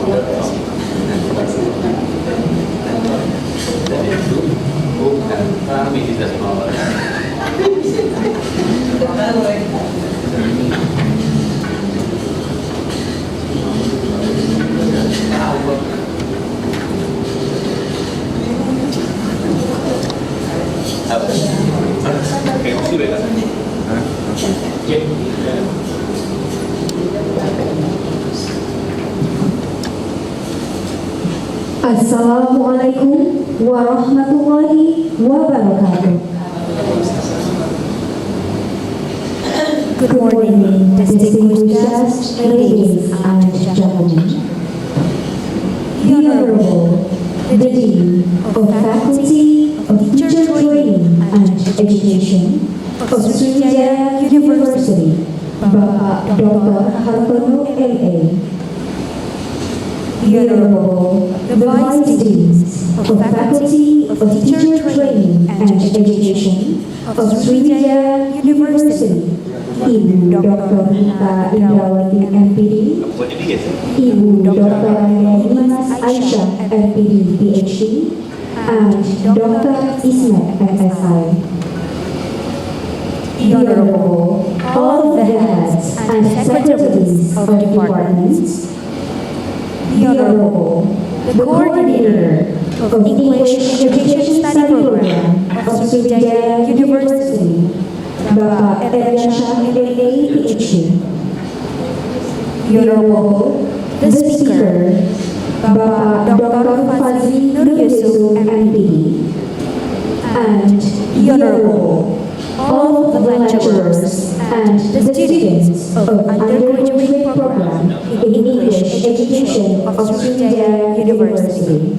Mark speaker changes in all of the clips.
Speaker 1: Dan itu bukan kami tidak mau.
Speaker 2: Assalamualaikum warahmatullahi wabarakatuh.
Speaker 3: Good morning, distinguished guests, ladies and gentlemen. The Honorable, the Dean of Faculty of Teacher Training and Education of Sriwijaya University, Bapak Dr. Hartono LA. The Honorable, the Vice Deans of Faculty of Teacher Training and Education of Sriwijaya University, Ibu Dr. Rita Indrawati MPD, Ibu Dr. Dimas Aisyah MPD PhD, and Dr. Ismet MSI. The Honorable, all of the heads and secretaries of departments, the Honorable, the Coordinator of English Education Study Program of Sriwijaya University, Bapak Eliansyah MA PhD. The Honorable, the Speaker, Bapak Dr. Fazli Nur Yusuf MPD, and the Honorable, all of the lecturers and the students of undergraduate program in English Education of Sriwijaya University.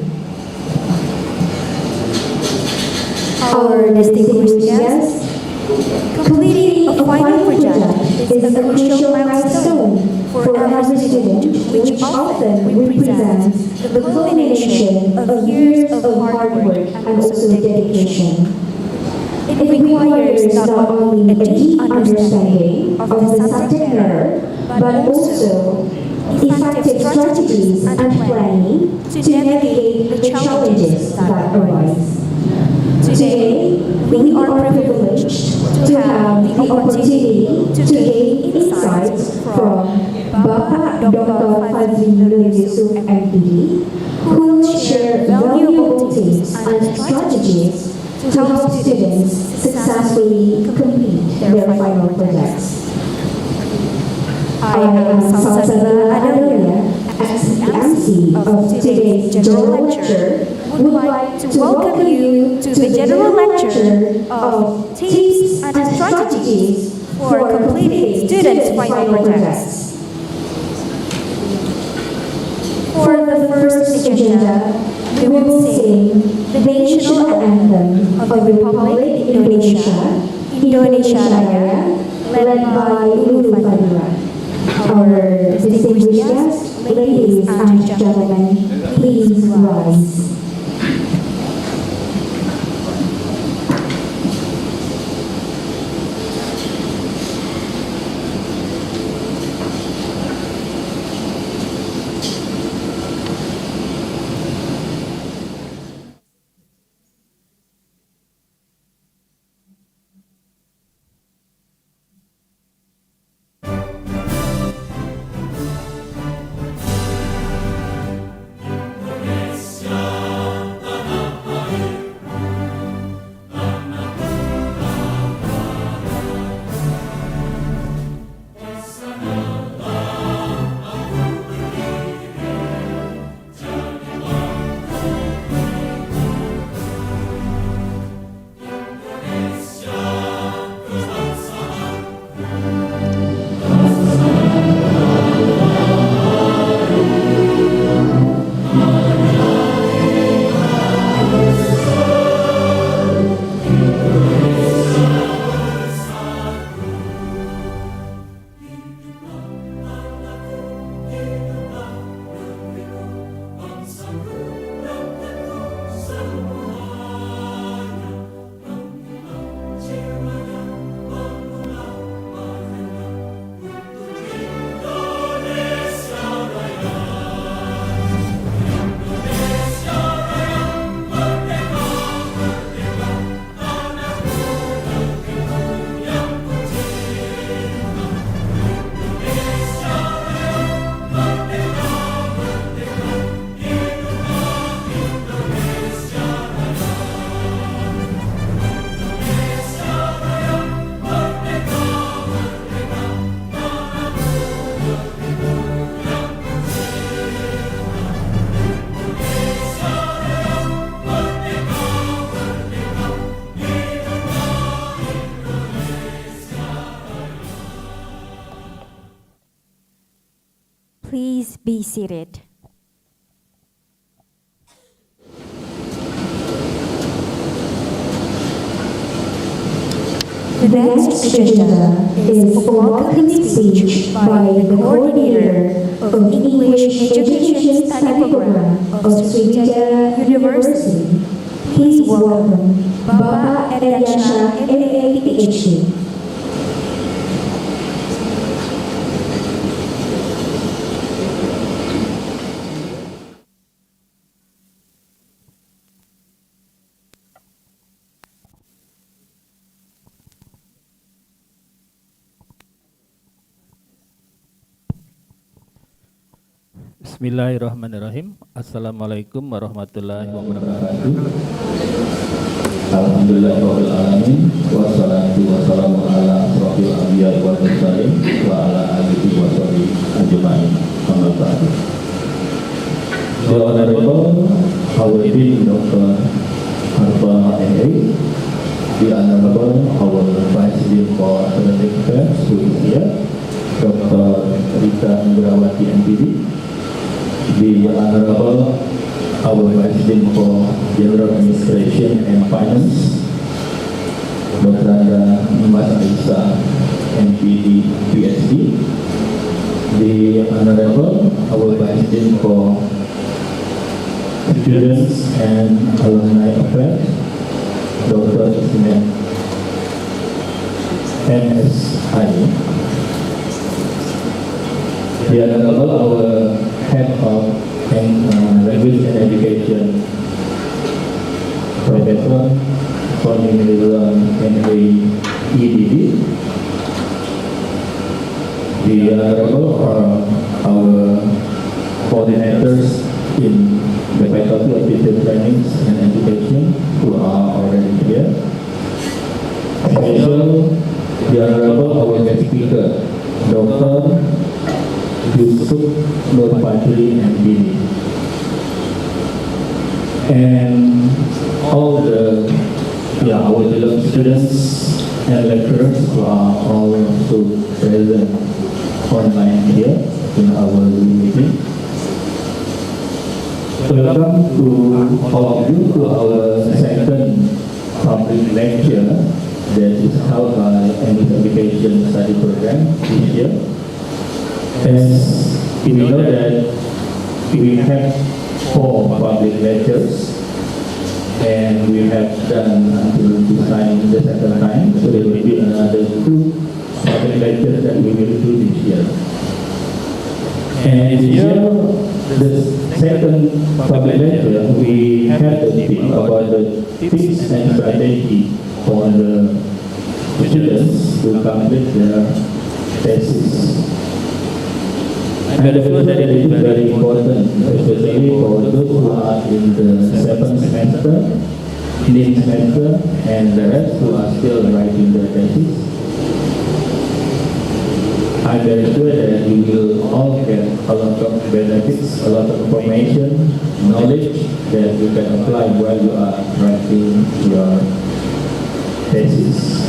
Speaker 3: Our distinguished guests, completing a final project is a crucial milestone for every student, which often represents the culmination of years of hard work and also dedication. It requires not only a deep understanding of the subject matter, but also effective strategies and planning to navigate the challenges that arise. Today, we are privileged to have the opportunity to gain insights from Bapak Dr. Fazli Nur Yusuf MPD, who will share valuable tips and strategies to help students successfully complete their final projects. I am Salsabila Adalia, as the MC of today's general lecture, would like to welcome you to the general lecture of tips and strategies for completing students' final projects. For the first agenda, we will sing the national anthem of the Republic Indonesia, Indonesia Raya, led by Lulu Fadila. Our distinguished guests, ladies and gentlemen, please rise.
Speaker 4: Indonesia
Speaker 3: be seated. The next agenda is a welcoming speech by the coordinator of English Education Study Program of Sriwijaya University. Please welcome Bapak Eriansyah, MA, PhD.
Speaker 4: Bismillahirrahmanirrahim. Assalamualaikum warahmatullahi wabarakatuh.
Speaker 1: Alhamdulillahirabbil alamin wassalatu wassalamu ala asrofil anbiya'i wal mursalin wa ala alihi wa sahbihi ajmain. Amma ba'du. The Honorable our Dean Dr. Harpa MA, the Honorable our Vice Dean for Academic Affairs who is here, Dr. Rita Indrawati MPD, the Honorable our Vice Dean for General Administration and Finance, Dr. Anda Mas Aisyah, MPD, PhD, the Honorable our Vice Dean for Students and Alumni Affairs, Dr. Ismail MSI, the Honorable our Head of Language and Education, Professor Sony Milizan, MA, EDD, the Honorable our coordinators in the Faculty of Teacher Training and Education who are already here. Special, the Honorable our guest speaker, Dr. Yusuf Nur Fajri MPD, and all the our beloved students and lecturers who are all also present online here in our meeting. Welcome to all of you to our second public lecture that is held by English Education Study Program this year. As we know that we have 4 public lectures and we have done until this time, the second time, so there will be another 2 public lectures that we will do this year. And this year, the second public lecture, we have the theme about the tips and strategy for the students to complete their thesis. And I feel that it is very important, especially for those who are in the 7th semester, 8th semester, and the rest who are still writing their thesis. I'm very sure that you will all get a lot of benefits, a lot of information, knowledge that you can apply while you are writing your thesis.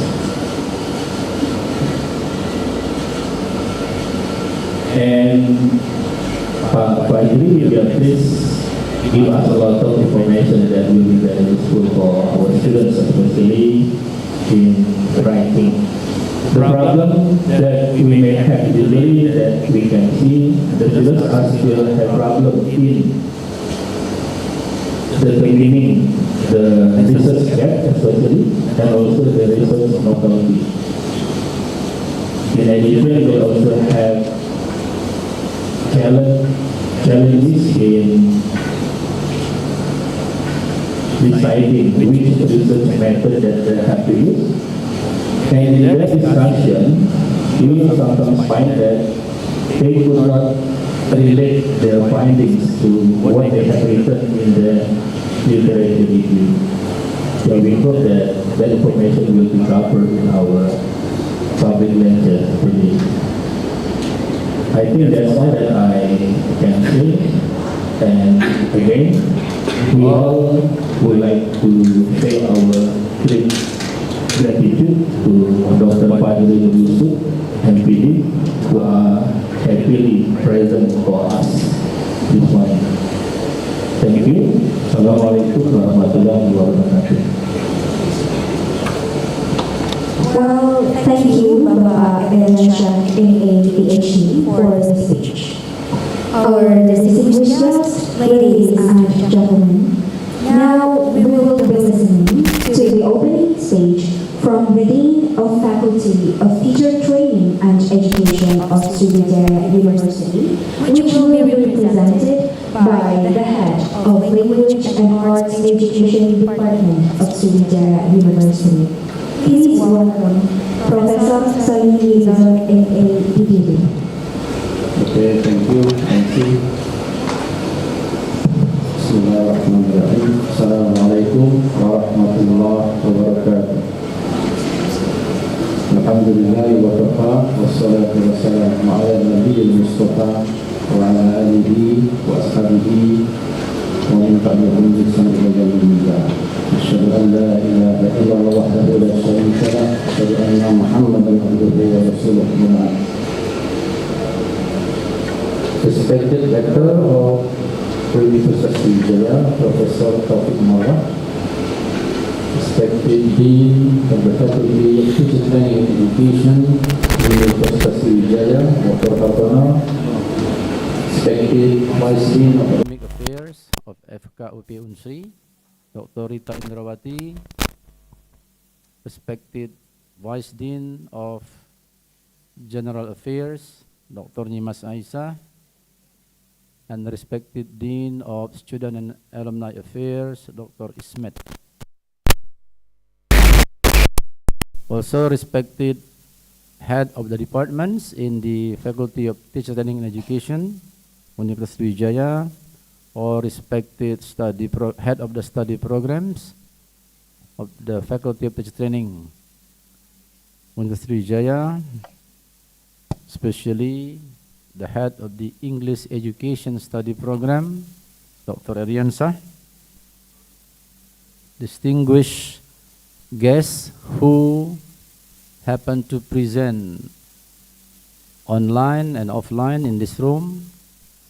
Speaker 1: And Pak Fajri, please give us a lot of information that will be very useful for our students, especially in writing. The problem that we may have usually that we can see the students are still have problem in determining the research gap especially, and also the research novelty. In addition, they also have challenges in deciding which research method that they have to use. And in that discussion, you will sometimes find that they could not relate their findings to what they have written in the literature review. So we hope that that information will be covered in our public lecture today. I think that's all that I can say. And again, we all would like to say our gratitude to Dr. Fadli Yusuf, MPD, who are happily present for us this morning. Thank you. Assalamualaikum warahmatullahi wabarakatuh.
Speaker 2: Well, thank you, Bapak Iryansyah, MA, PhD, for the speech. Our distinguished guests, ladies and gentlemen, now we will be listening to the opening speech from the Dean of Faculty of Teacher Training and Education of Sriwijaya University, which will be represented by the head of Language and Arts Education Department of Sriwijaya University. Please welcome Professor Salim Rizal, MA, DPD.
Speaker 5: Okay, thank you. Bismillahirrahmanirrahim. Assalamualaikum warahmatullahi wabarakatuh. Alhamdulillah wa kafa wassalatu wassalamu ala nabiyil mustafa wa ala alihi wa ashabihi wa man tabi'ahum bi ihsan ila yaumil qiyamah. Asyhadu an la ilaha illallah wahdahu la syarika lah, asyhadu anna Muhammadan abduhu wa rasuluh. Respected Rector of Universitas Sriwijaya, Professor Taufik Maulana, respected Dean of the Faculty of Teacher Training and Education, Universitas Sriwijaya, Dr. Hartono, respected Vice Dean of Academic Affairs of FKIP UNSRI, Dr. Rita Indrawati, respected Vice Dean of General Affairs, Dr. Nimas Aisyah, and respected Dean of Student and Alumni Affairs, Dr. Ismet. Also respected head of the departments in the Faculty of Teacher Training and Education, Universitas Sriwijaya, or respected head of the study programs of the Faculty of Teacher Training, Universitas Sriwijaya, especially the head of the English Education Study Program, Dr. Iryansyah, distinguished guests who happen to present online and offline in this room,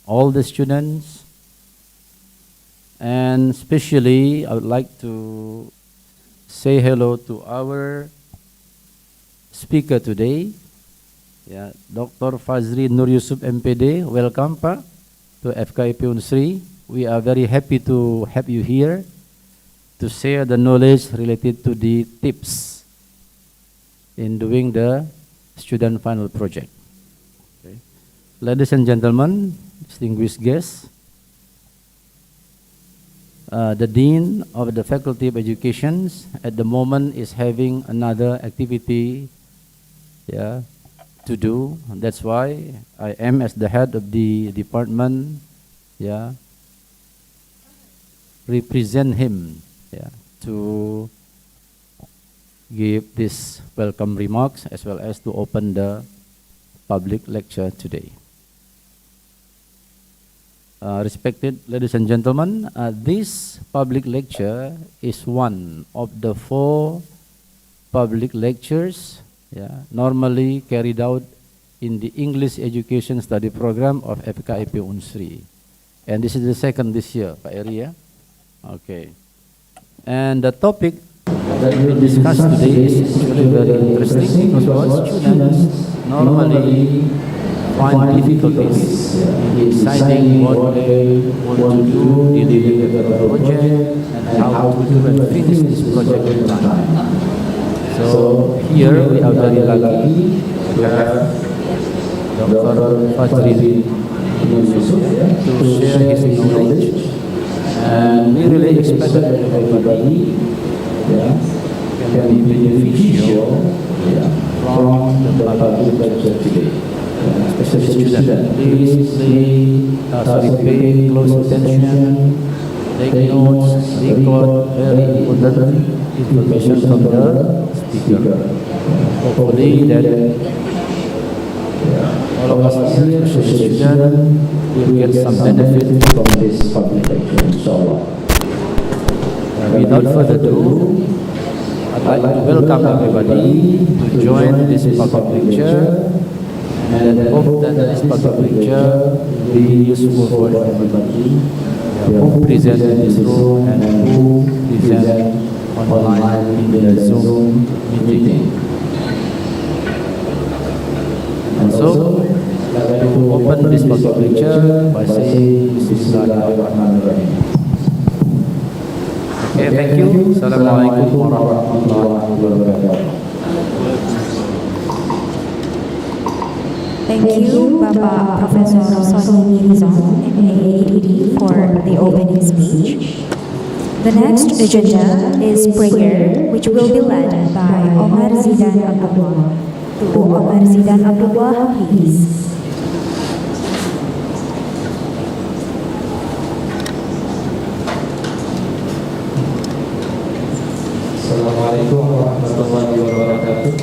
Speaker 5: all the students, and especially I would like to say hello to our speaker today, Dr. Fazri Nur Yusuf MPD. Welcome, Pak, to FKIP UNSRI. We are very happy to have you here to share the knowledge related to the tips in doing the student final project. Okay. Ladies and gentlemen, distinguished guests, the Dean of the Faculty of Education at the moment is having another activity to do. That's why I am, as the head of the department, represent him to give this welcome remarks as well as to open the public lecture today. Respected ladies and gentlemen, this public lecture is one of the 4 public lectures normally carried out in the English Education Study Program of FKIP UNSRI. And this is the second this year, Pak Eri. Okay. And the topic that we will discuss today is actually very interesting because students normally find difficulties in deciding what they want to do, dealing with the project, and how to do and finish this project in time. So here we are very lucky to have Dr. Fazri Yusuf to share his knowledge, and we really expect that everybody can be beneficial from the public lecture today. Especially students, please pay close attention, take notes, record very important information from the speaker. Hopefully that all of us here, especially students, will get some benefit from this public lecture, inshallah. Without further ado, I'd like to welcome everybody to join this public lecture, and hope that this public lecture will be useful for everybody who present in this room and who present online in the Zoom meeting. And so, I'd like to open this public lecture by saying Bismillahirrahmanirrahim. Okay, thank you. Assalamualaikum warahmatullahi wabarakatuh.
Speaker 3: Thank you, Bapak Profesor Sony Rizon, MA for the opening speech. The next agenda is prayer, which will be led by Omar Zidan Abdullah. To Omar Zidan Abdullah, please.
Speaker 6: Assalamualaikum warahmatullahi wabarakatuh.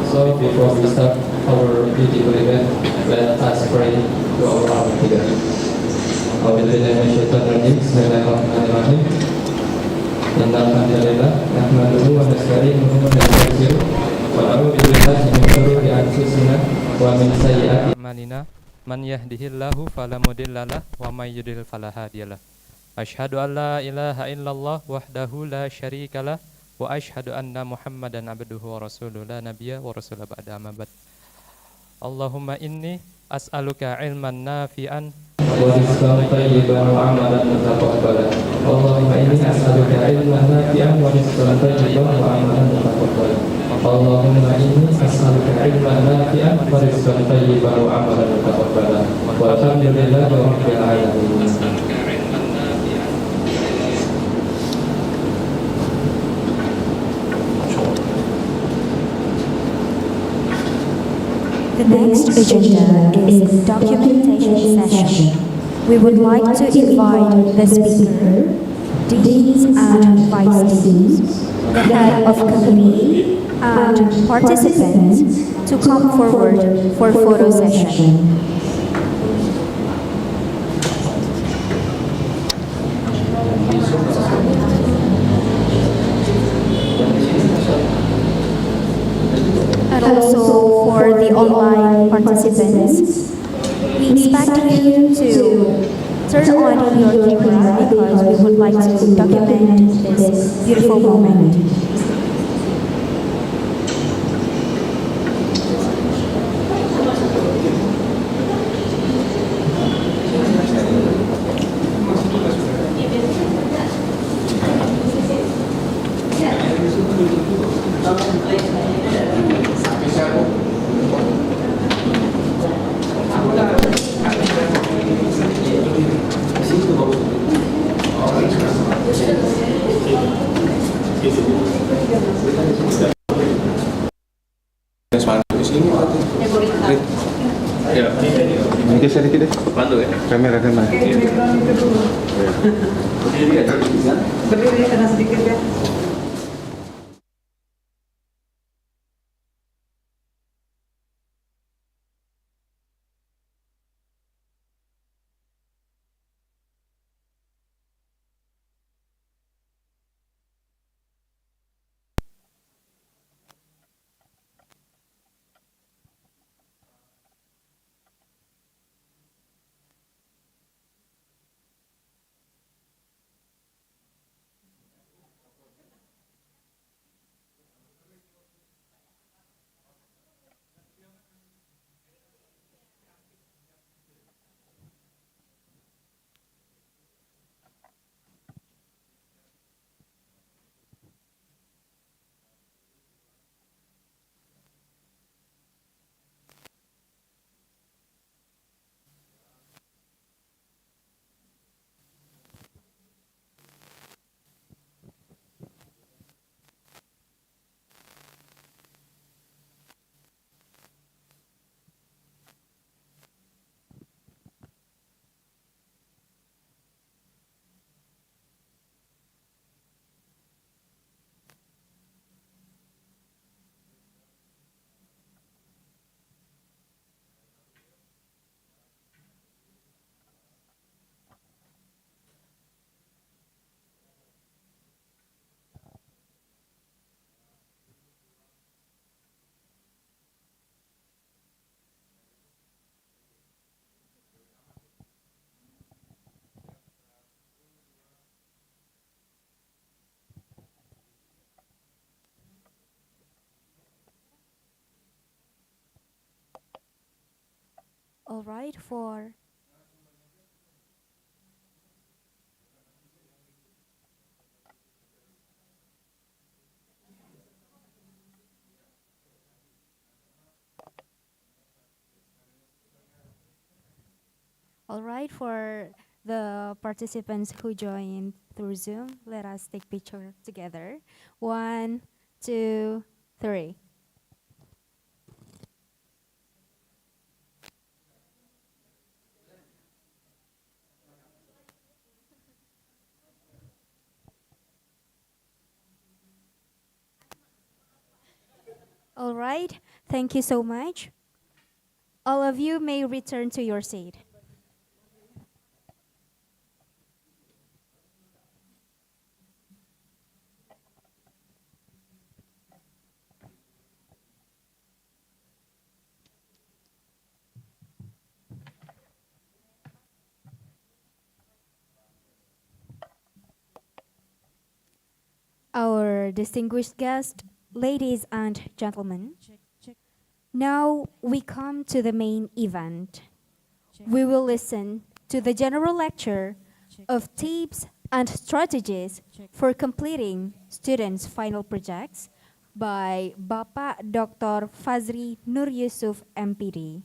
Speaker 6: So before we start our beautiful event, let us pray to our Almighty God. Bismillahirrahmanirrahim. Innal hamdalillah nahmaduhu wa nasta'inuhu wa nastaghfiruh wa na'udzu billahi min shururi anfusina wa min sayyiati a'malina. Man yahdihillahu fala mudhillalah wa may yudhlil fala hadiyalah. Asyhadu an la ilaha illallah wahdahu la syarikalah wa asyhadu anna Muhammadan abduhu wa rasuluhu la nabiyya wa rasula ba'da amma ba'd. Allahumma inni as'aluka ilman nafi'an wa rizqan thayyiban wa amalan mutaqabbalan. Allahumma inni as'aluka ilman nafi'an wa rizqan thayyiban wa amalan mutaqabbalan. Allahumma inni as'aluka ilman nafi'an wa rizqan thayyiban wa amalan mutaqabbalan. Walhamdulillahi rabbil alamin.
Speaker 3: The next agenda is documentation session. We would like to invite the speaker, deans and vice deans, the head of committee, and participants to come forward for photo session. And also for the online participants, we expect you to turn on your camera because we would like to document this beautiful moment.
Speaker 7: Geser dikit deh. Pandu ya. Kamera.
Speaker 8: Berdiri karena sedikit ya.
Speaker 3: All right, for All right, for the participants who joined through Zoom, let us take picture together. 1, 2, 3. All right, thank you so much. All of you may return to your seat. Our distinguished guests, ladies and gentlemen, now we come to the main event. We will listen to the general lecture of tips and strategies for completing students' final projects by Bapak Dr. Fazri Nur Yusuf, MPD.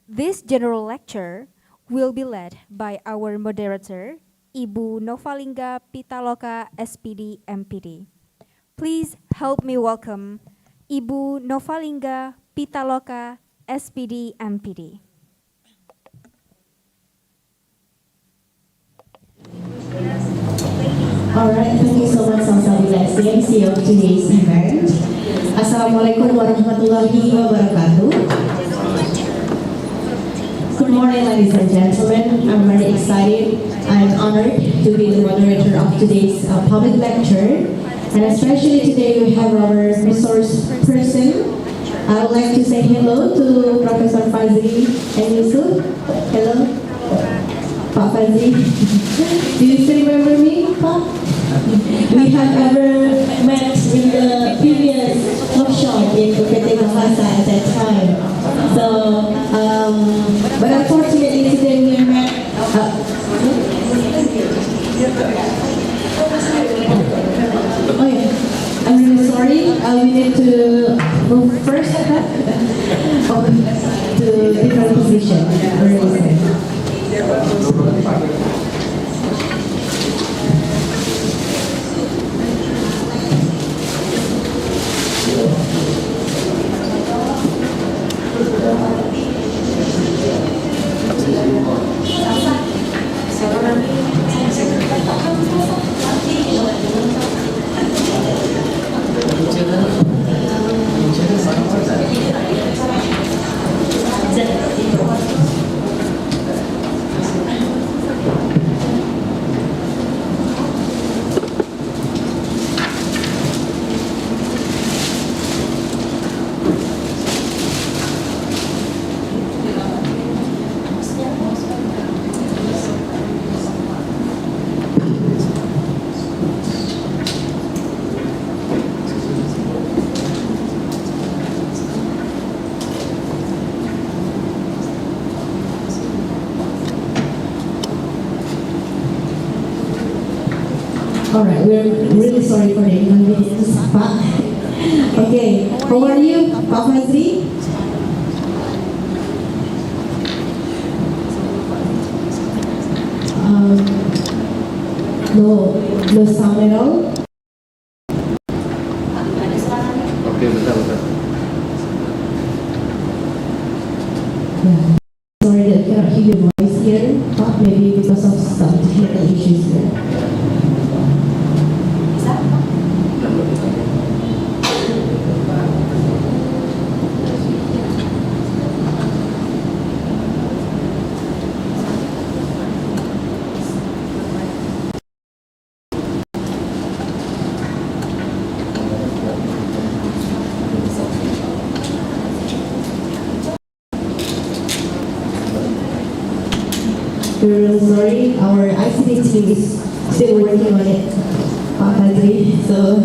Speaker 3: This general lecture will be led by our moderator, Ibu Novalingga Pitaloka, SPD, MPD. Please help me welcome Ibu Novalingga Pitaloka, SPD, MPD.
Speaker 8: Alright, thank you so much Samsabila, the MC of today's event. Assalamualaikum warahmatullahi wabarakatuh. Good morning, ladies and gentlemen. I'm very excited and honored to be the moderator of today's public lecture. And especially today we have our resource person. I would like to say hello to Professor Fazri and Yusuf. Hello, Pak Fazri. Do you still remember me, Pak? We have ever met in the previous workshop in UPT Bahasa at that time. So, but unfortunately today we met. Oh yeah, I'm really sorry. We need to move first to different position. I'm really sorry. Alright, we're really sorry for the inconvenience, Pak. Okay, how are you, Pak Fazri? No sound at all?
Speaker 7: Oke, bentar.
Speaker 8: Yeah. Sorry that I cannot hear your voice here, Pak, maybe because of some technical issues here. We're really sorry, our ICT team is still working on it, Pak Fazri, so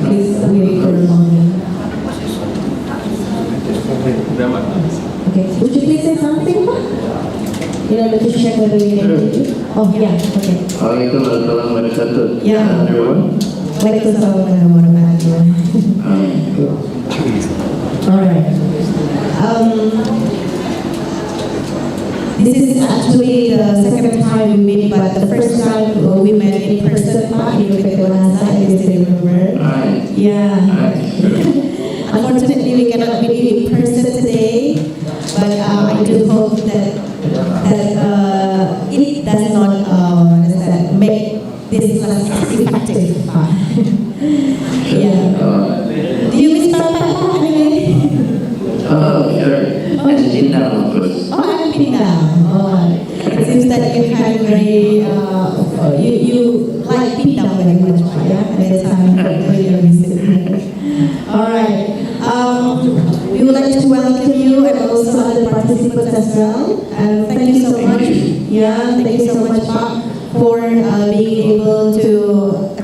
Speaker 8: please wait for a moment. Okay, would you please say something, Pak? In order to check whether we can hear you. Oh, yeah, okay.
Speaker 9: Waalaikumsalam warahmatullahi wabarakatuh.
Speaker 8: Yeah.
Speaker 9: Everyone.
Speaker 8: Waalaikumsalam warahmatullahi wabarakatuh. All right. This is actually the second time we meet, but the first time we met in person, Pak, in Keguruan, if you remember. Yeah. Unfortunately, we cannot meet you in person today, but I do hope that it does not make this less effective. Yeah. Do you miss Papa anyway?
Speaker 9: Oh, sure. And Pinang, of course.
Speaker 8: Oh, I'm Pinang. Oh, it seems that you had very you like Pinang very much, yeah. At the time when you visited here. All right. We would like to welcome you and also other participants as well. And thank you so much. Yeah, thank you so much, Pak, for being able to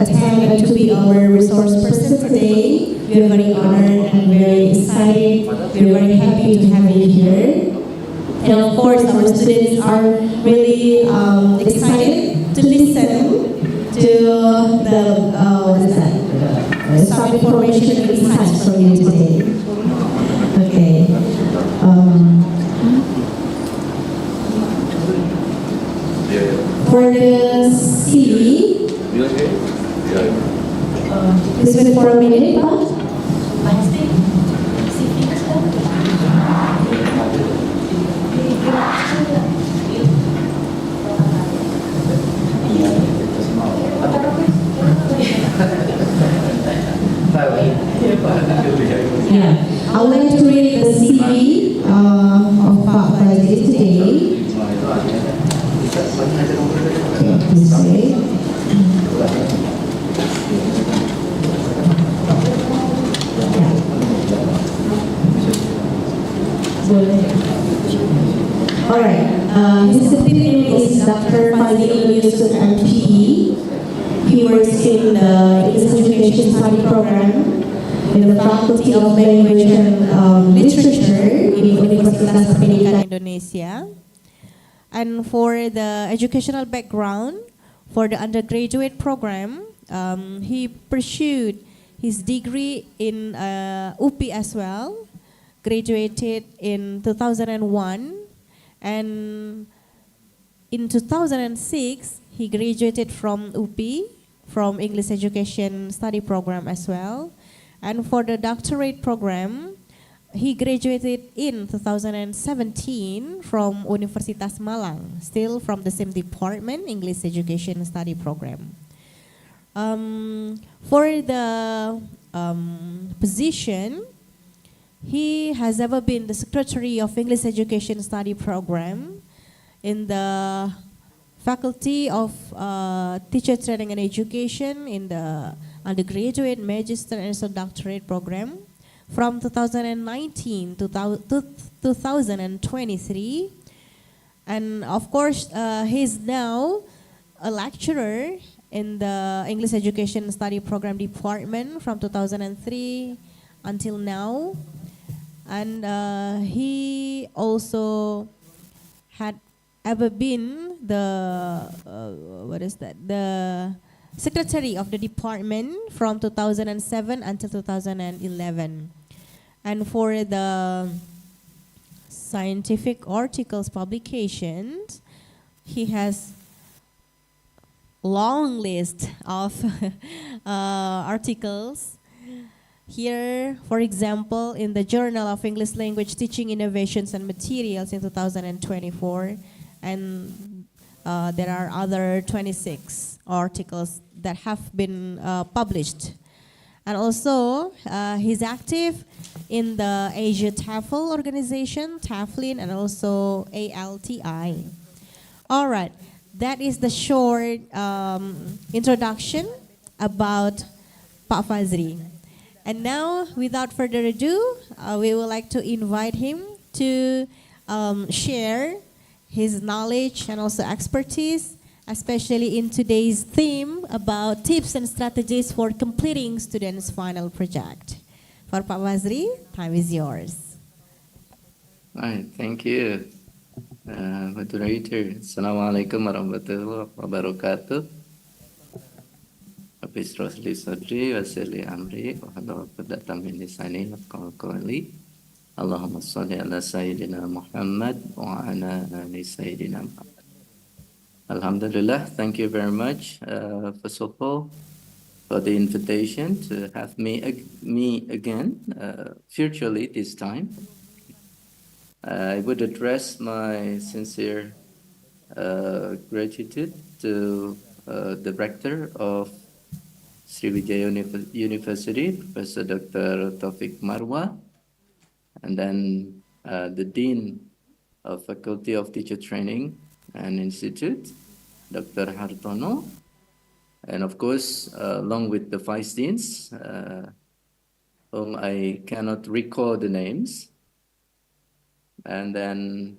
Speaker 8: attend and to be our resource person today. We are very honored and very excited. We are very happy to have you here. And of course, our students are really excited to listen to some information and insights from you today. Okay. For the CV, this is for a minute, Pak. Yeah, I would like to read the CV of Pak Fazli today. Please say. All right. His complete name is Dr. Fazli Yusuf MP. He works in the English Education Study Program in the Faculty of Language and Literature in Universitas Pendidikan Indonesia. And for the educational background, for the undergraduate program, he pursued his degree in UPI as well, graduated in 2001, and in 2006, he graduated from UPI, from English Education Study Program as well. And for the doctorate program, he graduated in 2017 from Universitas Malang, still from the same department, English Education Study Program. For the position, he has ever been the Secretary of English Education Study Program in the Faculty of Teacher Training and Education in the undergraduate, magister, and also doctorate program from 2019 to 2023. And of course, he's now a lecturer in the English Education Study Program Department from 2003 until now. And he also had ever been the the secretary of the department from 2007 until 2011. And for the scientific articles publications, he has long list of articles. Here, for example, in the Journal of English Language Teaching Innovations and Materials in 2024, and there are other 26 articles that have been published. And also, he's active in the Asia TEFL organization, TEFLIN, and also ALTI. All right, that is the short introduction about Pak Fazli. And now, without further ado, we would like to invite him to share his knowledge and also expertise, especially in today's theme about tips and strategies for completing students' final project. For Pak Fazli, time is yours.
Speaker 9: Right, thank you, moderator. Assalamualaikum warahmatullahi wabarakatuh. Habis Rosli Sodri, Wasili Amri, Wahada Wakudatam Minisani, Wakawali. Allahumma salli ala Sayyidina Muhammad wa ala ali Sayyidina Muhammad. Alhamdulillah, thank you very much, first of all, for the invitation to have me again, virtually this time. I would address my sincere gratitude to the rector of Sriwijaya University, Professor Dr. Taufik Marwa, and then the Dean of Faculty of Teacher Training and Institute, Dr. Hartono, and of course, along with the Vice Deans, whom I cannot recall the names, and then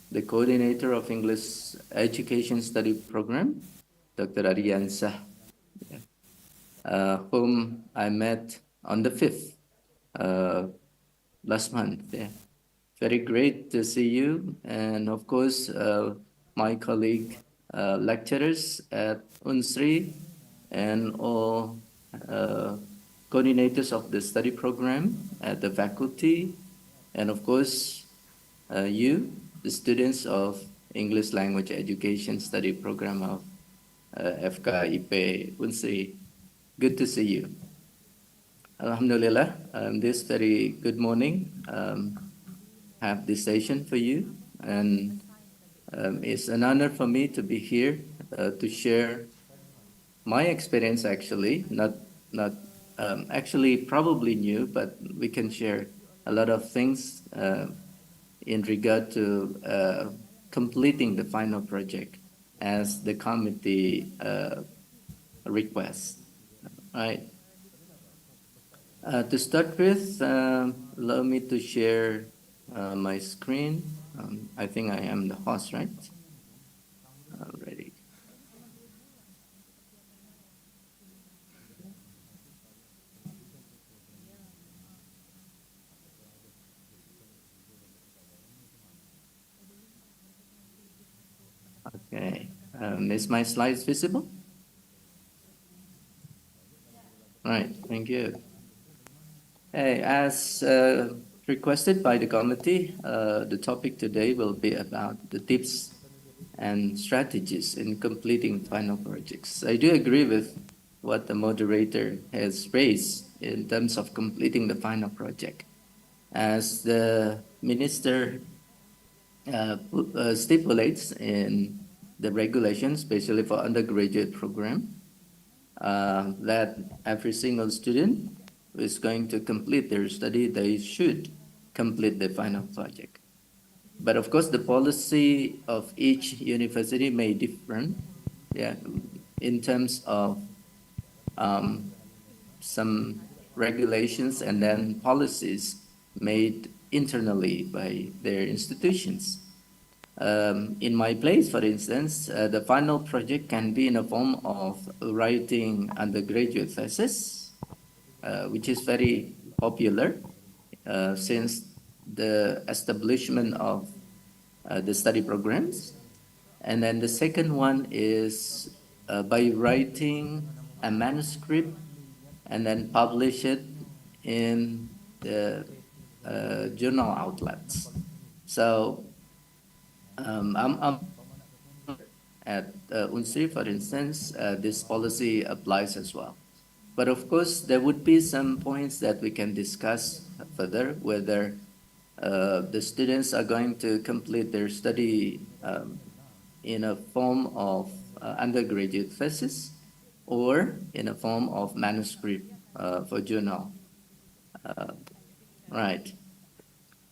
Speaker 9: the coordinator of English Education Study Program, Dr. Ariansah, whom I met on the 5th last month. Yeah. Very great to see you, and of course, my colleague lecturers at UNSRI and all coordinators of the study program at the faculty, and of course, you, the students of English Language Education Study Program of FKIP UNSRI. Good to see you. Alhamdulillah, this very good morning, have this session for you, and it's an honor for me to be here to share my experience. Actually, not actually probably new, but we can share a lot of things in regard to completing the final project as the committee requests. Right. To start with, allow me to share my screen. I think I am the host, right? Already. Okay. Is my slides visible? Right. Thank you. Hey, as requested by the committee, the topic today will be about the tips and strategies in completing final projects. I do agree with what the moderator has raised in terms of completing the final project. As the minister stipulates in the regulations, especially for undergraduate program, that every single student who is going to complete their study, they should complete the final project. But of course, the policy of each university may differ, yeah, in terms of some regulations and then policies made internally by their institutions. In my place, for instance, the final project can be in a form of writing undergraduate thesis, which is very popular since the establishment of the study programs. And then the second one is by writing a manuscript and then publish it in the journal outlets. So I'm at UNSRI, for instance, this policy applies as well. But of course, there would be some points that we can discuss further, whether the students are going to complete their study in a form of undergraduate thesis or in a form of manuscript for journal. Right.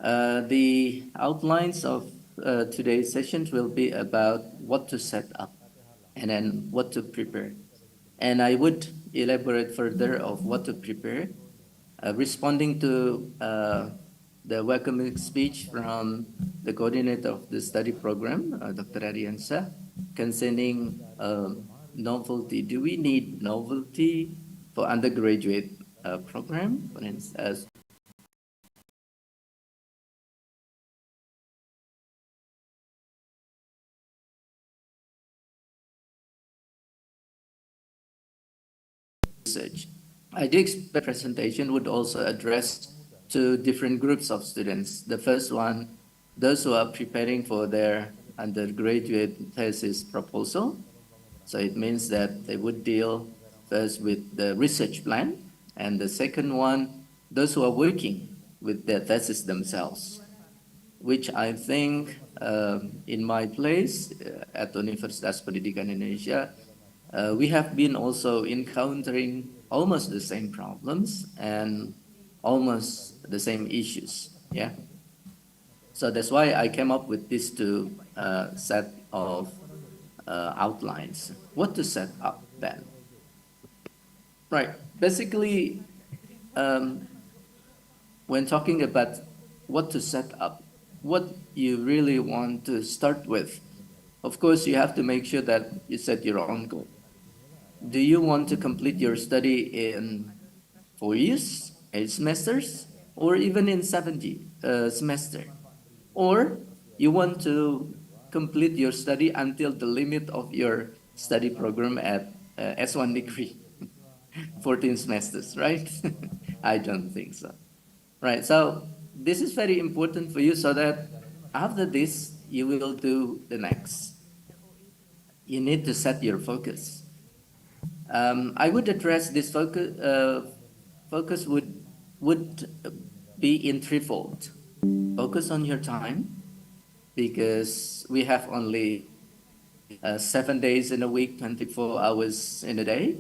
Speaker 9: The outlines of today's sessions will be about what to set up and then what to prepare. And I would elaborate further of what to prepare, responding to the welcoming speech from the coordinator of the study program, Dr. Ariansa, concerning novelty. Do we need novelty for undergraduate program? For instance, research. I do expect presentation would also address two different groups of students. The first one, those who are preparing for their undergraduate thesis proposal. So it means that they would deal first with the research plan, and the second one, those who are working with their thesis themselves, which I think in my place at Universitas Pendidikan Indonesia, we have been also encountering almost the same problems and almost the same issues. Yeah. So that's why I came up with these two set of outlines. What to set up then? Right. Basically, when talking about what to set up, what you really want to start with, of course, you have to make sure that you set your own goal. Do you want to complete your study in 4 years, 8 semesters, or even in 70 semester? Or you want to complete your study until the limit of your study program at S1 degree, 14 semesters, right? I don't think so. Right, so this is very important for you so that after this, you will do the next. You need to set your focus. I would address this focus. Focus would be in threefold. Focus on your time, because we have only 7 days in a week, 24 hours in a day.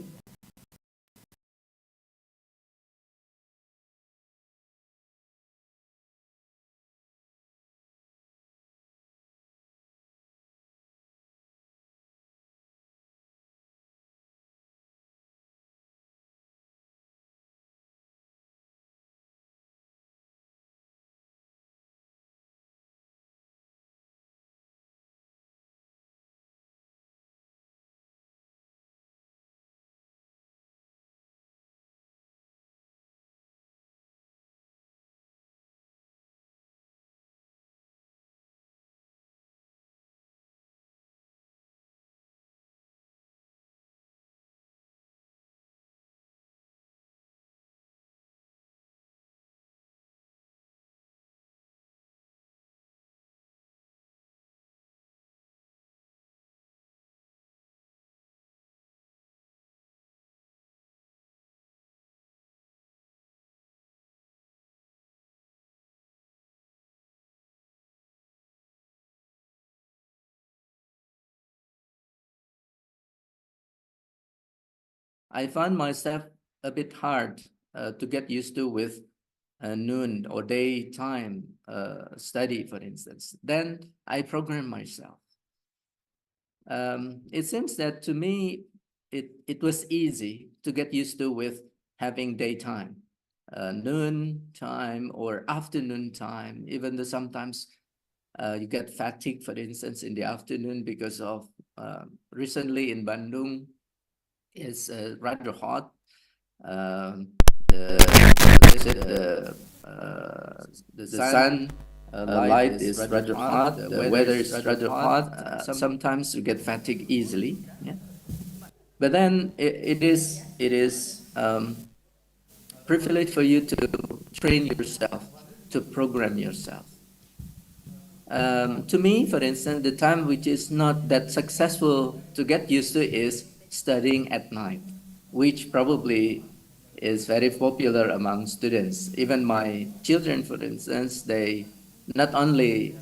Speaker 9: I found myself a bit hard to get used to with noon or daytime study, for instance. Then I programmed myself. It seems that to me, it was easy to get used to with having daytime, noon time or afternoon time, even though sometimes you get fatigued, for instance, in the afternoon because of recently in Bandung, it's rather hot. The sun light is rather hot. The weather is rather hot. Sometimes you get fatigued easily. Yeah. But then it is privilege for you to train yourself, to program yourself. To me, for instance, the time which is not that successful to get used to is studying at night, which probably is very popular among students. Even my children, for instance, they not only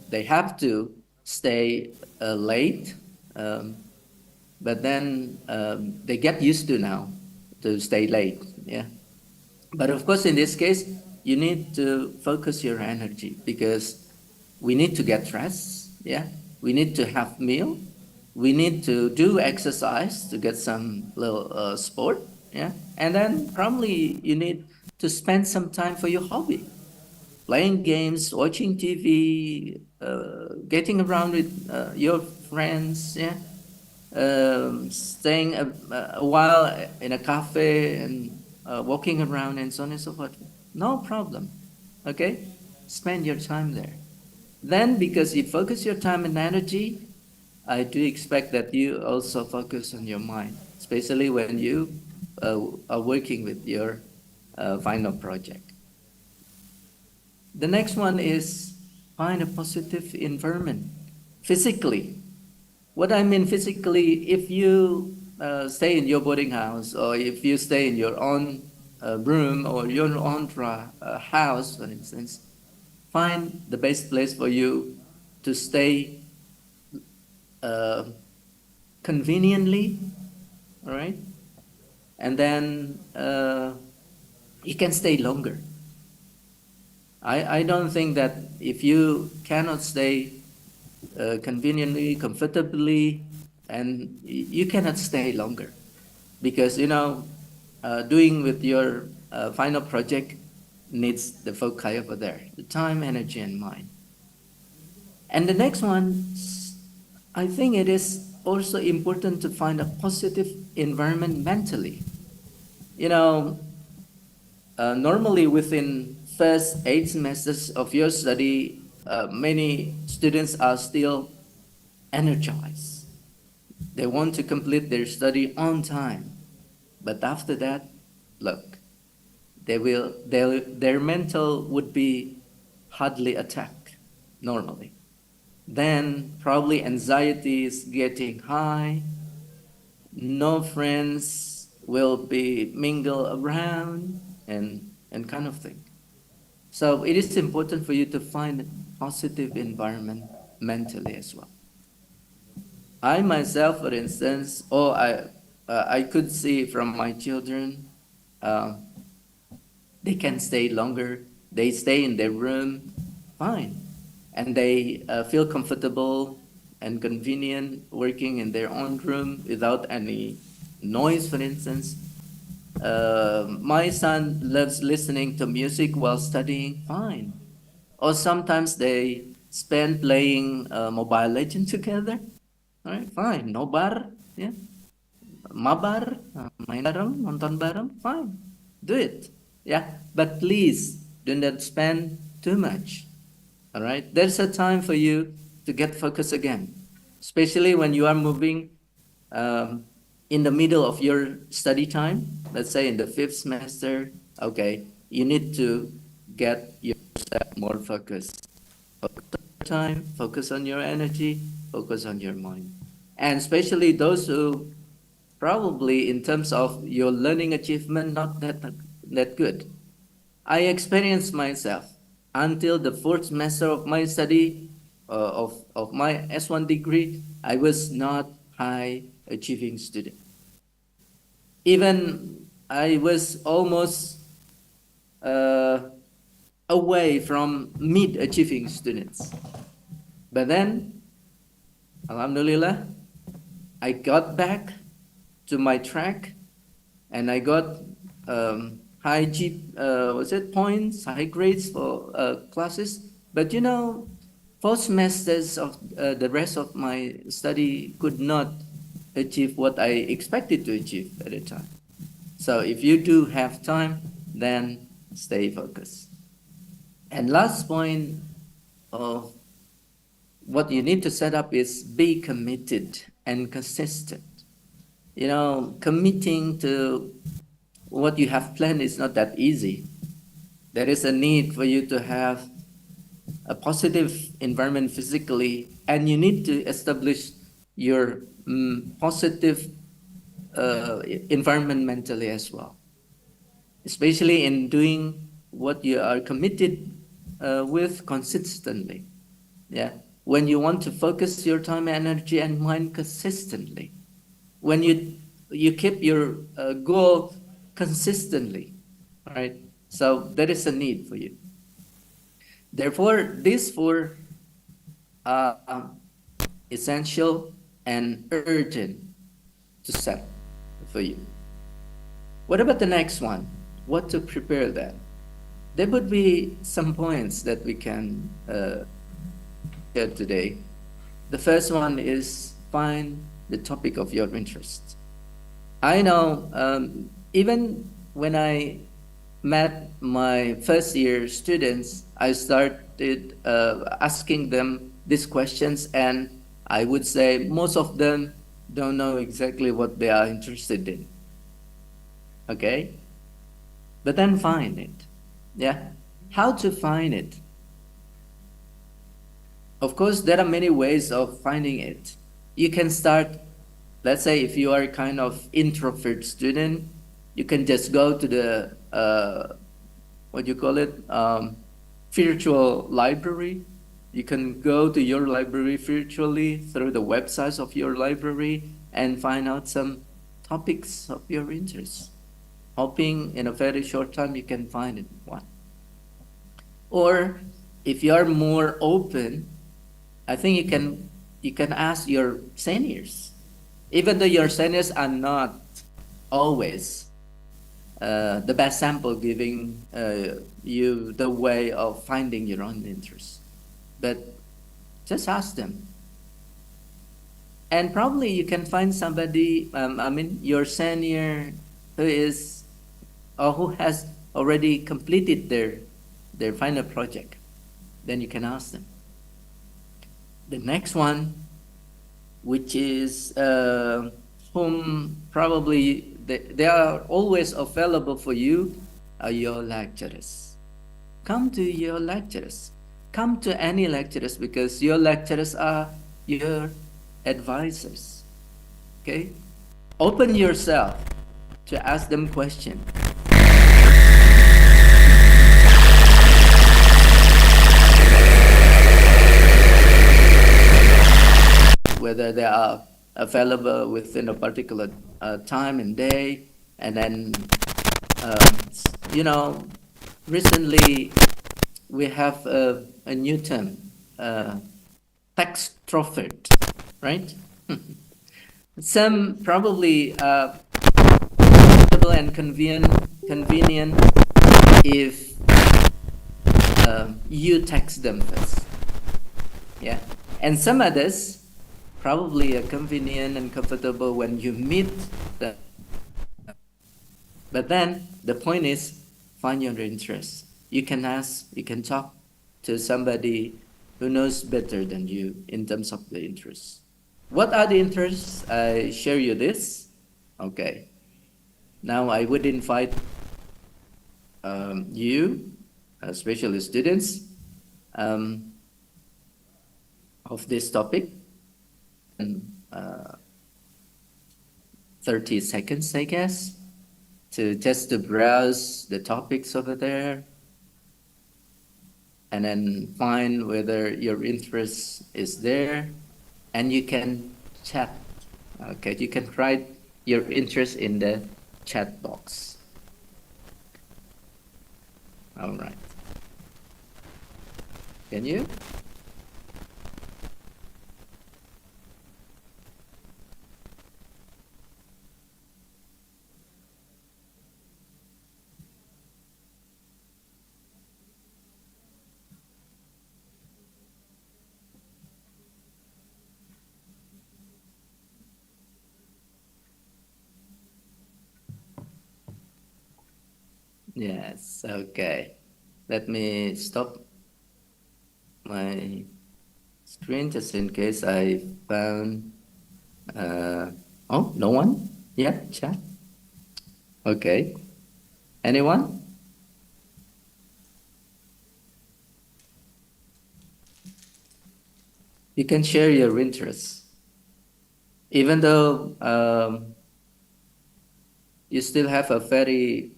Speaker 9: they have to stay late, but then they get used to now to stay late. Yeah. But of course, in this case, you need to focus your energy because we need to get rest. Yeah. We need to have meal. We need to do exercise to get some little sport. Yeah. And then probably you need to spend some time for your hobby, playing games, watching TV, getting around with your friends. Yeah. Staying a while in a cafe and walking around and so on and so forth. No problem. Okay? Spend your time there. Then, because you focus your time and energy, I do expect that you also focus on your mind, especially when you working with your final project. The next one is find a positive environment physically. What I mean physically, if you stay in your boarding house, or if you stay in your own room or your own house, for instance, find the best place for you to stay conveniently, all right? And then you can stay longer. I don't think that if you cannot stay conveniently, comfortably, and you cannot stay longer, because doing with your final project needs the focus over there, the time, energy, and mind. And the next one, I think it is also important to find a positive environment mentally. Normally within first 8 semesters of your study, many students are still energized. They want to complete their study on time. But after that, look, their mental would be hardly attacked normally. Then probably anxiety is getting high, no friends will be mingle around, and kind of thing. So it is important for you to find a positive environment mentally as well. I myself, for instance, I could see from my children, they can stay longer. They stay in their room, fine, and they feel comfortable and convenient working in their own room without any noise, for instance. My son loves listening to music while studying, fine. Or sometimes they spend playing Mobile Legends together, all right, fine. Nobar, yeah. Mabar, main bareng, nonton bareng, fine. Do it, yeah. But please do not spend too much, all right? There's a time for you to get focused again, especially when you are moving in the middle of your study time. Let's say in the 5th semester, okay, you need to get yourself more focused. Focus on your time, focus on your energy, focus on your mind. And especially those who probably in terms of your learning achievement not that good. I experienced myself until the 4th semester of my study of my S1 degree, I was not high achieving student. Even I was almost away from mid achieving students. But then, alhamdulillah, I got back to my track, and I got high points, high grades for classes. But 4 semesters of the rest of my study could not achieve what I expected to achieve at the time. So if you do have time, then stay focused. And last point of what you need to set up is be committed and consistent. Committing to what you have planned is not that easy. There is a need for you to have a positive environment physically, and you need to establish your positive environment mentally as well, especially in doing what you are committed with consistently. Yeah, when you want to focus your time, energy, and mind consistently, when you keep your goal consistently, all right? So there is a need for you. Therefore, these 4 are essential and urgent to set for you. What about the next one? What to prepare that? There would be some points that we can share today. The first one is find the topic of your interest. I know even when I met my first year students, I started asking them these questions, and I would say most of them don't know exactly what they are interested in. okay? But then find it, yeah? How to find it? Of course, there are many ways of finding it. You can start, let's say if you are kind of introvert student, you can just go to the, what do you call it, virtual library. You can go to your library virtually through the websites of your library and find out some topics of your interest. Hoping in a very short time you can find it one. Or if you are more open, I think you can ask your seniors, even though your seniors are not always the best sample, giving you the way of finding your own interest. But just ask them. And probably you can find somebody, your senior who is, or who has already completed their final project. Then you can ask them. The next one, which is whom probably they are always available for you, are your lecturers. Come to your lecturers. Come to any lecturers, because your lecturers are your advisors. Okay? Open yourself to ask them questions. Whether they are available within a particular time and day. And then, recently we have a new term, textrovert, right? Some probably comfortable and convenient if you text them first. Yeah. And some others probably are convenient and comfortable when you meet them. But then the point is, find your interest. You can ask, you can talk to somebody who knows better than you in terms of the interests. What are the interests? I share you this. Okay. Now I would invite you, especially students, of this topic. 30 seconds, I guess, to browse the topics over there, and then find whether your interest is there, and you can chat. Okay, you can write your interest in the chat box. All right. Can you? Yes, okay. Let me stop my screen just in case I found. Oh, no one? Yeah, chat. Okay. Anyone? You can share your interests. Even though you still have a very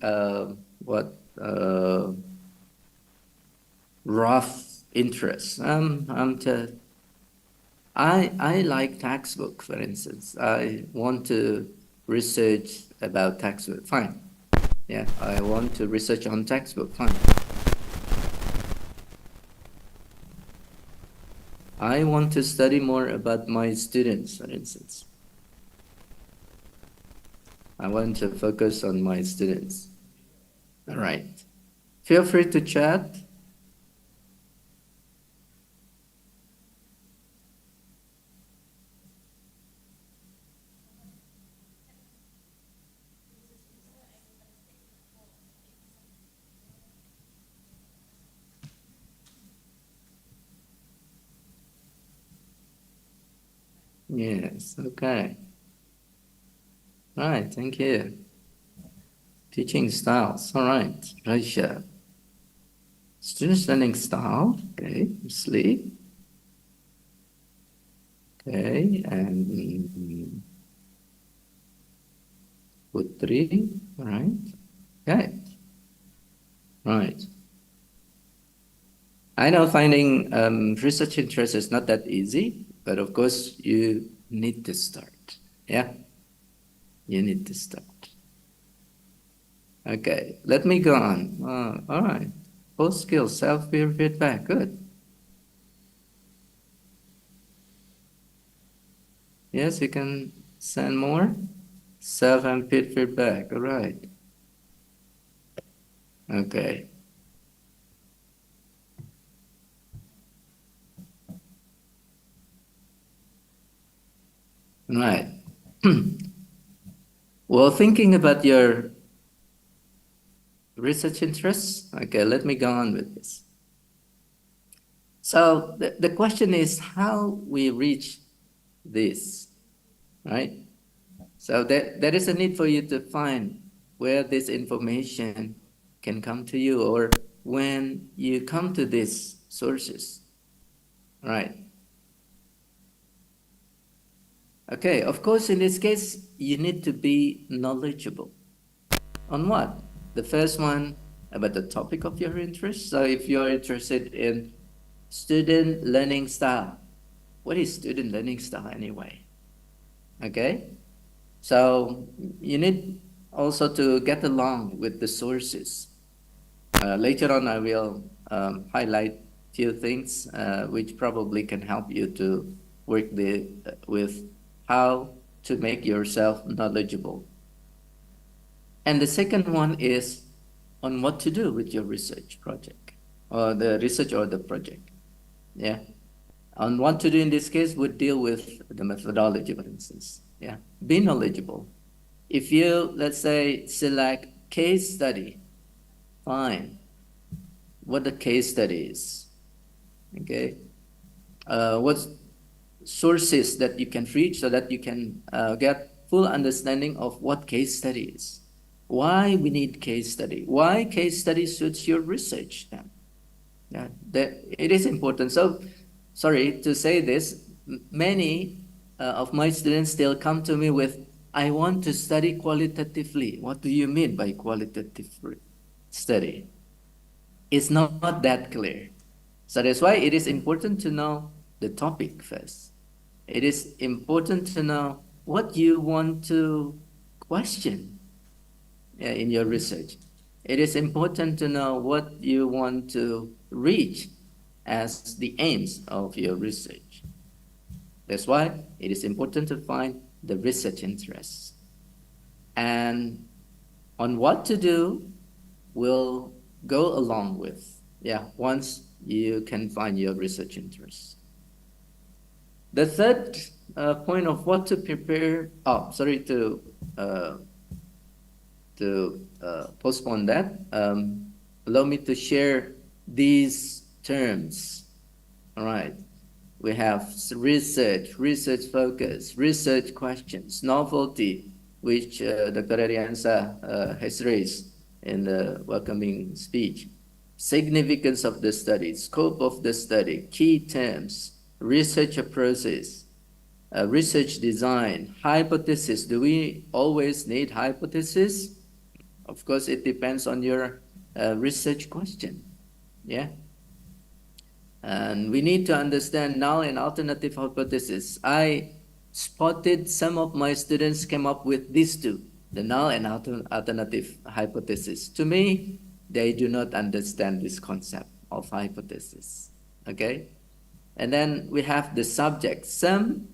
Speaker 9: rough interest. I like textbook, for instance. I want to research about textbook. Fine. Yeah, I want to research on textbook. Fine. I want to study more about my students, for instance. I want to focus on my students. All right. Feel free to chat. Yes, okay. All right, thank you. Teaching styles. All right, Raisha. Students learning style. Okay, sleep. Okay, and Putri. All right. Okay. Right. I know finding research interest is not that easy, but of course you need to start. Yeah, you need to start. Okay, let me go on. All right. Post skills, self-peer feedback. Good. Yes, you can send more. Self and peer feedback. All right. Okay. All right. Well, thinking about your research interests, okay, let me go on with this. So the question is how we reach this, right? So there is a need for you to find where this information can come to you or when you come to these sources, right? Okay, of course, in this case, you need to be knowledgeable. On what? The first one, about the topic of your interest. So if you're interested in student learning style, what is student learning style anyway? Okay, so you need also to get along with the sources. Later on, I will highlight few things which probably can help you to work with how to make yourself knowledgeable. And the second one is on what to do with your research project or the research or the project. Yeah. On what to do in this case would deal with the methodology, for instance. Yeah. Be knowledgeable. If you, let's say, select case study, fine. What the case study is. Okay. What sources that you can reach so that you can get full understanding of what case study is. Why we need case study? Why case study suits your research then? Yeah, it is important. So, sorry to say this, many of my students still come to me with, I want to study qualitatively. What do you mean by qualitative study? It's not that clear. So that's why it is important to know the topic first. It is important to know what you want to question in your research. It is important to know what you want to reach as the aims of your research. That's why it is important to find the research interests. And on what to do will go along with, once you can find your research interests. The third point of what to prepare, to postpone that, allow me to share these terms. All right. We have research focus, research questions, novelty, which Dr. Ariansa has raised in the welcoming speech, significance of the study, scope of the study, key terms, research process, research design, hypothesis. Do we always need hypothesis? Of course, it depends on your research question. Yeah. And we need to understand null and alternative hypothesis. I spotted some of my students came up with these two, the null and alternative hypothesis. To me, they do not understand this concept of hypothesis. Okay. And then we have the subject. Some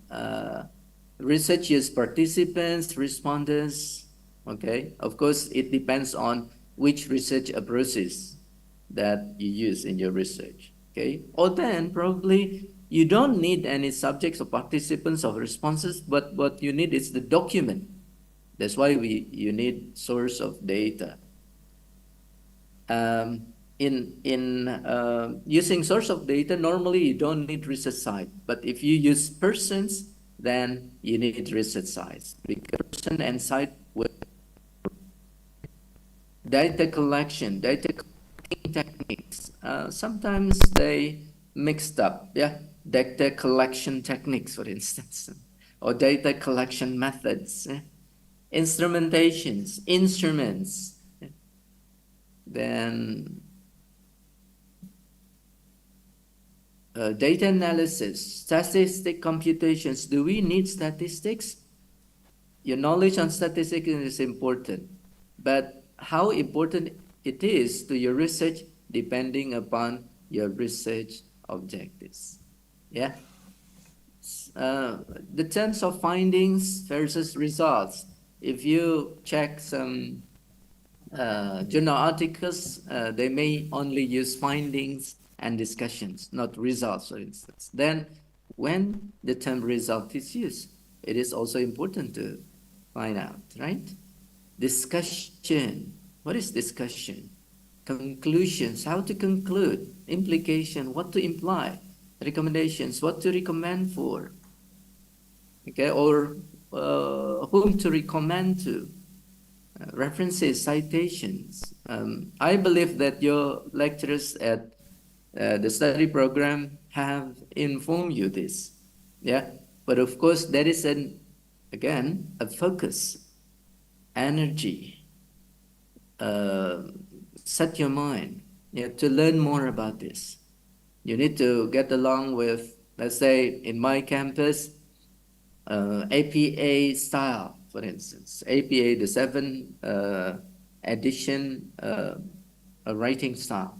Speaker 9: research use participants, responders. Okay, of course, it depends on which research approaches that you use in your research. Okay, or then probably you don't need any subjects or participants or responses, but what you need is the document. That's why you need source of data. In using source of data, normally you don't need research site, but if you use persons, then you need research sites because person and site will data collection, data collecting techniques. Sometimes they mixed up, yeah, data collection techniques, for instance, or data collection methods, instrumentations, instruments, then data analysis, statistic computations. Do we need statistics? Your knowledge on statistics is important, but how important it is to your research depending upon your research objectives. Yeah. The terms of findings versus results. If you check some journal articles, they may only use findings and discussions, not results, for instance. Then, when the term result is used, it is also important to find out, right? Discussion. What is discussion? Conclusions. How to conclude. Implication. What to imply. Recommendations. What to recommend for. Okay, or whom to recommend to. References, citations. I believe that your lecturers at the study program have informed you this. Yeah, but of course there is again a focus, energy. Set your mind, yeah, to learn more about this. You need to get along with, let's say, in my campus, APA style, for instance. APA, the 7th edition writing style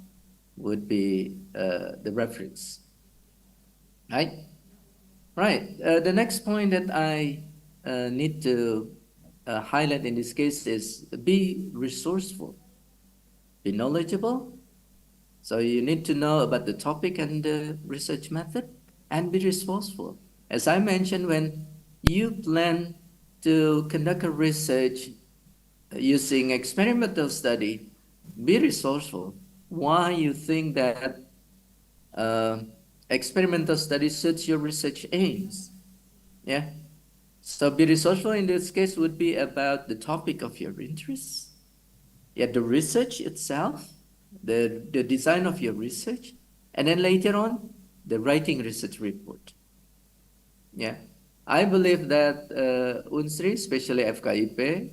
Speaker 9: would be the reference. Right? Right. The next point that I need to highlight in this case is be resourceful, be knowledgeable. So you need to know about the topic and the research method, and be resourceful. As I mentioned, when you plan to conduct a research using experimental study, be resourceful. Why you think that experimental study suits your research aims? Yeah. So be resourceful in this case would be about the topic of your interest. Yeah, the research itself, the design of your research, and then later on, the writing research report. Yeah, I believe that UNSRI, especially FKIP,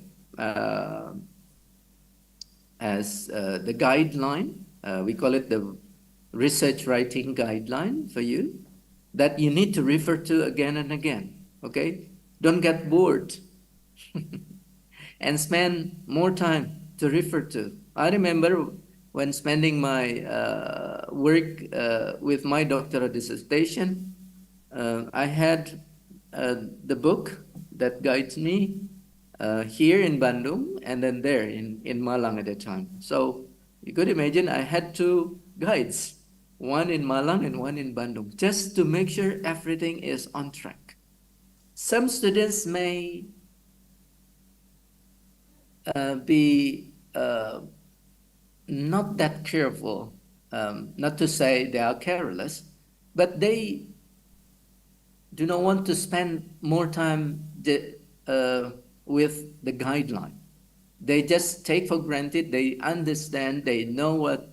Speaker 9: as the guideline, we call it the research writing guideline for you, that you need to refer to again and again, okay? Don't get bored and spend more time to refer to. I remember when spending my work with my doctoral dissertation, I had the book that guides me here in Bandung and then there in Malang at the time. So you could imagine I had 2 guides, one in Malang and one in Bandung, just to make sure everything is on track. Some students may be not that careful, not to say they are careless, but they do not want to spend more time with the guideline. They just take for granted, they understand, they know what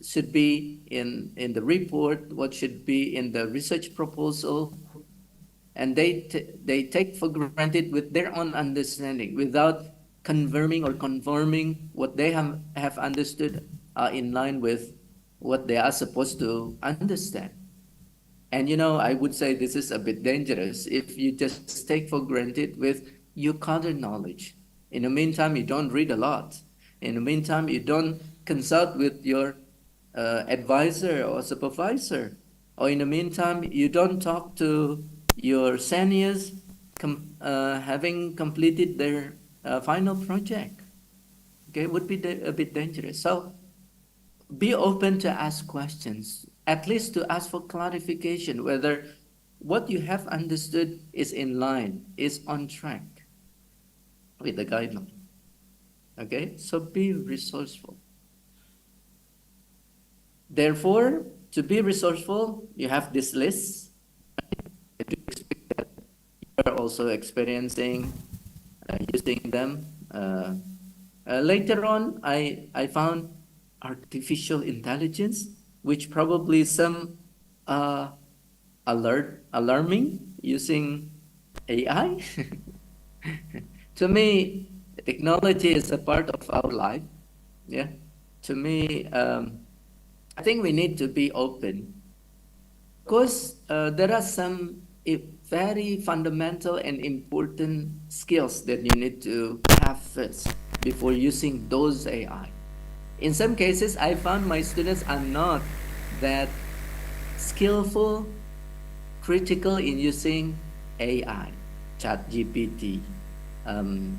Speaker 9: should be in the report, what should be in the research proposal, and they take for granted with their own understanding without confirming or conforming what they have understood in line with what they are supposed to understand. And I would say this is a bit dangerous if you just take for granted with your current knowledge. In the meantime, you don't read a lot. In the meantime, you don't consult with your advisor or supervisor. Or in the meantime, you don't talk to your seniors having completed their final project. Okay, would be a bit dangerous. So be open to ask questions, at least to ask for clarification whether what you have understood is in line, is on track with the guideline. Okay, so be resourceful. Therefore, to be resourceful, you have this list. I do expect that you are also experiencing using them Later on, I found artificial intelligence, which probably some alarming using AI. To me, technology is a part of our life. Yeah. To me, I think we need to be open because there are some very fundamental and important skills that you need to have first before using those AI. In some cases, I found my students are not that skillful, critical in using AI, ChatGPT.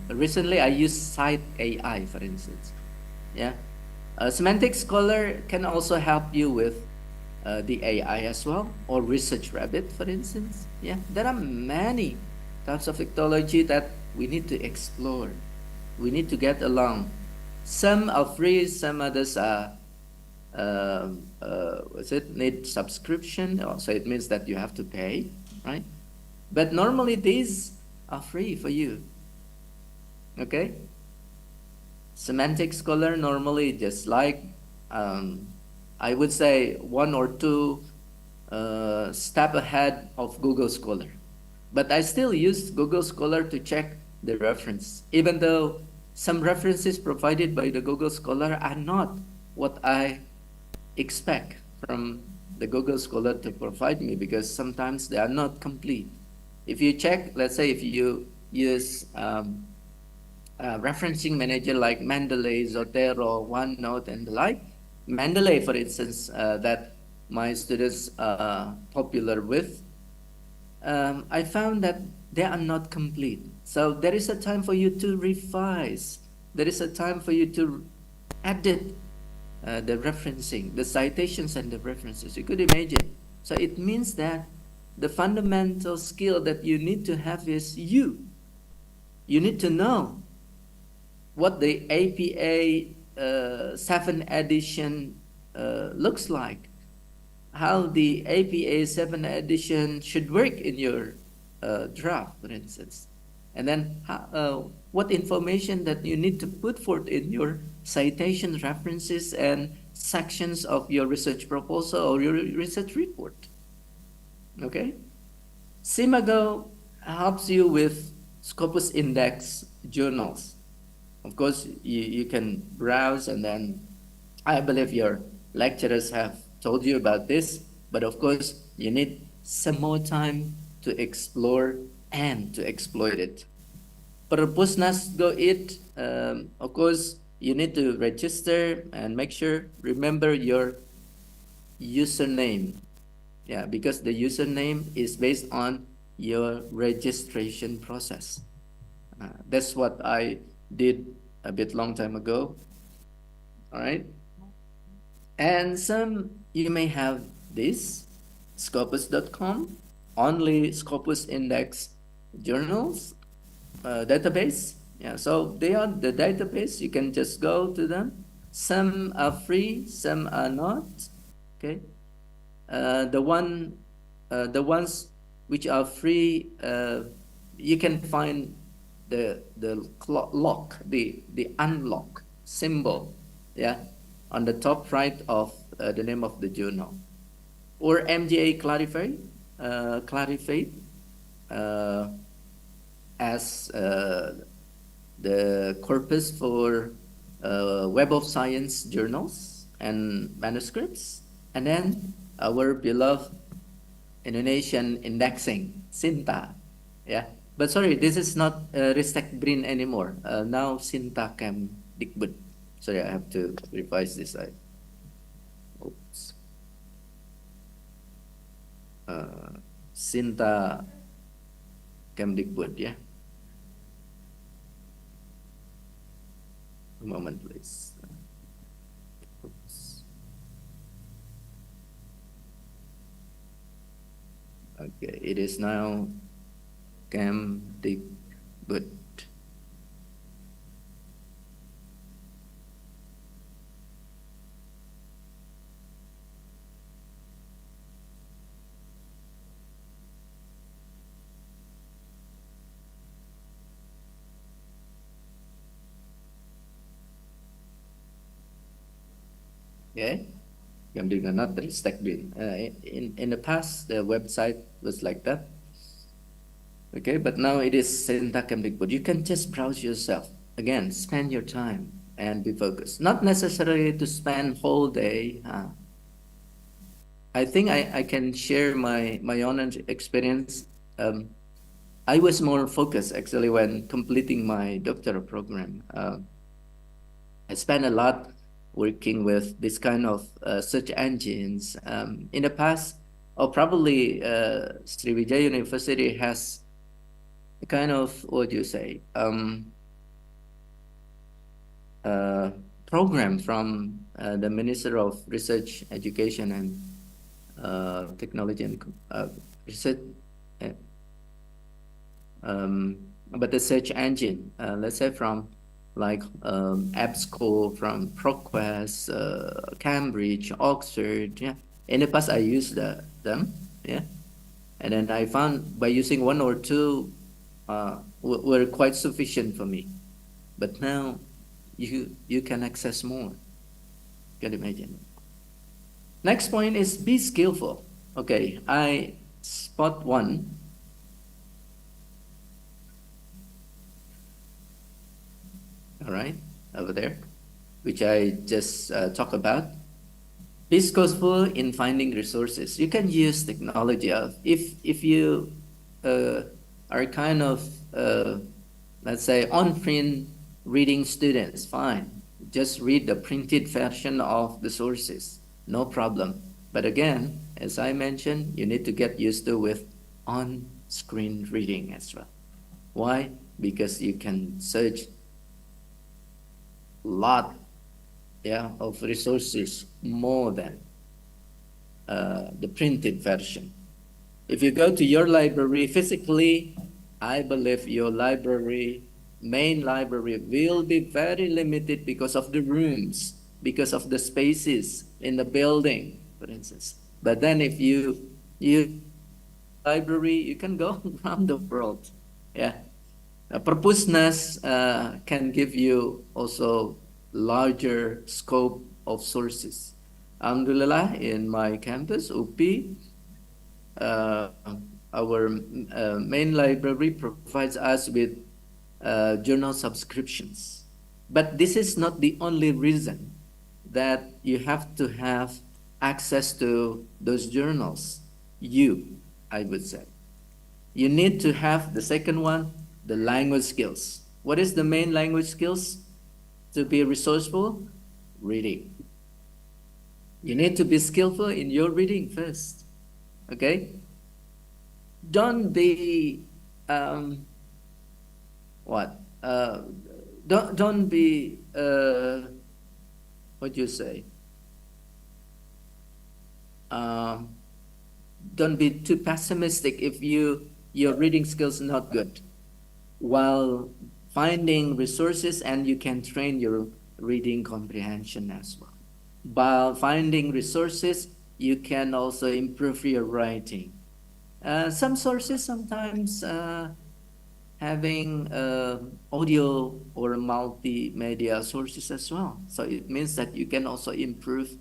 Speaker 9: Recently, I used Site AI, for instance. Yeah, a semantic scholar can also help you with the AI as well, or Research Rabbit, for instance. Yeah, there are many types of technology that we need to explore. We need to get along. Some are free, some others are need subscription. So it means that you have to pay, right? But normally these are free for you. Okay. Semantic scholar normally just like I would say 1 or 2 step ahead of Google Scholar. But I still use Google Scholar to check the reference, even though some references provided by the Google Scholar are not what I expect from the Google Scholar to provide me, because sometimes they are not complete. If you check, let's say if you use referencing manager like Mendeley, Zotero, OneNote, and the like. Mendeley, for instance, that my students are popular with, I found that they are not complete. So there is a time for you to revise. There is a time for you to edit the referencing, the citations and the references. You could imagine. So it means that the fundamental skill that you need to have is you. You need to know what the APA 7 edition looks like, how the APA 7 edition should work in your draft, for instance, and then what information that you need to put forth in your citation references and sections of your research proposal or your research report. Okay? Simago helps you with Scopus Index journals. Of course, you can browse, and then I believe your lecturers have told you about this, but of course, you need some more time to explore and to exploit it. Perpusnas Go It, of course, you need to register and make sure, remember your username. Yeah, because the username is based on your registration process. That's what I did a bit long time ago. All right. And some you may have this scopus.com, only Scopus Index journals database. Yeah, so they are the database. You can just go to them. Some are free, some are not. Okay. The ones which are free, you can find the lock, the unlock symbol, yeah, on the top right of the name of the journal, or MGA Clarify as the corpus for Web of Science journals and manuscripts, and then our beloved Indonesian indexing, Sinta. Yeah, but sorry, this is not Ristek Brin anymore. Now Sinta Kem Dikbud. Sorry, I have to revise this. Oops. Sinta Kemdikbud, yeah. A moment, please. Oops. Okay, it is now Kemdikbud. Okay, Kemdikbud not Ristekbud. In the past, the website was like that. Okay, but now it is Sentak Kemdikbud. You can just browse yourself. Again, spend your time and be focused. Not necessarily to spend whole day. I think I can share my own experience. I was more focused actually when completing my doctoral program. I spent a lot working with this kind of search engines. In the past, or probably Sriwijaya University has a kind of, what do you say, program from the Minister of Research, Education and Technology and Research, but the search engine, let's say from like EBSCO, from ProQuest, Cambridge, Oxford. Yeah, in the past I used them. Yeah, and then I found by using one or two were quite sufficient for me. But now you can access more. You can imagine. Next point is be skillful. Okay, I spot one. All right, over there, which I just talked about. Be skillful in finding resources. You can use technology. If you are kind of let's say on-print reading students, fine. Just read the printed version of the sources, no problem. But again, as I mentioned, you need to get used to with on-screen reading as well. Why? Because you can search lot, yeah, of resources more than the printed version. If you go to your library physically, I believe your main library will be very limited because of the rooms, because of the spaces in the building, for instance. But then if you library, you can go around the world. Yeah. Perpusnas can give you also larger scope of sources. Alhamdulillah, in my campus, UPI, our main library provides us with journal subscriptions. But this is not the only reason that you have to have access to those journals. I would say. You need to have the second one, the language skills. What is the main language skills to be resourceful? Reading. You need to be skillful in your reading first. Okay? Don't be don't be what you say? Don't be too pessimistic if your reading skills are not good. While finding resources, and you can train your reading comprehension as well. By finding resources, you can also improve your writing. Some sources sometimes having audio or multimedia sources as well. So it means that you can also improve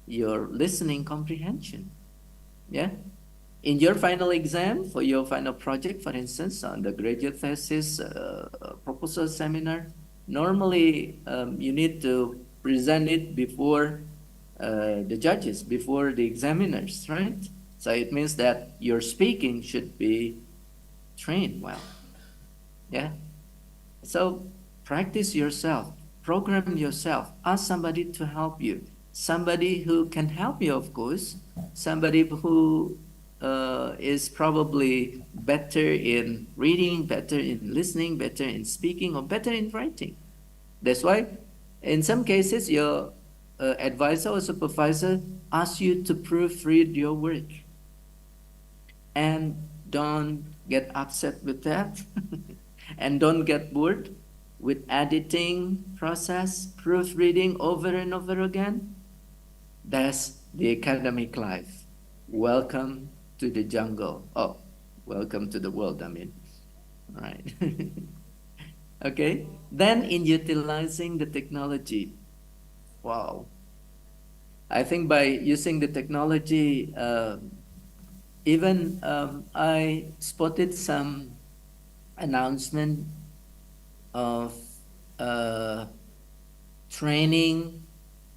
Speaker 9: your listening comprehension. Yeah. In your final exam, for your final project, for instance, on the graduate thesis, proposal seminar, normally you need to present it before the judges, before the examiners, right? So it means that your speaking should be trained well. Yeah. So practice yourself, program yourself, ask somebody to help you. Somebody who can help you, of course, somebody who is probably better in reading, better in listening, better in speaking, or better in writing. That's why in some cases your advisor or supervisor asks you to proofread your work. And don't get upset with that. And don't get bored with editing process, proofreading over and over again. That's the academic life. Welcome to the jungle. Oh, welcome to the world, I mean. All right. Okay. Then in utilizing the technology, wow. I think by using the technology, even I spotted some announcement of training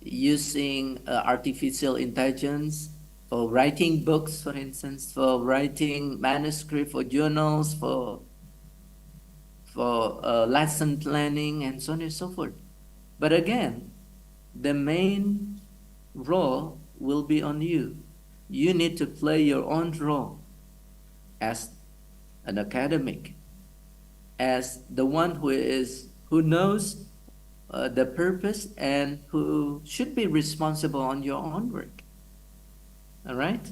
Speaker 9: using artificial intelligence for writing books, for instance, for writing manuscript for journals, for lesson planning, and so on and so forth. But again, the main role will be on you. You need to play your own role as an academic, as the one who knows the purpose and who should be responsible on your own work. All right?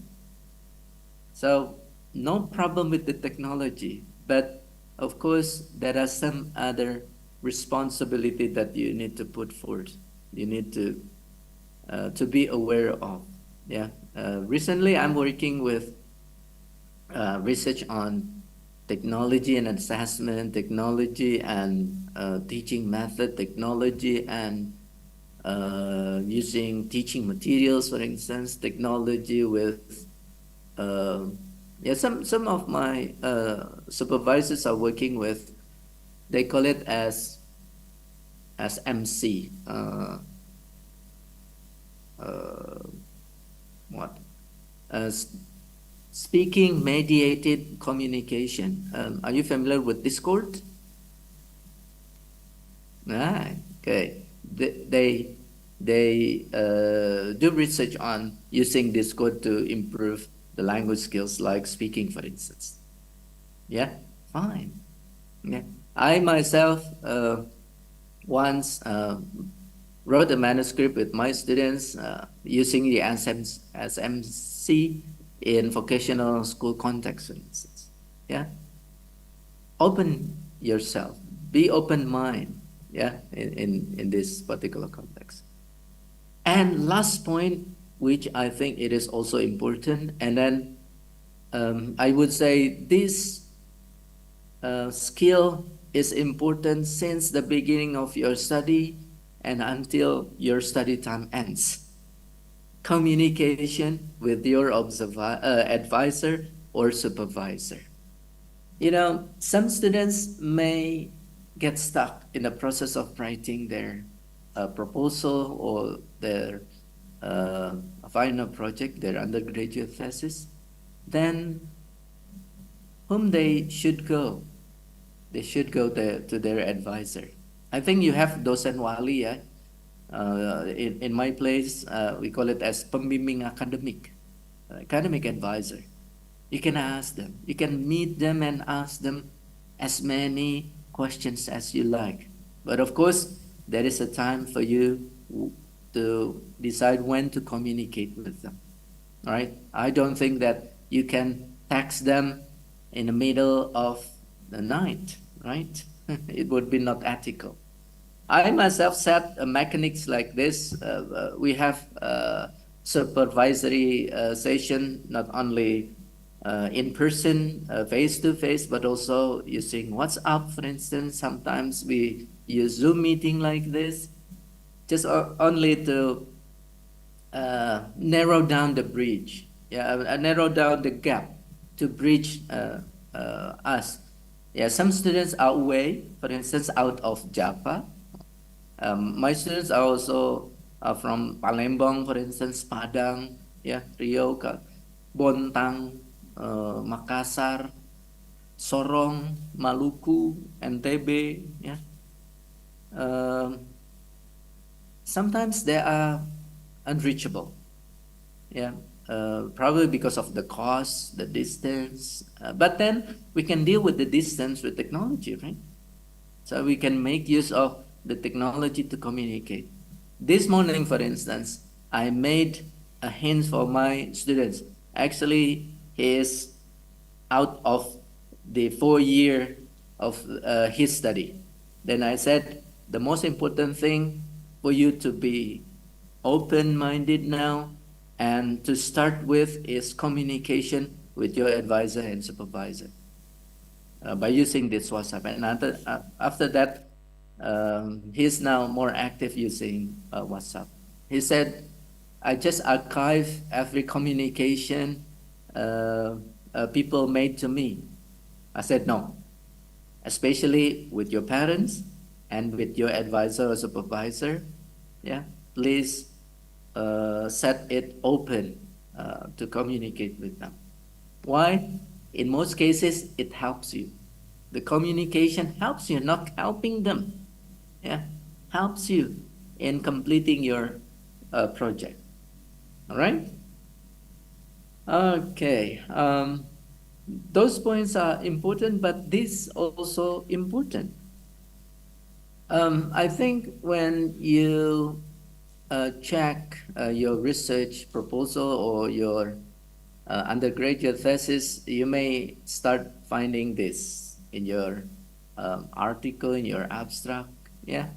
Speaker 9: So no problem with the technology, but of course there are some other responsibility that you need to put forth. You need to be aware of. Yeah. Recently, I'm working with research on technology and assessment, technology and teaching method, technology and using teaching materials, for instance, technology with some of my supervisors are working with, they call it as MC. Speaking mediated communication. Are you familiar with Discord? Okay. They do research on using Discord to improve the language skills, like speaking, for instance. Yeah, fine. Yeah, I myself once wrote a manuscript with my students using the SMC in vocational school context, for instance. Yeah, open yourself, be open mind. Yeah, in this particular context. And last point, which I think it is also important, and then I would say this skill is important since the beginning of your study and until your study time ends. Communication with your advisor or supervisor. You know, some students may get stuck in the process of writing their proposal or their final project, their undergraduate thesis. Then whom they should go? They should go to their advisor. I think you have dosen wali, yeah? In my place, we call it as pembimbing academic, academic advisor. You can ask them. You can meet them and ask them as many questions as you like. But of course, there is a time for you to decide when to communicate with them. All right? I don't think that you can text them in the middle of the night, right? It would be not ethical. I myself set mechanics like this. We have supervisory session, not only in person, face to face, but also using WhatsApp, for instance. Sometimes we use Zoom meeting like this, just only to narrow down the bridge, narrow down the gap to bridge us. Yeah, some students are away, for instance, out of Java. My students are also from Palembang, for instance, Padang, Riau, Bontang, Makassar, Sorong, Maluku, NTB. Sometimes they are unreachable. Probably because of the cost, the distance. But then we can deal with the distance with technology, right? So we can make use of the technology to communicate. This morning, for instance, I made a hint for my students. Actually, he is out of the 4 year of his study. Then I said, the most important thing for you to be open-minded now and to start with is communication with your advisor and supervisor by using this WhatsApp. And after that, he's now more active using WhatsApp. He said, I just archive every communication people made to me. I said no, especially with your parents and with your advisor or supervisor. Yeah, please set it open to communicate with them. Why? In most cases, it helps you. The communication helps you, not helping them. Yeah, helps you in completing your project. All right? Okay. Those points are important, but this also important. I think when you check your research proposal or your undergraduate thesis, you may start finding this in your article, in your abstract. Yeah.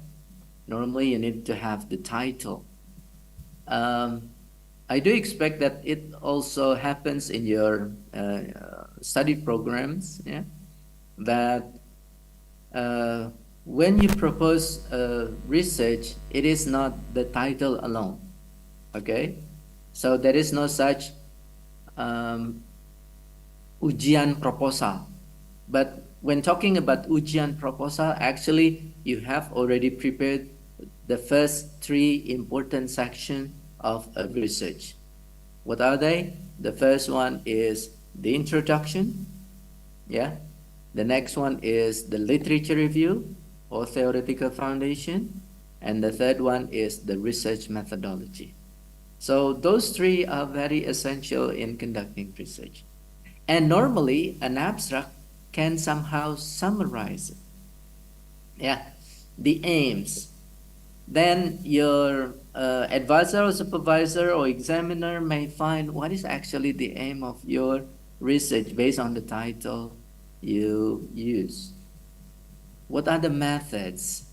Speaker 9: Normally, you need to have the title. I do expect that it also happens in your study programs. Yeah. That when you propose research, it is not the title alone. Okay. So there is no such ujian proposal. But when talking about ujian proposal, actually you have already prepared the first 3 important sections of a research. What are they? The first one is the introduction. Yeah. The next one is the literature review or theoretical foundation. And the third one is the research methodology. So those 3 are very essential in conducting research. And normally an abstract can somehow summarize it. Yeah, the aims. Then your advisor or supervisor or examiner may find what is actually the aim of your research based on the title you use. What are the methods?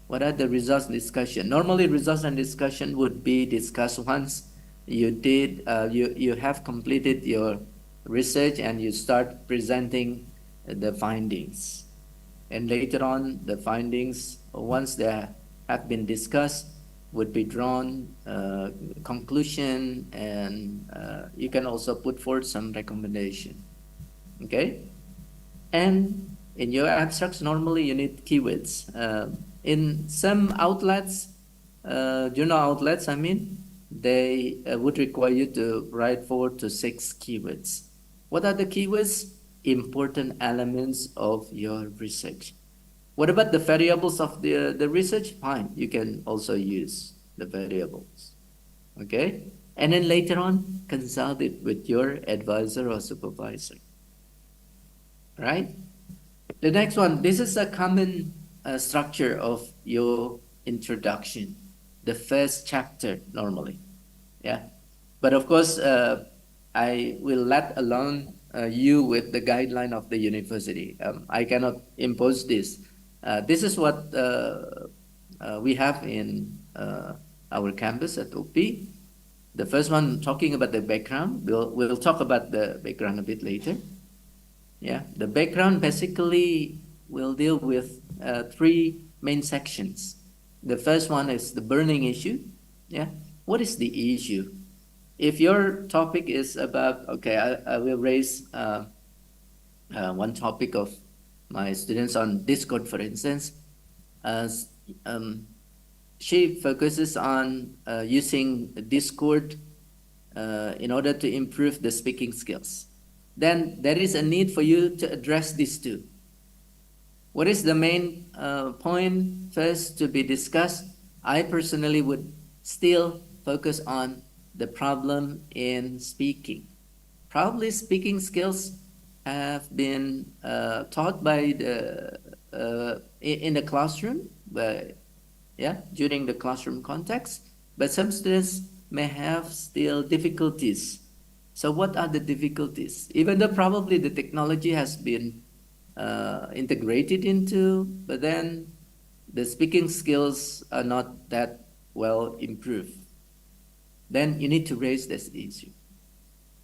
Speaker 9: What are the results discussion? Normally, results and discussion would be discussed once you have completed your research and you start presenting the findings. And later on, the findings, once they have been discussed, would be drawn conclusion, and you can also put forth some recommendation. Okay? And in your abstracts, normally you need keywords. In some outlets, journal outlets, I mean, they would require you to write 4 to 6 keywords. What are the keywords? Important elements of your research. What about the variables of the research? Fine, you can also use the variables. Okay? And then later on, consult it with your advisor or supervisor. Right? The next one, this is a common structure of your introduction, the first chapter normally. Yeah. But of course, I will let alone you with the guideline of the university. I cannot impose this. This is what we have in our campus at UP. The first one, talking about the background. We'll talk about the background a bit later. Yeah, the background basically will deal with 3 main sections. The first one is the burning issue. Yeah, what is the issue? If your topic is about, okay, I will raise one topic of my students on Discord, for instance. She focuses on using Discord in order to improve the speaking skills. Then there is a need for you to address these 2. What is the main point first to be discussed? I personally would still focus on the problem in speaking. Probably speaking skills have been taught by in the classroom, but during the classroom context. But some students may have still difficulties. So what are the difficulties? Even though probably the technology has been integrated into, but then the speaking skills are not that well improved. Then you need to raise this issue.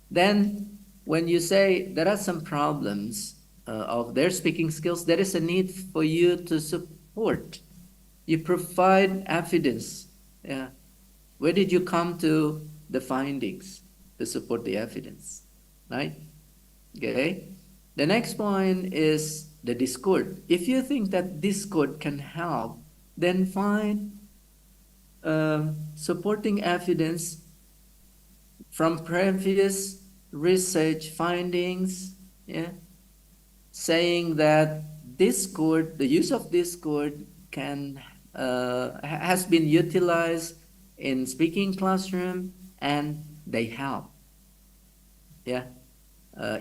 Speaker 9: Then when you say there are some problems of their speaking skills, there is a need for you to support. You provide evidence. Yeah. Where did you come to the findings to support the evidence, right? Okay. The next point is the discord. If you think that discord can help, then find supporting evidence from previous research findings, yeah, saying that discord, the use of discord can has been utilized in speaking classroom and they help, yeah,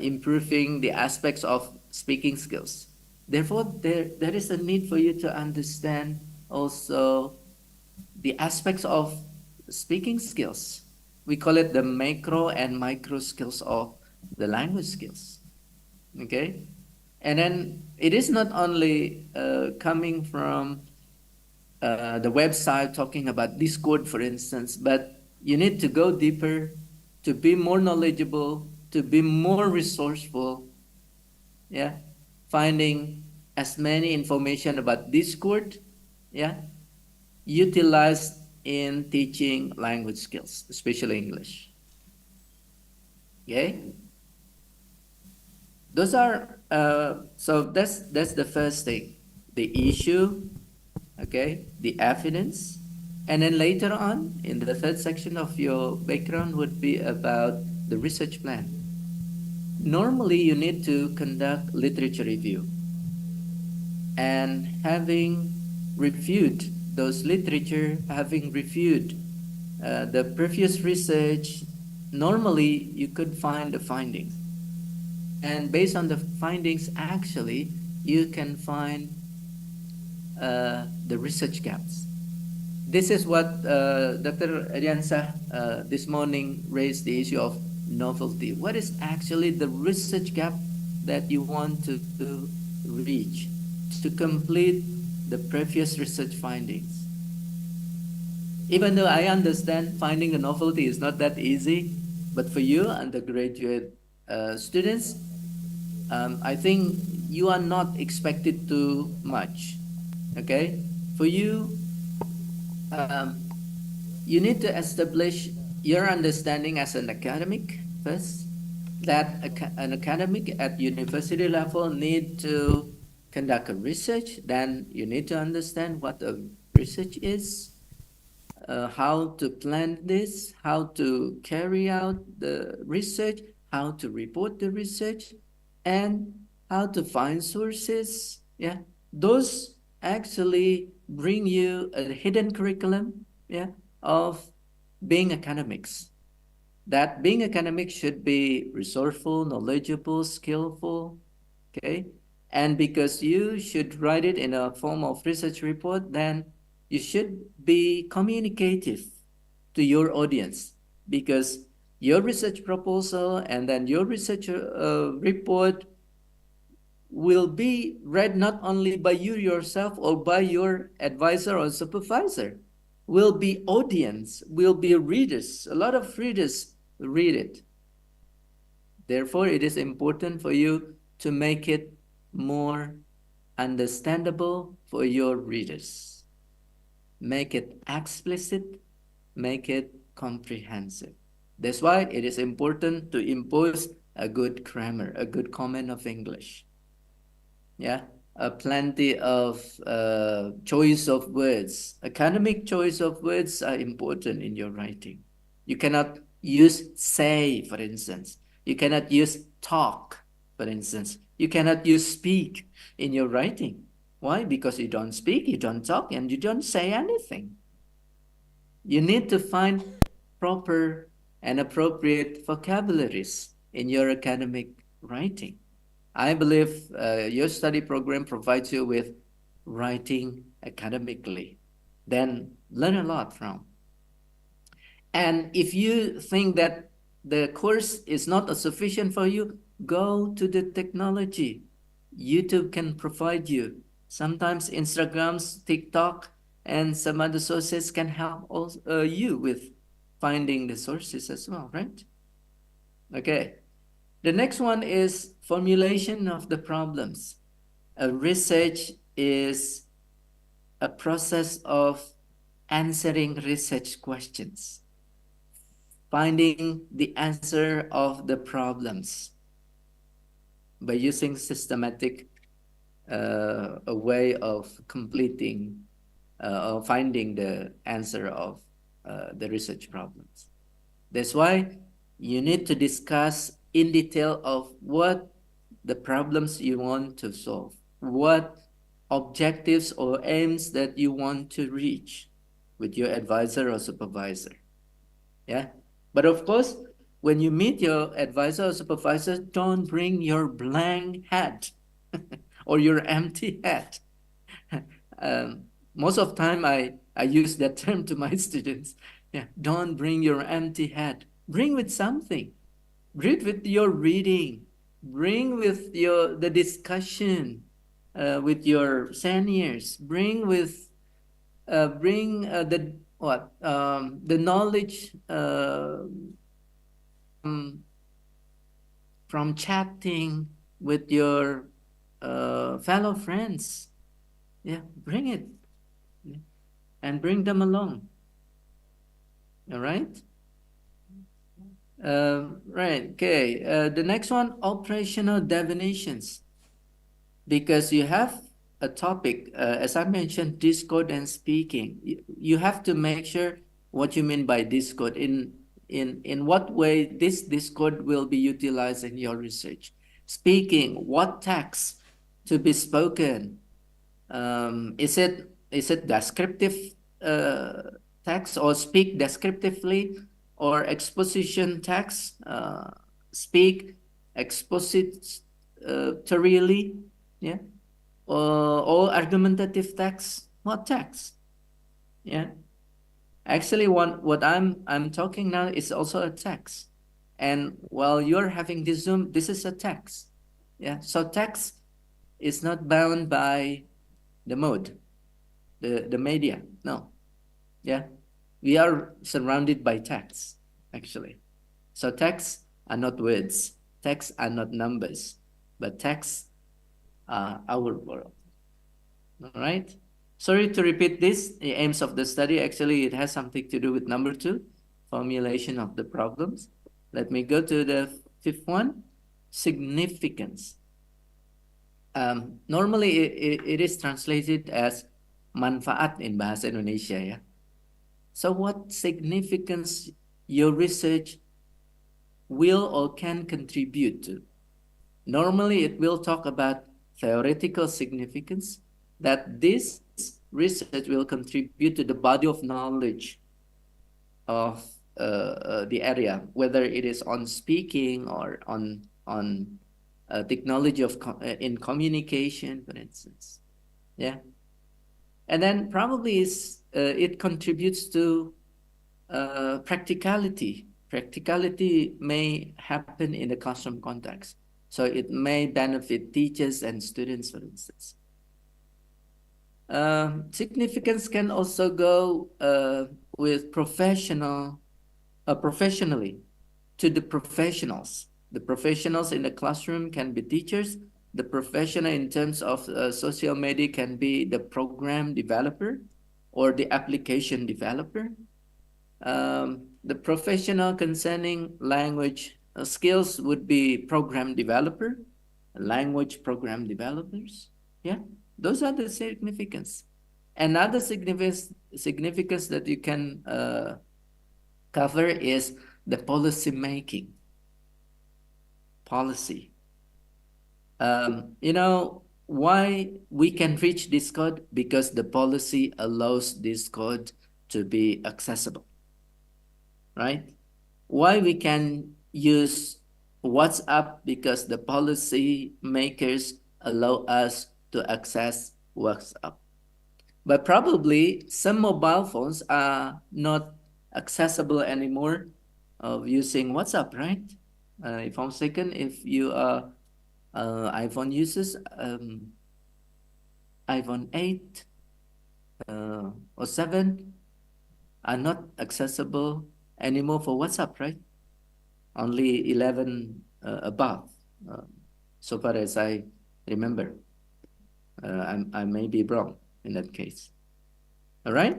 Speaker 9: improving the aspects of speaking skills. Therefore, there is a need for you to understand also the aspects of speaking skills. We call it the macro and micro skills of the language skills. Okay, and then it is not only coming from the website talking about Discord, for instance, but you need to go deeper to be more knowledgeable, to be more resourceful. Yeah, finding as many information about Discord, yeah, utilized in teaching language skills, especially English. Okay, those are so that's the first thing, the issue, okay, the evidence, and then later on in the third section of your background would be about the research plan. Normally, you need to conduct literature review, and having reviewed those literature, having reviewed the previous research, normally you could find the findings. And based on the findings, actually, you can find the research gaps. This is what Dr. Ariansa this morning raised the issue of novelty. What is actually the research gap that you want to reach to complete the previous research findings? Even though I understand finding a novelty is not that easy, but for you undergraduate students, I think you are not expected to much. Okay, for you, you need to establish your understanding as an academic first. That an academic at university level need to conduct a research. Then you need to understand what a research is, how to plan this, how to carry out the research, how to report the research, and how to find sources. Yeah, those actually bring you a hidden curriculum, yeah, of being academics. That being academic should be resourceful, knowledgeable, skillful, okay? And because you should write it in a form of research report, then you should be communicative to your audience, because your research proposal and then your research report will be read not only by you yourself or by your advisor or supervisor, will be audience, will be readers. A lot of readers read it. Therefore, it is important for you to make it more understandable for your readers. Make it explicit, make it comprehensive. That's why it is important to impose a good grammar, a good command of English. Yeah, plenty of choice of words. Academic choice of words are important in your writing. You cannot use say, for instance. You cannot use talk, for instance. You cannot use speak in your writing. Why? Because you don't speak, you don't talk, and you don't say anything. You need to find proper and appropriate vocabularies in your academic writing. I believe your study program provides you with writing academically. Then learn a lot from. And if you think that the course is not sufficient for you, go to the technology. YouTube can provide you. Sometimes Instagrams, TikTok, and some other sources can help also, you with finding the sources as well, right? Okay. The next one is formulation of the problems. A research is a process of answering research questions. finding the answer of the problems by using systematic a way of completing or finding the answer of the research problems. That's why you need to discuss in detail of what the problems you want to solve, what objectives or aims that you want to reach with your advisor or supervisor. Yeah. But of course, when you meet your advisor or supervisor, don't bring your blank hat or your empty hat. Most of time I use that term to my students. Yeah, don't bring your empty hat. Bring with something. Bring with your reading. Bring with the discussion with your seniors. Bring with the knowledge from chatting with your fellow friends. Yeah, bring it and bring them along. All right. Right. Okay. The next one, operational definitions, because you have a topic, as I mentioned, discord and speaking. You have to make sure what you mean by discord, in what way this discord will be utilized in your research. Speaking, what text to be spoken? Is it descriptive text, or speak descriptively, or exposition text, speak expositorily, yeah, or argumentative text? What text? Yeah, actually, what I'm talking now is also a text, and while you're having this Zoom, this is a text. Yeah, so text is not bound by the mode, the media. No, yeah, we are surrounded by text, actually. So texts are not words, texts are not numbers, but texts are our world. All right. Sorry to repeat this. The aims of the study, actually, it has something to do with number 2, formulation of the problems. Let me go to the 5th one, significance. Normally it is translated as manfaat in bahasa Indonesia, ya. So what significance your research will or can contribute to? Normally it will talk about theoretical significance, that this research will contribute to the body of knowledge of the area, whether it is on speaking or on technology of in communication, for instance. Yeah. And then probably it contributes to practicality. Practicality may happen in the classroom context. So it may benefit teachers and students, for instance. Significance can also go with professionally to the professionals. The professionals in the classroom can be teachers. The professional in terms of social media can be the program developer or the application developer. The professional concerning language skills would be program developer, language program developers. Yeah, those are the significance. Another significance that you can cover is the policy making. Policy. You know why we can reach this code? Because the policy allows this code to be accessible, right? Why we can use WhatsApp? Because the policy makers allow us to access WhatsApp. But probably some mobile phones are not accessible anymore of using WhatsApp, right? If I'm mistaken, if you are iPhone users, iPhone 8 or 7 are not accessible anymore for WhatsApp, right? Only 11 above, so far as I remember. I may be wrong in that case. All right.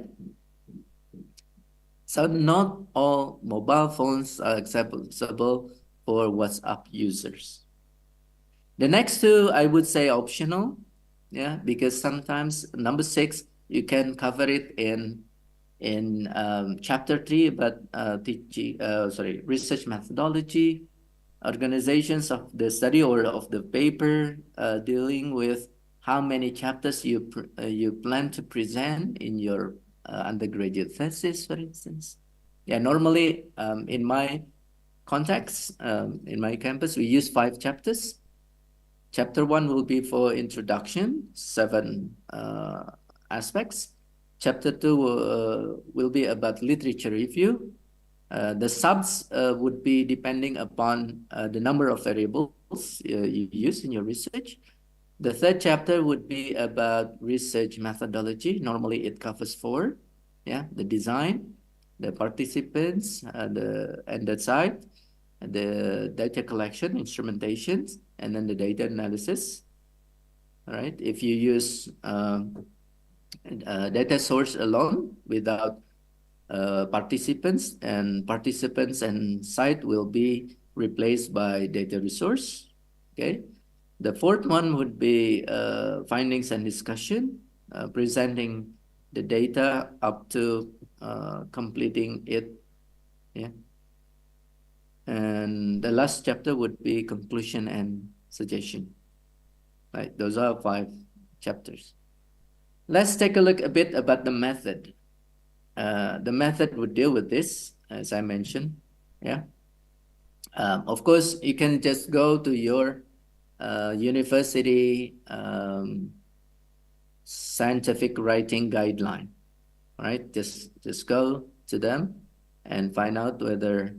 Speaker 9: So not all mobile phones are accessible for WhatsApp users. The next two, I would say optional, yeah, because sometimes number 6, you can cover it in chapter 3, but research methodology, organizations of the study or of the paper, dealing with how many chapters you plan to present in your undergraduate thesis, for instance. Yeah, normally in my context, in my campus, we use 5 chapters. Chapter 1 will be for introduction, 7 aspects. Chapter 2 will be about literature review. The subs would be depending upon the number of variables you use in your research. The third chapter would be about research methodology. Normally it covers 4. Yeah, the design, the participants, and the site, the data collection, instrumentations, and then the data analysis. All right. If you use data source alone without participants and site will be replaced by data resource. Okay. The fourth one would be findings and discussion, presenting the data up to completing it. Yeah. And the last chapter would be conclusion and suggestion. Right, those are 5 chapters. Let's take a look a bit about the method. The method would deal with this, as I mentioned. Yeah. Of course, you can just go to your university scientific writing guideline. Right, just go to them and find out whether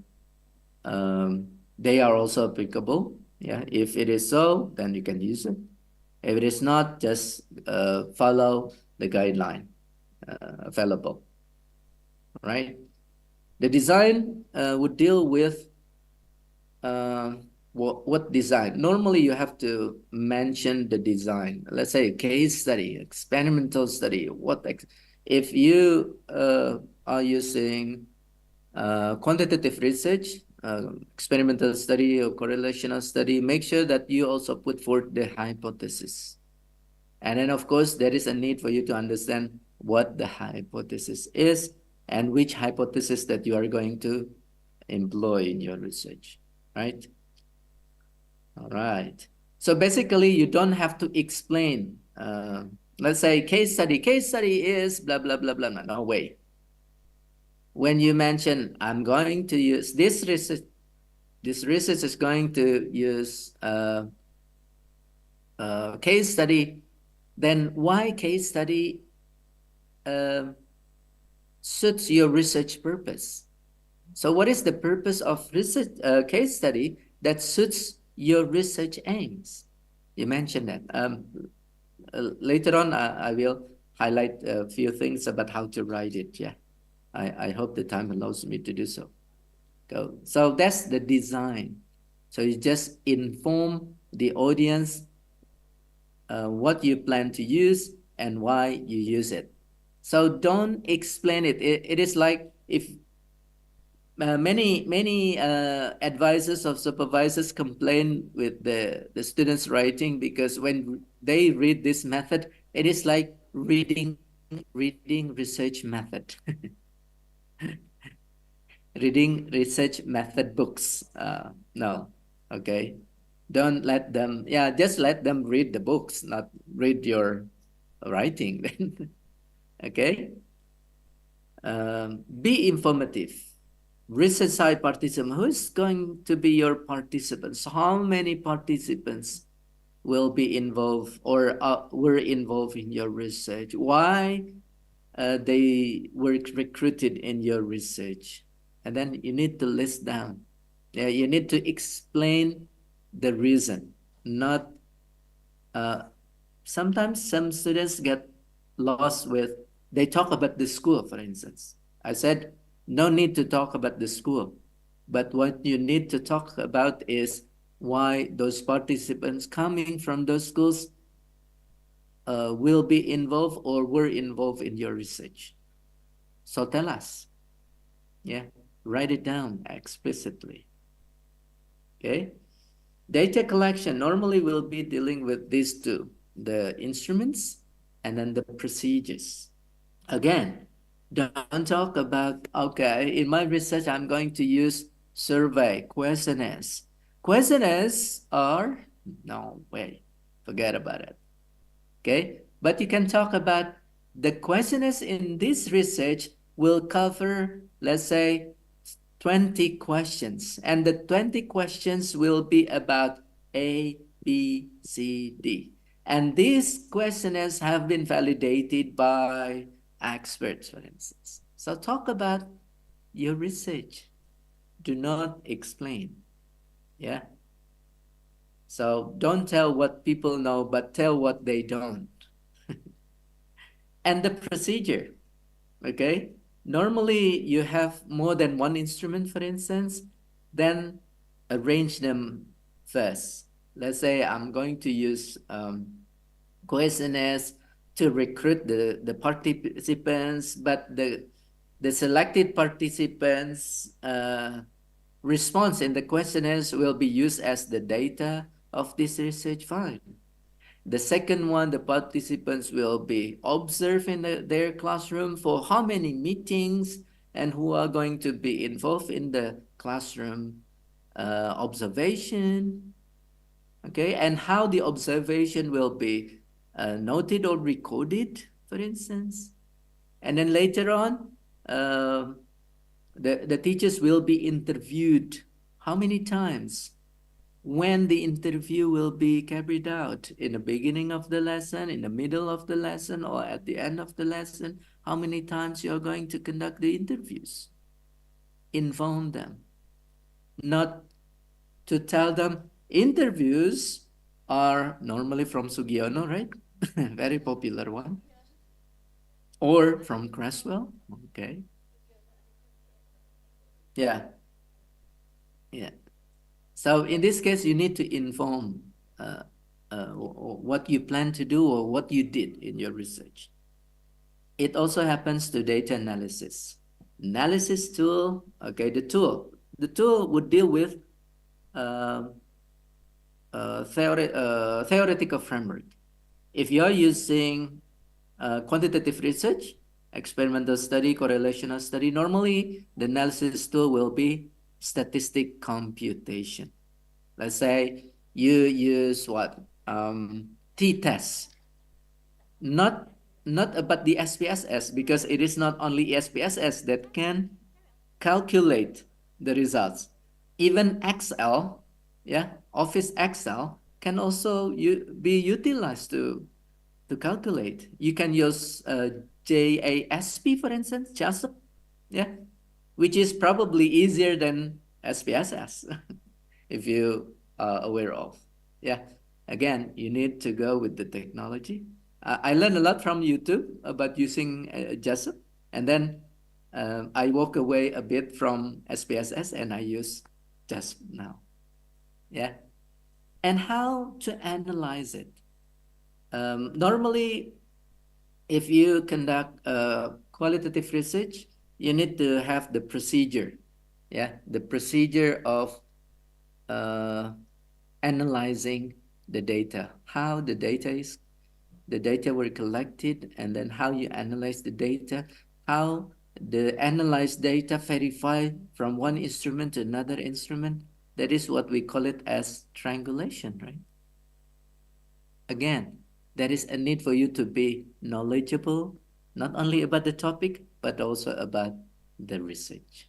Speaker 9: they are also applicable. Yeah, if it is so, then you can use it. If it is not, just follow the guideline available. Right. The design would deal with what design. Normally, you have to mention the design. Let's say case study, experimental study. If you are using quantitative research, experimental study or correlational study, make sure that you also put forth the hypothesis. And then, of course, there is a need for you to understand what the hypothesis is and which hypothesis that you are going to employ in your research, right? All right. So basically, you don't have to explain. Let's say case study is blah, blah, blah, blah. No way. When you mention, I'm going to use this research is going to use case study, then why case study suits your research purpose? So what is the purpose of research case study that suits your research aims? You mentioned that. Later on, I will highlight a few things about how to write it. Yeah. I hope the time allows me to do so. So that's the design. So you just inform the audience what you plan to use and why you use it. So don't explain it. It is like if many advisors of supervisors complain with the students writing, because when they read this method, it is like reading research method. Reading research method books. No, okay. Don't let them, just let them read the books, not read your writing. Okay. Be informative. Research site participant. Who is going to be your participants? How many participants will be involved or were involved in your research? Why they were recruited in your research? And then you need to list down. Yeah, you need to explain the reason. Not sometimes some students get lost with, they talk about the school, for instance. I said, no need to talk about the school. But what you need to talk about is why those participants coming from those schools will be involved or were involved in your research. So tell us. Yeah, write it down explicitly. Okay. Data collection normally will be dealing with these two, the instruments and then the procedures. Again, don't talk about, okay, in my research, I'm going to use survey, questionnaires. Questionnaires are, no way, forget about it. Okay, but you can talk about the questionnaires in this research will cover, let's say, 20 questions, and the 20 questions will be about A, B, C, D. And these questionnaires have been validated by experts, for instance. So talk about your research. Do not explain. Yeah. So don't tell what people know, but tell what they don't. And the procedure, okay? Normally you have more than one instrument, for instance, then arrange them first. Let's say I'm going to use questionnaires to recruit the participants, but the selected participants' response in the questionnaires will be used as the data of this research file. The second one, the participants will be observed in their classroom for how many meetings and who are going to be involved in the classroom observation, okay, and how the observation will be noted or recorded, for instance. And then later on, the teachers will be interviewed how many times, when the interview will be carried out, in the beginning of the lesson, in the middle of the lesson, or at the end of the lesson, how many times you are going to conduct the interviews. Inform them. Not to tell them interviews are normally from Sugiono, right? Very popular one. Or from Creswell, okay. Yeah. Yeah. So in this case, you need to inform what you plan to do or what you did in your research. It also happens to data analysis. Analysis tool, okay, the tool would deal with theoretical framework. If you're using quantitative research, experimental study, correlational study, normally the analysis tool will be statistic computation. Let's say you use what? T-test. Not about the SPSS, because it is not only SPSS that can calculate the results. Even Excel, yeah, Office Excel can also be utilized to calculate. You can use JASP, for instance, JASP, yeah, which is probably easier than SPSS, if you are aware of. Yeah, again, you need to go with the technology. I learned a lot from YouTube about using JASP, and then I walk away a bit from SPSS and I use JASP now. Yeah, and how to analyze it. Normally, if you conduct qualitative research, you need to have the procedure. Yeah, the procedure of analyzing the data, how the data were collected, and then how you analyze the data, how the analyzed data verify from one instrument to another instrument. That is what we call it as triangulation, right? Again, there is a need for you to be knowledgeable, not only about the topic, but also about the research.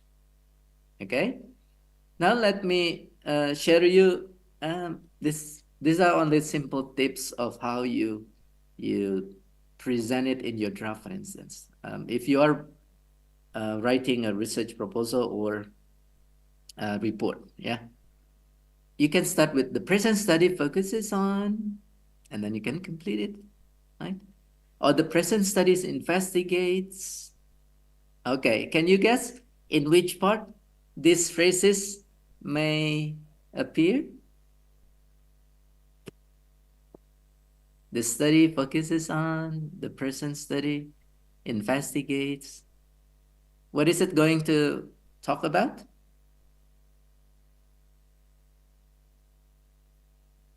Speaker 9: Okay? Now let me share you these are only simple tips of how you present it in your draft, for instance. If you are writing a research proposal or a report, yeah, you can start with the present study focuses on, and then you can complete it, right? Or the present studies investigates. Okay, can you guess in which part these phrases may appear? The study focuses on, the present study investigates. What is it going to talk about?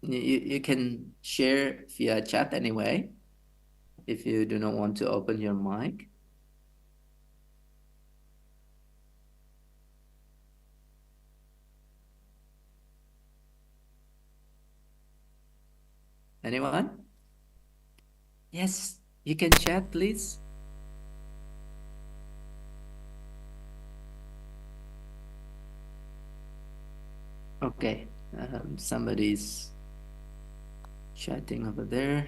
Speaker 9: You can share via chat anyway, if you do not want to open your mic. Anyone? Yes, you can chat, please. Okay, somebody's chatting over there.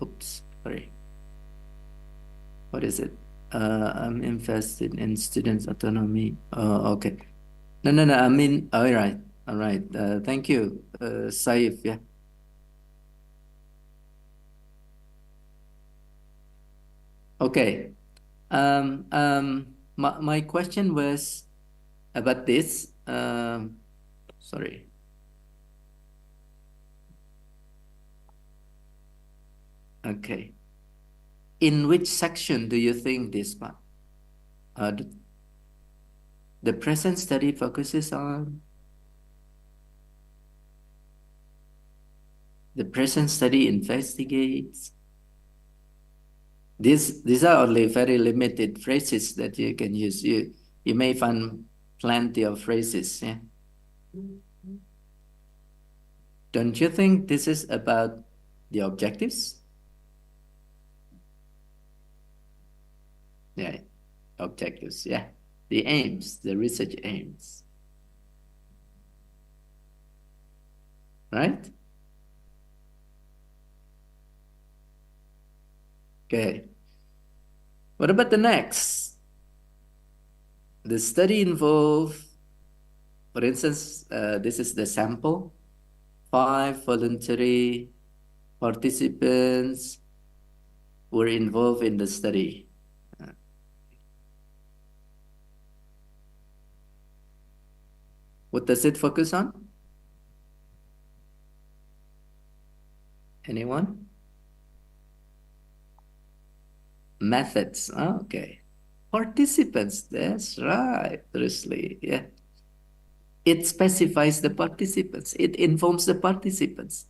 Speaker 9: Oops, sorry. What is it? I'm invested in students' autonomy. Okay. No. I mean, all right. Thank you, Saif. Yeah. Okay. My question was about this. Sorry. Okay. In which section do you think this part? The present study focuses on the present study investigates. These are only very limited phrases that you can use. You may find plenty of phrases. Yeah. Don't you think this is about the objectives? Yeah, objectives. Yeah, the aims, the research aims. Right? Okay. What about the next? The study involved, for instance, this is the sample. 5 voluntary participants were involved in the study. What does it focus on? Anyone? Methods. Okay. Participants. That's right. Seriously. Yeah. It specifies the participants. It informs the participants.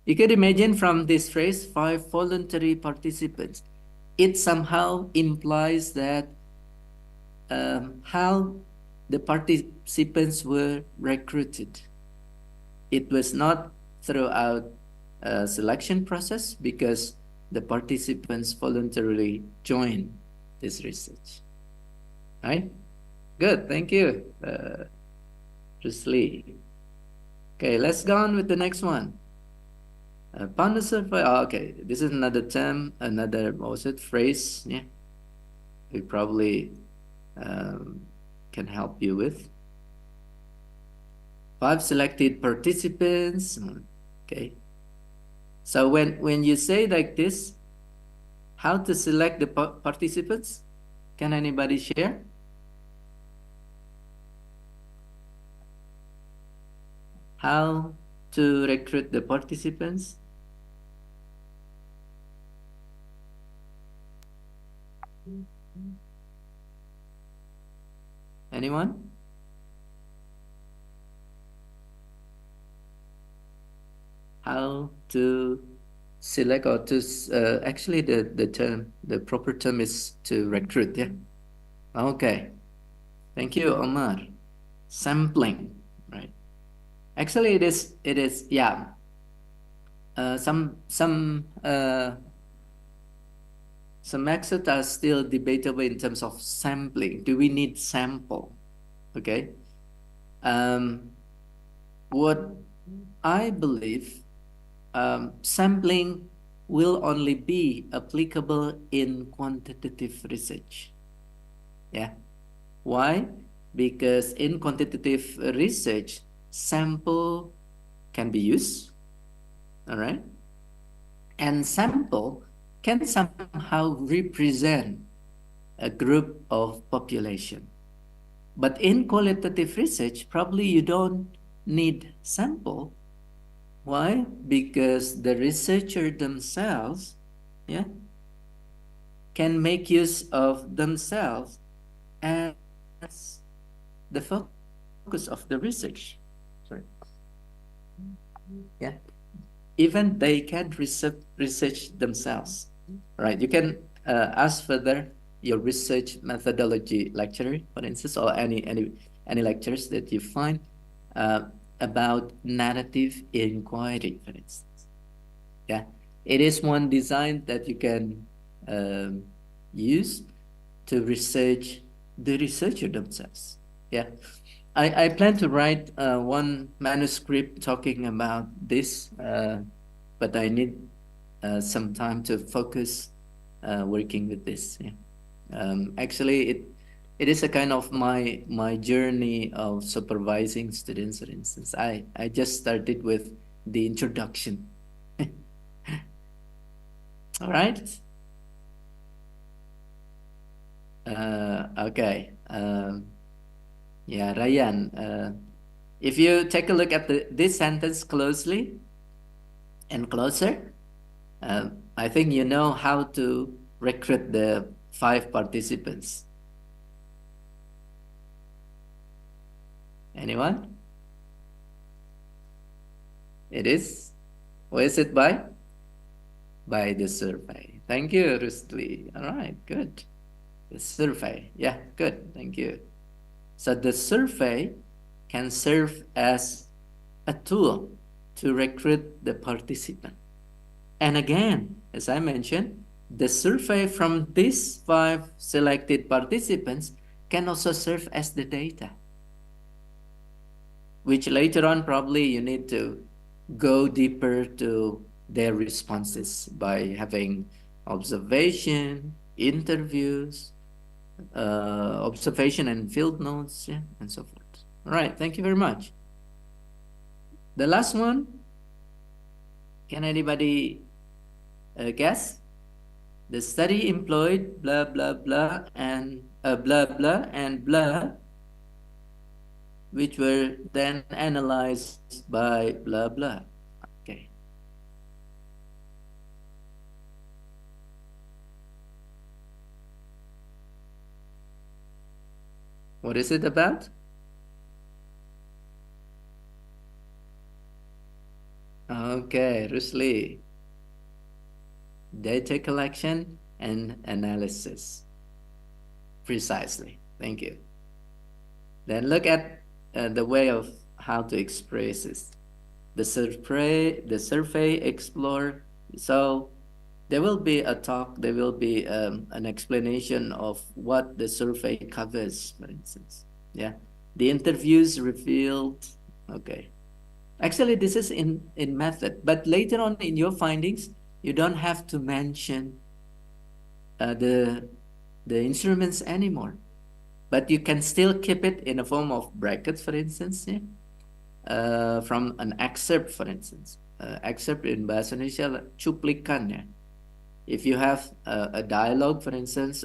Speaker 9: You can imagine from this phrase, 5 voluntary participants. It somehow implies that how the participants were recruited. It was not throughout a selection process because the participants voluntarily joined this research. Right? Good, thank you, Bruce Lee. Okay, let's go on with the next one. Panda survey. Okay, this is another term, another phrase. Yeah, we probably can help you with. 5 selected participants. Okay. So when you say like this, how to select the participants? Can anybody share? How to recruit the participants? Anyone? How to select or to actually the proper term is to recruit. Yeah. Okay. Thank you, Omar. Sampling, right? Actually, it is yeah. Some methods are still debatable in terms of sampling. Do we need sample? Okay. What I believe, sampling will only be applicable in quantitative research. Yeah. Why? Because in quantitative research, sample can be used, all right? And sample can somehow represent a group of population. But in qualitative research, probably you don't need sample. Why? Because the researcher themselves, yeah, can make use of themselves as the focus of the research. Sorry. Yeah. Even they can research themselves, right? You can ask further your research methodology lecturer, for instance, or any lectures that you find about narrative inquiry, for instance. Yeah, it is one design that you can use to research the researcher themselves. Yeah, I plan to write one manuscript talking about this, but I need some time to focus working with this. Yeah. Actually, it is a kind of my journey of supervising students. For instance, I just started with the introduction. All right. Okay. Yeah, Ryan. If you take a look at this sentence closely and closer, I think you know how to recruit the 5 participants. Anyone? It is? Who is it by? By the survey. Thank you, Rusli. All right, good. The survey. Yeah, good. Thank you. So the survey can serve as a tool to recruit the participant. And again, as I mentioned, the survey from these 5 selected participants can also serve as the data, which later on probably you need to go deeper to their responses by having observation, interviews, observation and field notes, yeah, and so forth. All right, thank you very much. The last one, can anybody guess? The study employed blah, blah, blah, and blah, blah, and blah, which were then analyzed by blah, blah. Okay. What is it about? Okay, Rusli. Data collection and analysis. Precisely. Thank you. Then look at the way of how to express this. The survey explore. So there will be a talk, there will be an explanation of what the survey covers, for instance. Yeah. The interviews revealed. Okay. Actually, this is in method, but later on in your findings, you don't have to mention the instruments anymore, but you can still keep it in a form of brackets, for instance, yeah? From an excerpt, for instance. Excerpt in Bahasa Indonesia, cuplikan, ya. If you have a dialogue, for instance,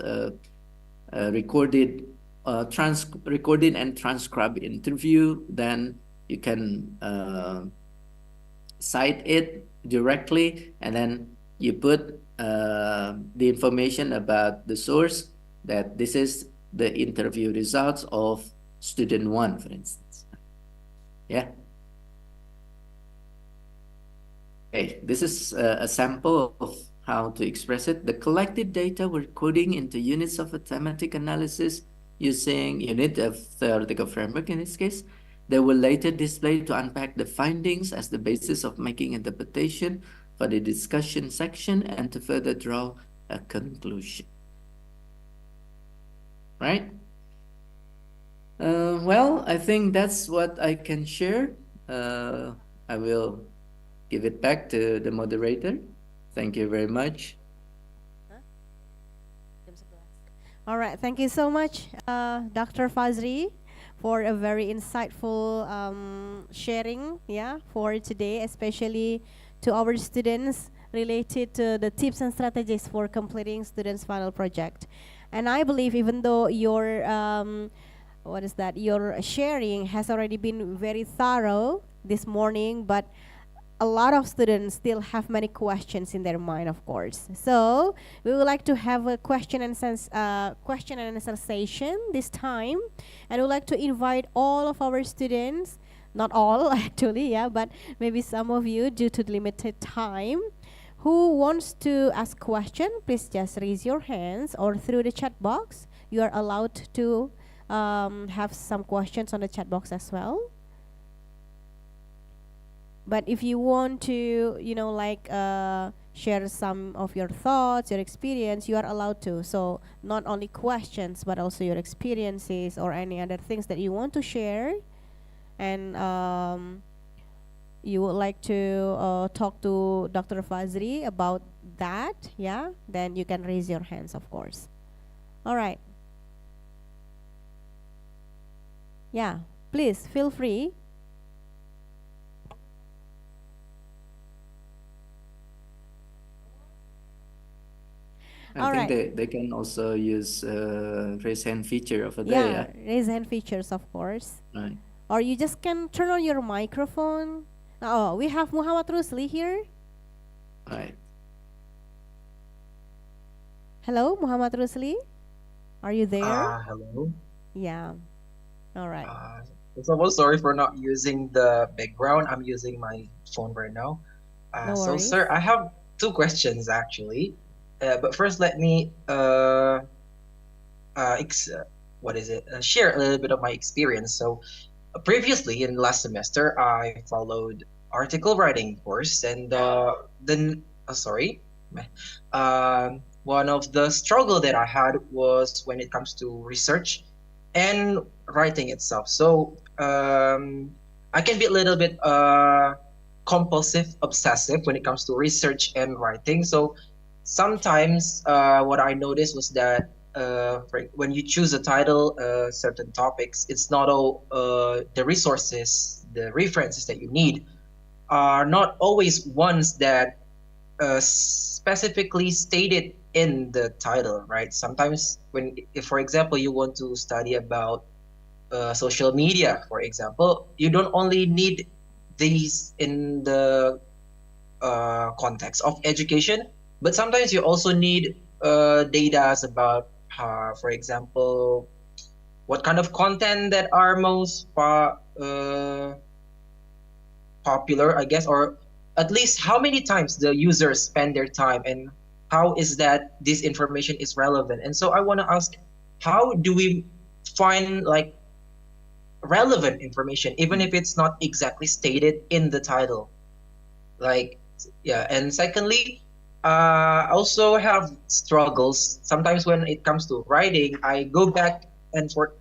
Speaker 9: recorded and transcribed interview, then you can cite it directly, and then you put the information about the source, that this is the interview results of student 1, for instance. Yeah. Okay, this is a sample of how to express it. The collected data were coding into units of a thematic analysis using unit of theoretical framework in this case. They will later display to unpack the findings as the basis of making interpretation for the discussion section and to further draw a conclusion. Right? Well, I think that's what I can share. I will give it back to the moderator. Thank you very much.
Speaker 3: All right, thank you so much, Dr. Fazri, for a very insightful sharing, yeah, for today, especially to our students related to the tips and strategies for completing students' final project. And I believe even though your your sharing has already been very thorough this morning, but a lot of students still have many questions in their mind, of course. So we would like to have a question and answer session this time, and we'd like to invite all of our students, not all actually, yeah, but maybe some of you due to the limited time, who wants to ask question. Please just raise your hands or through the chat box. You are allowed to have some questions on the chat box as well. But if you want to, share some of your thoughts, your experience, you are allowed to. So not only questions, but also your experiences or any other things that you want to share, and you would like to talk to Dr. Fazri about that, yeah, then you can raise your hands, of course. All right. Yeah, please feel free.
Speaker 9: I think they can also use raise hand feature over there.
Speaker 3: Yeah, raise hand features, of course.
Speaker 9: Right.
Speaker 3: Or you just can turn on your microphone. Oh, we have Muhammad Rusli here.
Speaker 9: Right.
Speaker 3: Hello, Muhammad Rusli. Are you there?
Speaker 10: Hello.
Speaker 3: Yeah. All right.
Speaker 10: First of all, sorry for not using the background. I'm using my phone right now.
Speaker 3: No
Speaker 10: So,
Speaker 3: worries.
Speaker 10: sir, I have two questions actually. But first, let me share a little bit of my experience. So, previously in last semester, I followed article writing course, and one of the struggle that I had was when it comes to research and writing itself. So I can be a little bit compulsive, obsessive when it comes to research and writing. So sometimes what I noticed was that when you choose a title, certain topics, it's not all the resources, the references that you need are not always ones that specifically stated in the title, right? Sometimes if for example, you want to study about social media, for example, you don't only need these in the context of education, but sometimes you also need data about, for example, what kind of content that are most popular, I guess, or at least how many times the users spend their time, and how is that this information is relevant. And so I want to ask, how do we find like relevant information even if it's not exactly stated in the title? Like, yeah. And secondly, I also have struggles sometimes when it comes to writing. I go back and forth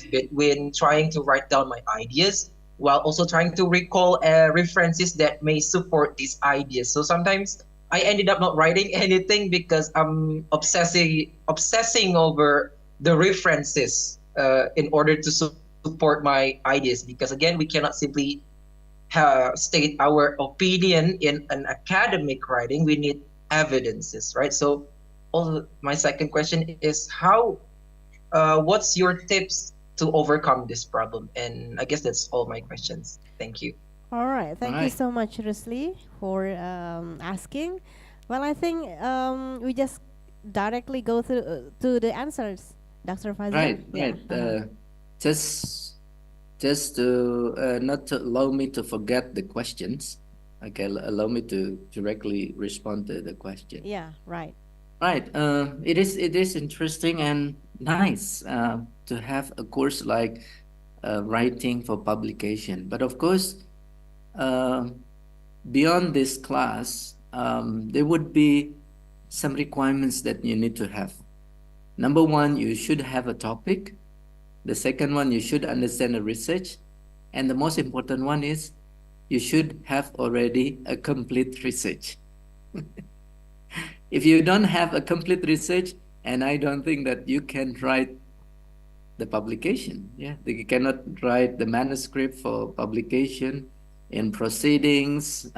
Speaker 10: between trying to write down my ideas while also trying to recall references that may support these ideas. So sometimes I ended up not writing anything because I'm obsessing over the references in order to support my ideas. Because again, we cannot simply state our opinion in an academic writing. We need evidences, right? So also, my second question is what's your tips to overcome this problem? And I guess that's all my questions. Thank you.
Speaker 3: All right. Thank you
Speaker 9: Alright.
Speaker 3: so much, Rusli, for asking. Well, I think we just directly go through to the answers, Dr. Fazil.
Speaker 9: Right.
Speaker 3: Yeah.
Speaker 9: Right. Just to not to allow me to forget the questions. Okay, allow me to directly respond to the question.
Speaker 3: Yeah. Right.
Speaker 9: Right. It is interesting and nice to have a course like writing for publication. But of course, beyond this class, there would be some requirements that you need to have. Number one, you should have a topic. The second one, you should understand the research. And the most important one is you should have already a complete research. If you don't have a complete research, and I don't think that you can write the publication, you cannot write the manuscript for publication in proceedings,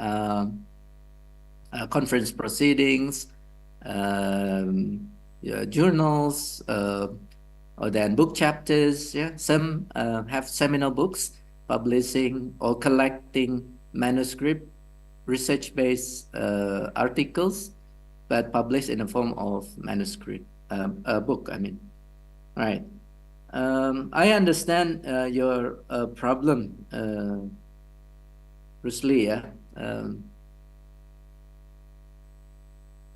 Speaker 9: conference proceedings, journals, or then book chapters. Some have seminal books, publishing or collecting manuscript, research-based articles, but published in the form of manuscript, book, I mean. All right. I understand your problem, Bruce Lee, yeah?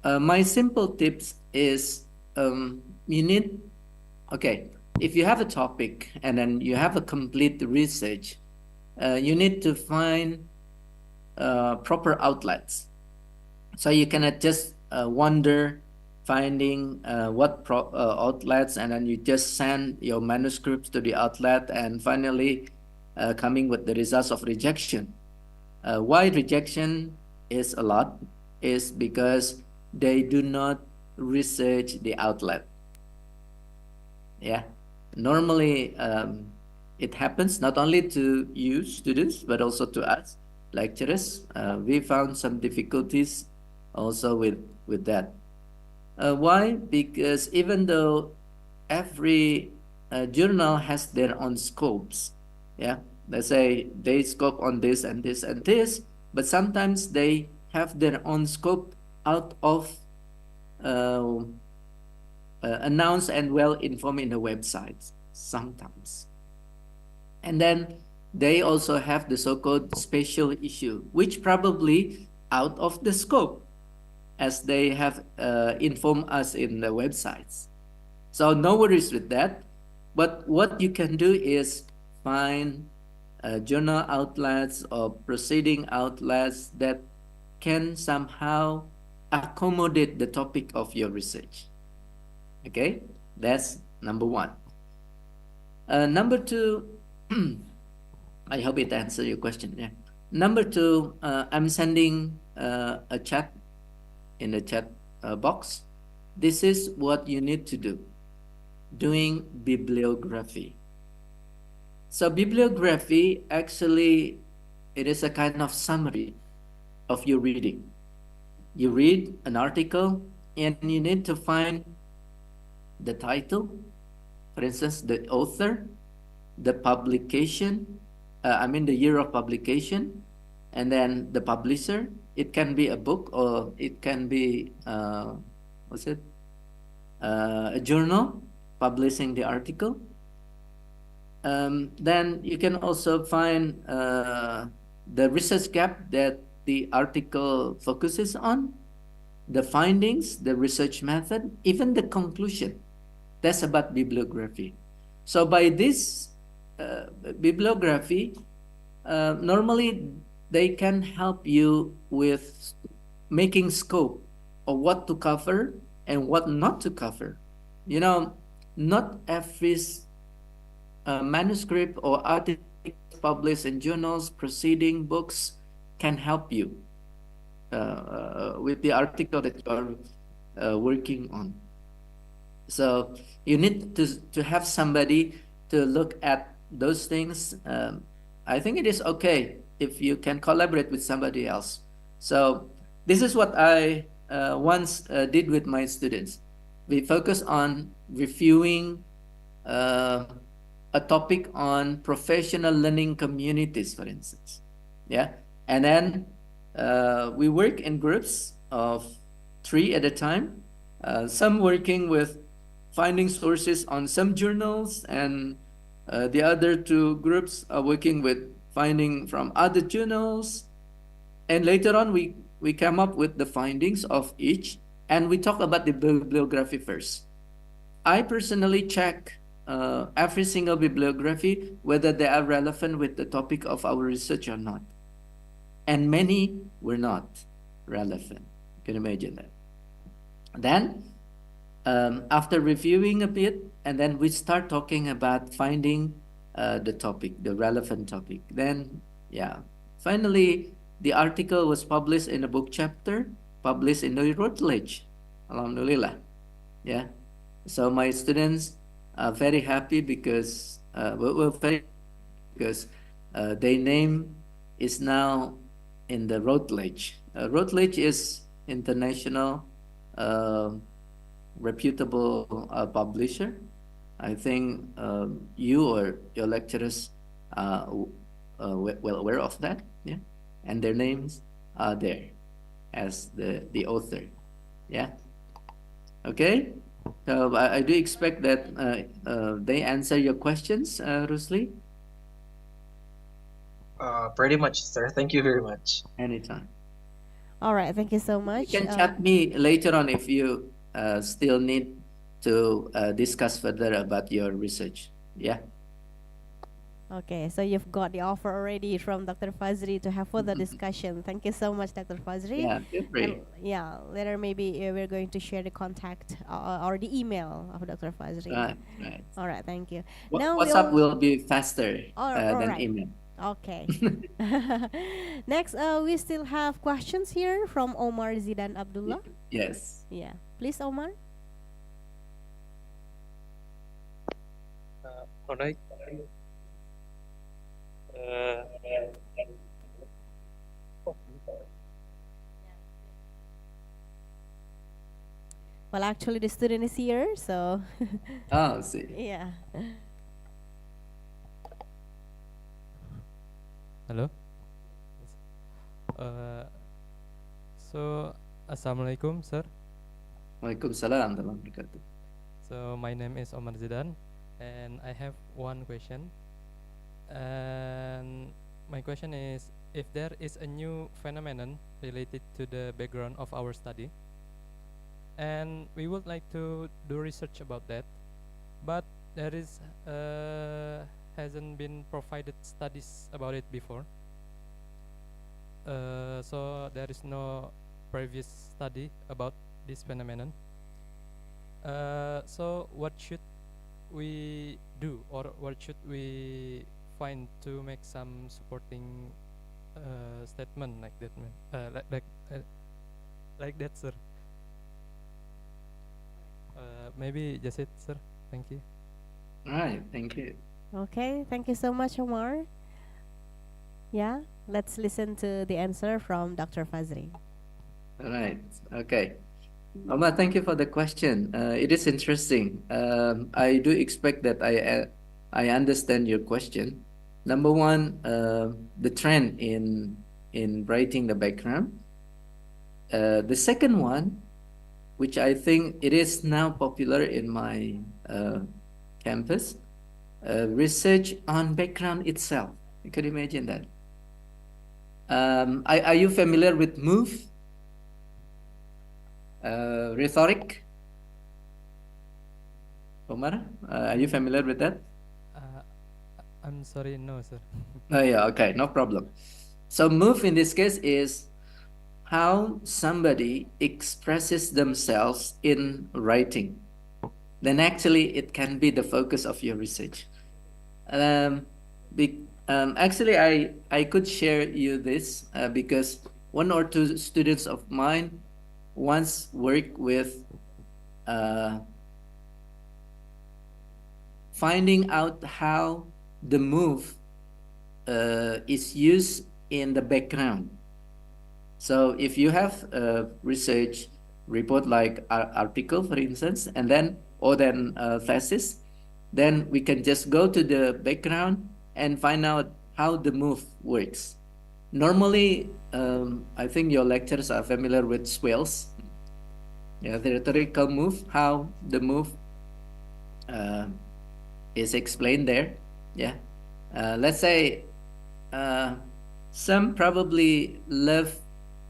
Speaker 9: My simple tips is you need, okay, if you have a topic and then you have a complete research, you need to find proper outlets. So you cannot just wander finding what outlets, and then you just send your manuscripts to the outlet and finally coming with the results of rejection. Why rejection is a lot is because they do not research the outlet. Yeah, normally it happens not only to you students but also to us lecturers. We found some difficulties also with that. Why? Because even though every journal has their own scopes, yeah, let's say they scope on this and this and this, but sometimes they have their own scope out of announced and well informed in the websites sometimes. And then they also have the so-called special issue, which probably out of the scope, as they have informed us in the websites. So no worries with that. But what you can do is find journal outlets or proceeding outlets that can somehow accommodate the topic of your research. Okay, that's number one. Number two, I hope it answers your question. Yeah. Number two, I'm sending a chat in the chat box. This is what you need to do. Doing bibliography. So bibliography, actually, it is a kind of summary of your reading. You read an article and you need to find the title, for instance, the author, the publication, the year of publication, and then the publisher. It can be a book or it can be, a journal publishing the article. Then you can also find the research gap that the article focuses on, the findings, the research method, even the conclusion. That's about bibliography. So by this bibliography, normally they can help you with making scope of what to cover and what not to cover. You know, not every manuscript or article published in journals, proceeding books can help you with the article that you are working on. So you need to have somebody to look at those things. I think it is okay if you can collaborate with somebody else. So this is what I once did with my students. We focus on reviewing a topic on professional learning communities, for instance. Yeah, and then we work in groups of 3 at a time. Some working with finding sources on some journals, and the other 2 groups are working with finding from other journals. And later on, we come up with the findings of each, and we talk about the bibliography first. I personally check every single bibliography, whether they are relevant with the topic of our research or not. And many were not relevant. You can imagine that. Then, after reviewing a bit, and then we start talking about finding the topic, the relevant topic. Then, yeah, finally, the article was published in a book chapter, published in the Routledge. Alhamdulillah. Yeah. So my students are very happy because their name is now in the Routledge. Routledge is international reputable publisher. I think you or your lecturers are well aware of that. Yeah. and their names are there as the author. Yeah. Okay. So I do expect that they answer your questions, Rusli.
Speaker 10: Pretty much, sir. Thank you very much.
Speaker 9: Anytime.
Speaker 3: All right, thank you so
Speaker 9: You
Speaker 3: much.
Speaker 9: can chat me later on if you still need to discuss further about your research. Yeah.
Speaker 3: Okay, so you've got the offer already from Dr. Fazri to have further discussion. Thank you so much, Dr. Fazri.
Speaker 9: Yeah, feel free.
Speaker 3: And yeah, later maybe we're going to share the contact or the email of Dr. Fazri.
Speaker 9: Right, right.
Speaker 3: All right, thank you.
Speaker 9: WhatsApp will be faster
Speaker 3: all
Speaker 9: than
Speaker 3: right.
Speaker 9: email.
Speaker 3: Okay. Next, we still have questions here from Omar Zidan Abdullah.
Speaker 9: Yes.
Speaker 3: Yeah, please, Omar.
Speaker 6: All right.
Speaker 3: Well, actually, the student is here, so
Speaker 9: Oh, see.
Speaker 3: yeah.
Speaker 6: Hello. So, Assalamualaikum, sir.
Speaker 9: Waalaikumsalam warahmatullahi wabarakatuh.
Speaker 6: So, my name is Omar Zidan, and I have one question. And my question is, if there is a new phenomenon related to the background of our study, and we would like to do research about that, but there is hasn't been provided studies about it before. So there is no previous study about this phenomenon. So what should we do, or what should we find to make some supporting statement like that, like that, sir? Maybe just it, sir. Thank you.
Speaker 9: All right, thank you.
Speaker 3: Okay, thank you so much, Omar. Yeah, let's listen to the answer from Dr. Fazri.
Speaker 9: All right, okay. Omar, thank you for the question. It is interesting. I do expect that I understand your question. Number one, the trend in writing the background. The second one, which I think it is now popular in my campus, research on background itself. You could imagine that. Are you familiar with MOVE? Rhetoric? Omar, are you familiar with that?
Speaker 6: I'm sorry, no, sir.
Speaker 9: Oh yeah, okay, no problem. So MOVE in this case is how somebody expresses themselves in writing. Then actually it can be the focus of your research. Actually, I could share you this because one or two students of mine once worked with finding out how the MOVE is used in the background. So if you have a research report like article, for instance, and then thesis, then we can just go to the background and find out how the MOVE works. Normally, I think your lecturers are familiar with swells. Yeah, the rhetorical MOVE, how the MOVE is explained there. Yeah, let's say some probably love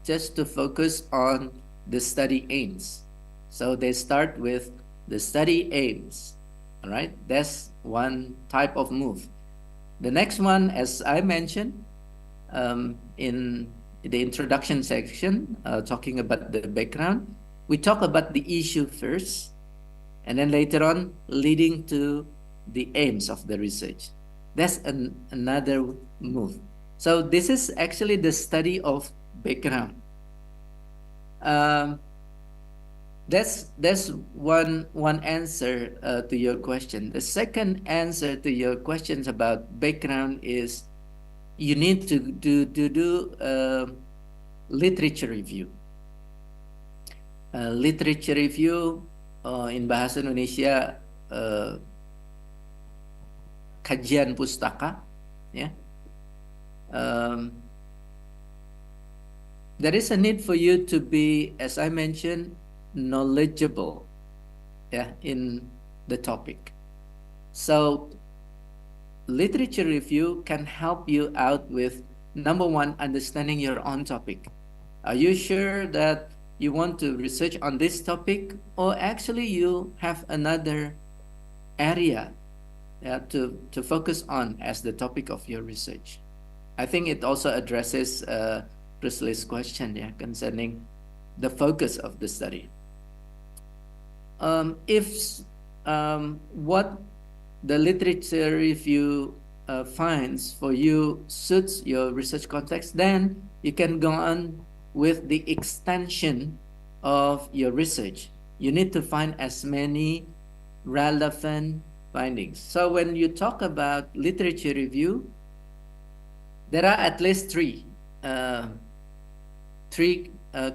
Speaker 9: just to focus on the study aims. So they start with the study aims. All right, that's one type of MOVE. The next one, as I mentioned in the introduction section, talking about the background, we talk about the issue first, and then later on leading to the aims of the research. That's another MOVE. So this is actually the study of background. That's one answer to your question. The second answer to your questions about background is you need to do literature review. Literature review in bahasa Indonesia kajian pustaka, ya. there is a need for you to be, as I mentioned, knowledgeable, yeah, in the topic. So literature review can help you out with, number one, understanding your own topic. Are you sure that you want to research on this topic, or actually you have another area to focus on as the topic of your research? I think it also addresses Prisley's question, concerning the focus of the study. If what the literature review finds for you suits your research context, then you can go on with the extension of your research. You need to find as many relevant findings. So when you talk about literature review, there are at least three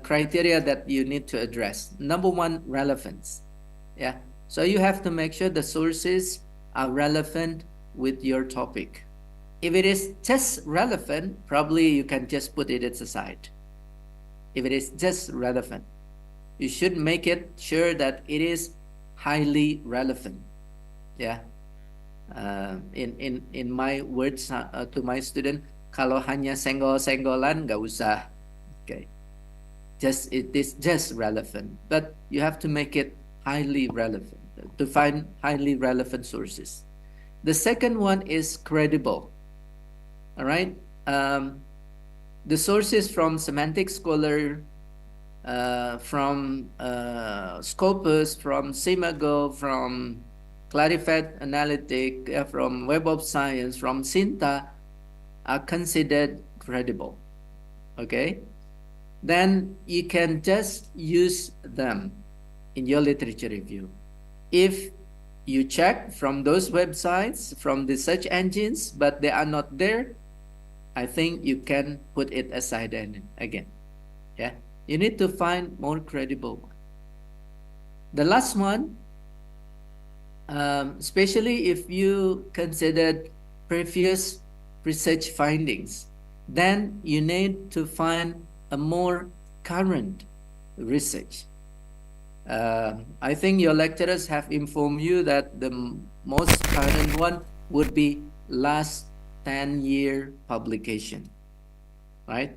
Speaker 9: criteria that you need to address. Number one, relevance. Yeah. So you have to make sure the sources are relevant with your topic. If it is just relevant, probably you can just put it aside. If it is just relevant, you should make it sure that it is highly relevant. Yeah. In my words to my student, kalau hanya senggol-senggolan nggak usah. Okay. It is just relevant, but you have to make it highly relevant, to find highly relevant sources. The second one is credible. All right. The sources from Semantic Scholar, from Scopus, from Simago, from Clarified Analytic, from Web of Science, from Sinta are considered credible. Okay. Then you can just use them in your literature review. If you check from those websites, from the search engines, but they are not there, I think you can put it aside again. Yeah, you need to find more credible one. The last one, especially if you considered previous research findings, then you need to find a more current research. I think your lecturers have informed you that the most current one would be last 10-year publication, right?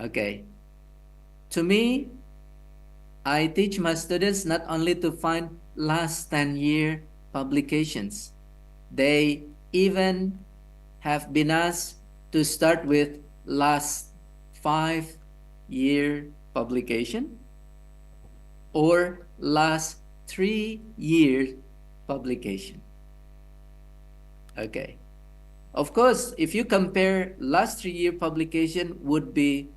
Speaker 9: Okay. To me, I teach my students not only to find last 10-year publications, they even have been asked to start with last 5-year publication or last 3-year publication. Okay. Of course, if you compare last 3-year publication would be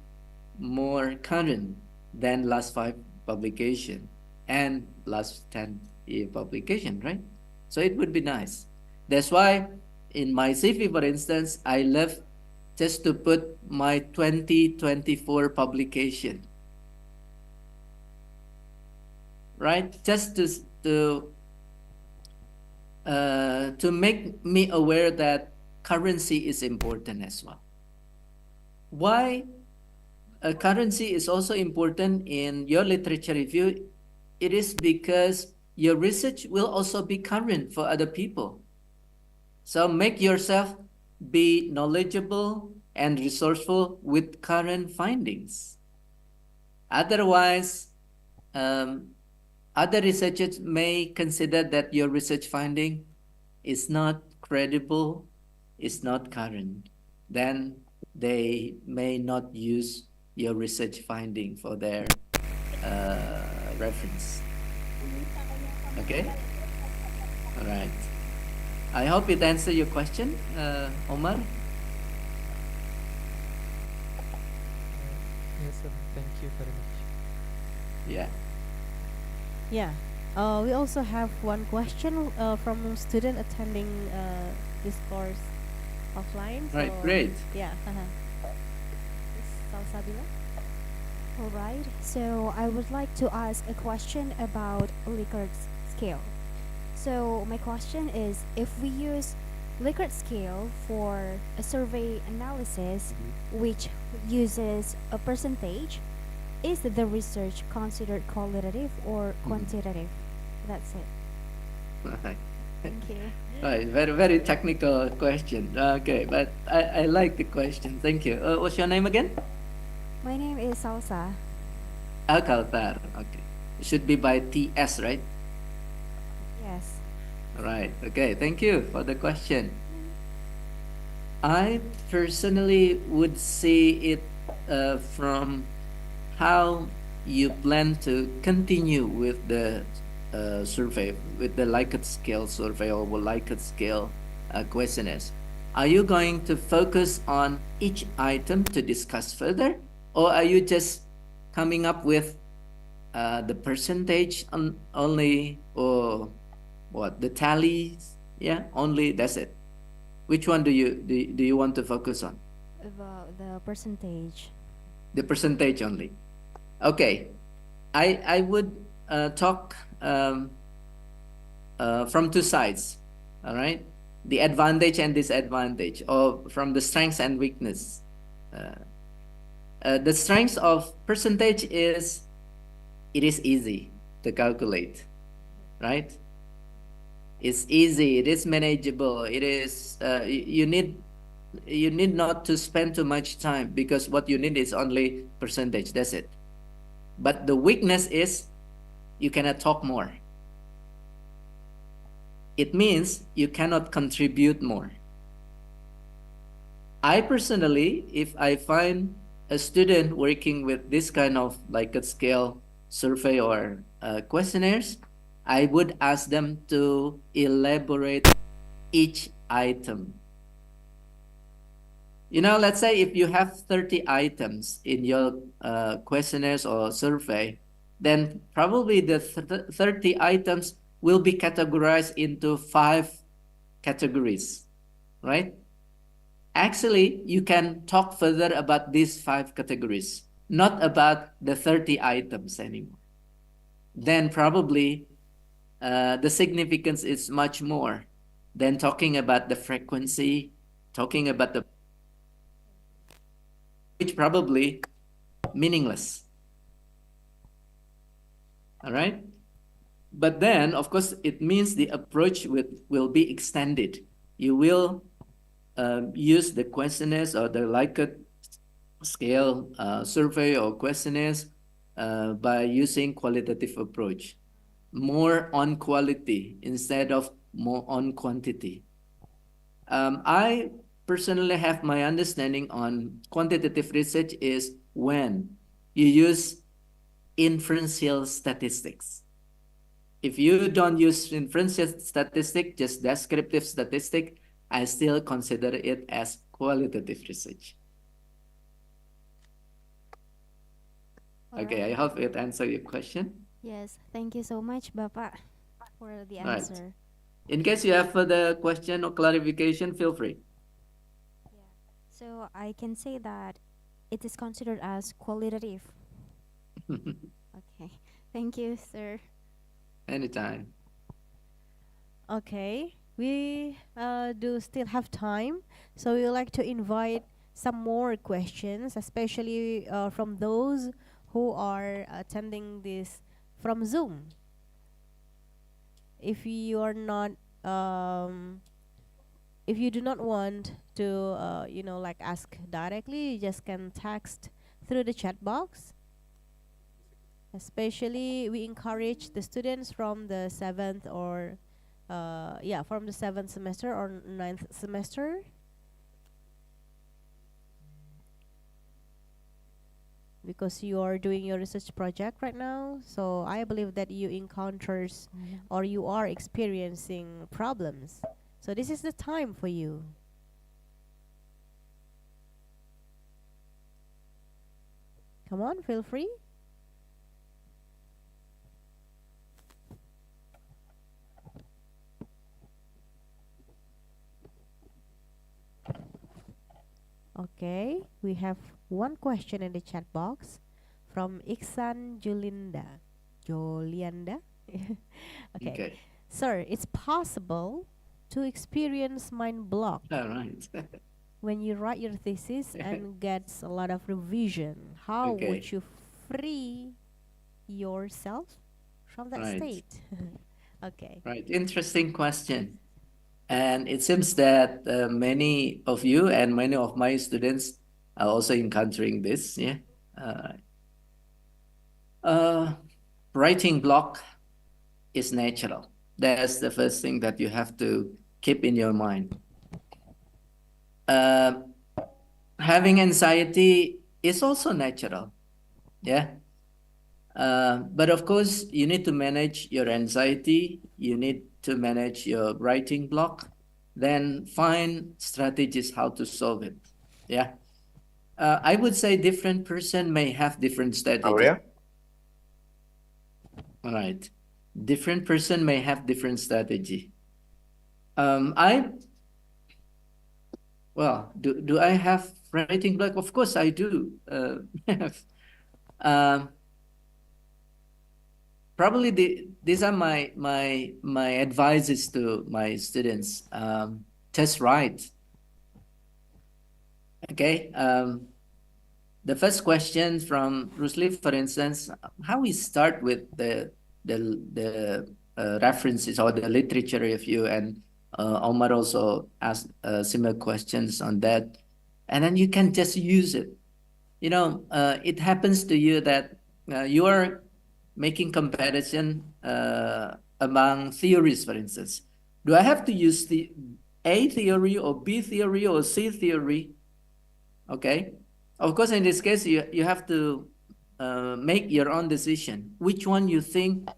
Speaker 9: more current than last 5 publication and last 10-year publication, right? So it would be nice. That's why in my CV, for instance, I love just to put my 2024 publication, right? Just to make me aware that currency is important as well. Why currency is also important in your literature review? It is because your research will also be current for other people. So make yourself be knowledgeable and resourceful with current findings. Otherwise, other researchers may consider that your research finding is not credible, is not current. Then they may not use your research finding for their reference. Okay? All right. I hope it answered your question, Omar.
Speaker 6: Yes, sir. Thank you very much.
Speaker 9: Yeah.
Speaker 11: Yeah. We also have one question from a student attending this course offline.
Speaker 9: Right, great.
Speaker 11: Yeah. Salsabila?
Speaker 3: All right, so I would like to ask a question about Likert scale. So my question is, if we use Likert scale for a survey analysis which uses a percentage. Is the research considered qualitative or quantitative? That's it.
Speaker 9: Right.
Speaker 3: Thank you.
Speaker 9: Right, very very technical question. Okay, but I like the question. Thank you. What's your name again?
Speaker 3: My name is Salsa.
Speaker 9: Alcaltar. Okay, it should be by TS, right?
Speaker 3: Yes.
Speaker 9: Right. Okay. Thank you for the question. I personally would see it from how you plan to continue with the survey, with the Likert scale survey or Likert scale questionnaires. Are you going to focus on each item to discuss further, or are you just coming up with the percentage only, or what, the tallies? Yeah, only, that's it. Which one do you want to focus on?
Speaker 3: About the percentage.
Speaker 9: The percentage only. Okay, I would talk from two sides. All right, the advantage and disadvantage, or from the strengths and weakness. The strengths of percentage is it is easy to calculate, right? It's easy. It is manageable. It is you need not to spend too much time, because what you need is only percentage. That's it. But the weakness is you cannot talk more. It means you cannot contribute more. I personally, if I find a student working with this kind of Likert scale survey or questionnaires, I would ask them to elaborate each item. You know, let's say if you have 30 items in your questionnaires or survey, then probably the 30 items will be categorized into 5 categories, right? Actually, you can talk further about these 5 categories, not about the 30 items anymore. Then probably the significance is much more than talking about the frequency, talking about the, which probably meaningless. All right? But then, of course, it means the approach will be extended. You will use the questionnaires or the Likert scale survey or questionnaires by using qualitative approach. More on quality instead of more on quantity. I personally have my understanding on quantitative research is when you use inferential statistics. If you don't use inferential statistic, just descriptive statistic, I still consider it as qualitative research. Okay, I hope it answered your question.
Speaker 3: Yes, thank you so much, Bapak, for the
Speaker 9: Right.
Speaker 3: answer.
Speaker 9: In case you have further question or clarification, feel free.
Speaker 3: So I can say that it is considered as qualitative. Okay, thank you, sir.
Speaker 9: Anytime.
Speaker 11: Okay, we do still have time, so we would like to invite some more questions, especially from those who are attending this from Zoom. If you are not, if you do not want to, like ask directly, you just can text through the chat box. Especially, we encourage the students from the 7th or from the 7th semester or 9th semester. Because you are doing your research project right now, so I believe that you encounters or you are experiencing problems. So this is the time for you. Come on, feel free. Okay, we have one question in the chat box from Iksan Jolianda. Okay.
Speaker 9: Okay.
Speaker 11: Sir, it's possible to experience mind block
Speaker 9: All right.
Speaker 11: when you write your thesis and gets a lot of revision? How
Speaker 9: Okay.
Speaker 11: would you free yourself from that
Speaker 9: Right.
Speaker 11: state? Okay.
Speaker 9: Right. Interesting question. And it seems that many of you and many of my students are also encountering this. Yeah. Writing block is natural. That's the first thing that you have to keep in your mind. Having anxiety is also natural. Yeah. But of course, you need to manage your anxiety. You need to manage your writing block. Then find strategies how to solve it. Yeah. I would say different person may have different strategy. All right. Different person may have different strategy. Do I have writing block? Of course I do. Probably these are my advices to my students. Just write. Okay. The first question from Rusli, for instance, how we start with the references or the literature review, and Omar also asked similar questions on that, and then you can just use it. You know, it happens to you that you are making comparison among theories, for instance. Do I have to use the A theory or B theory or C theory? Okay. Of course, in this case, you have to make your own decision. Which one you think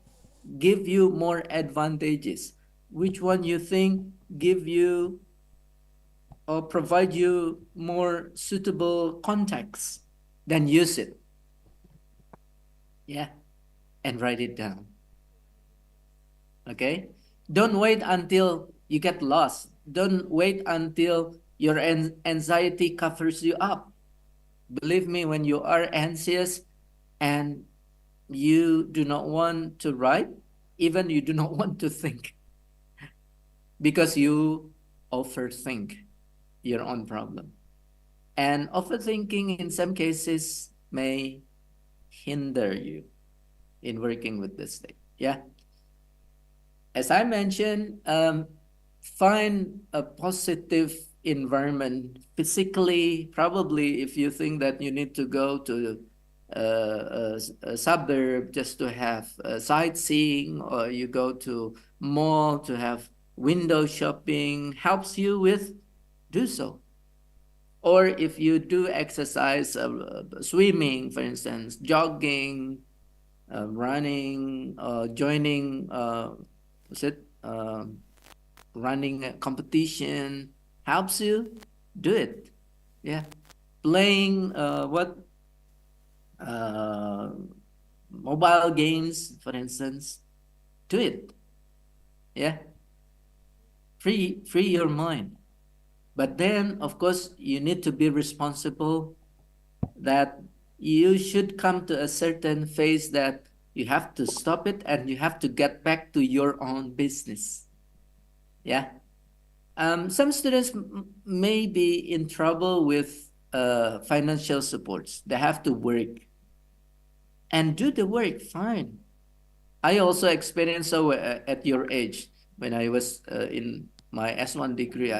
Speaker 9: give you more advantages? Which one you think give you or provide you more suitable context? Then use it. Yeah. And write it down. Okay. Don't wait until you get lost. Don't wait until your anxiety covers you up. Believe me, when you are anxious and you do not want to write, even you do not want to think, because you overthink your own problem. And overthinking in some cases may hinder you in working with this thing. Yeah. As I mentioned, find a positive environment physically. Probably if you think that you need to go to a suburb just to have sightseeing, or you go to mall to have window shopping, helps you with, do so. Or if you do exercise, swimming, for instance, jogging, running, joining, running a competition, helps you, do it. Yeah. Playing mobile games, for instance, do it. Yeah. Free your mind. But then, of course, you need to be responsible that you should come to a certain phase that you have to stop it and you have to get back to your own business. Yeah. Some students may be in trouble with financial supports. They have to work and do the work. Fine. I also experienced so at your age. When I was in my S1 degree,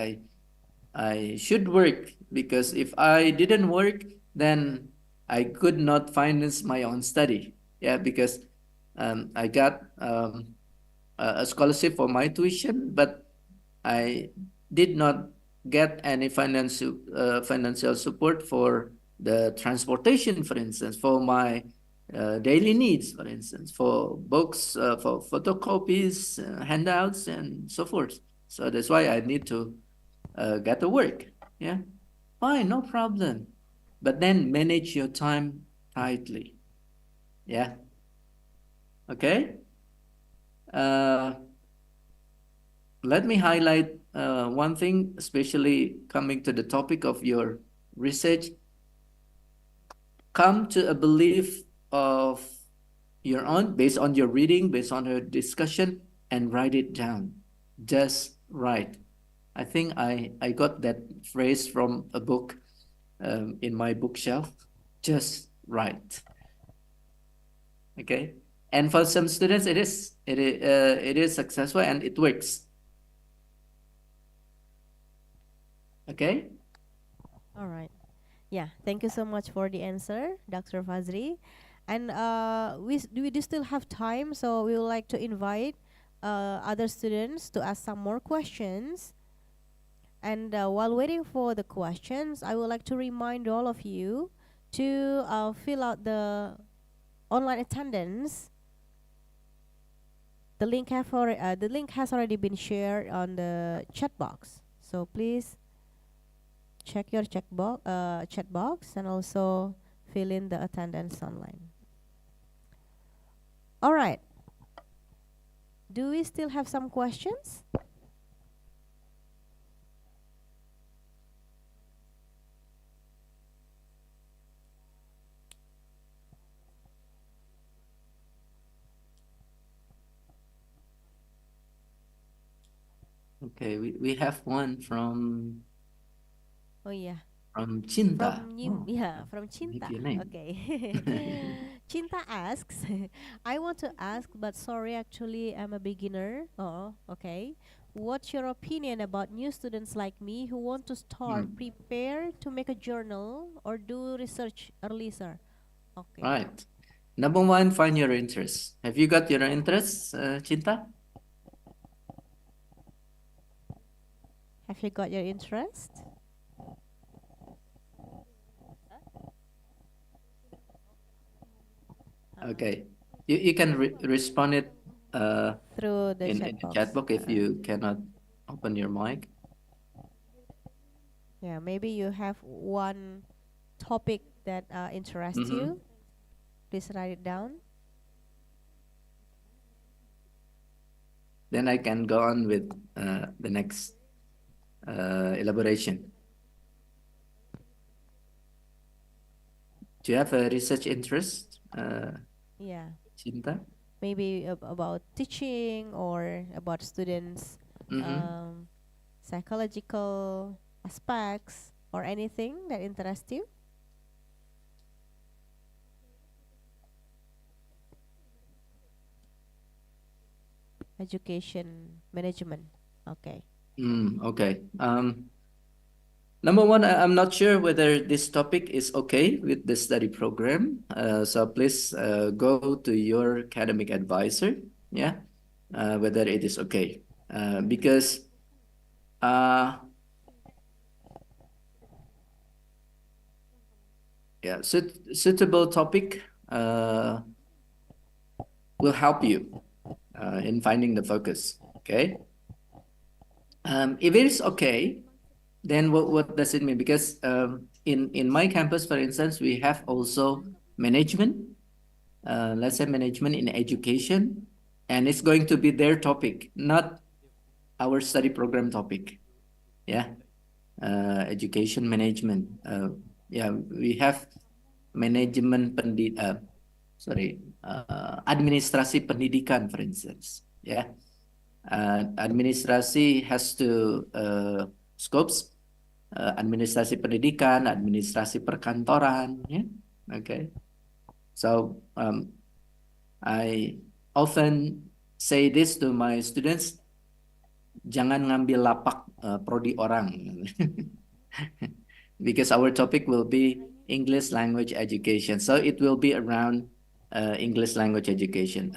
Speaker 9: I should work, because if I didn't work, then I could not finance my own study. Yeah, because I got a scholarship for my tuition, but I did not get any financial support for the transportation, for instance, for my daily needs, for instance, for books, for photocopies, handouts, and so forth. So that's why I need to get to work. Yeah, fine, no problem. But then manage your time tightly. Yeah. Okay. Let me highlight one thing, especially coming to the topic of your research. Come to a belief of your own, based on your reading, based on your discussion, and write it down. Just right. I think I got that phrase from a book in my bookshelf. Just right. Okay. And for some students, it is successful and it works. Okay.
Speaker 11: All right. Yeah, thank you so much for the answer, Dr. Fazri. And we do still have time, so we would like to invite other students to ask some more questions. And while waiting for the questions, I would like to remind all of you to fill out the online attendance. The link has already been shared on the chat box. So please check your chat box and also fill in the attendance online. All right. Do we still have some questions?
Speaker 9: Okay, we have one from
Speaker 11: Oh yeah.
Speaker 9: Cinta.
Speaker 11: From Cinta.
Speaker 9: Give your name.
Speaker 11: Okay. Cinta asks, I want to ask, but sorry, actually, I'm a beginner. Oh, okay. What's your opinion about new students like me who want to start, prepare to make a journal or do research early, sir? Okay.
Speaker 9: Right. Number one, find your interest. Have you got your interests, Cinta?
Speaker 11: Have you got your interest?
Speaker 9: Okay. You can respond it
Speaker 11: through the
Speaker 9: in
Speaker 11: chat
Speaker 9: the
Speaker 11: box.
Speaker 9: chat box if you cannot open your mic.
Speaker 11: Yeah, maybe you have one topic that interests you. Please write it down.
Speaker 9: Then I can go on with the next elaboration. Do you have a research interest,
Speaker 11: Yeah.
Speaker 9: Cinta?
Speaker 11: Maybe about teaching or about students' psychological aspects or anything that interests you? Education management. Okay.
Speaker 9: Okay. Number one, I'm not sure whether this topic is okay with the study program. So please go to your academic advisor, yeah, whether it is okay. Because yeah, suitable topic will help you in finding the focus, okay? If it is okay, then what does it mean? Because in my campus, for instance, we have also management, let's say management in education, and it's going to be their topic, not our study program topic. Yeah, education management. Yeah, we have management administrasi pendidikan, for instance. Yeah, administrasi has two scopes. Administrasi pendidikan, administrasi perkantoran, yeah. Okay. So I often say this to my students, jangan ngambil lapak prodi orang. Because our topic will be English language education. So it will be around English language education.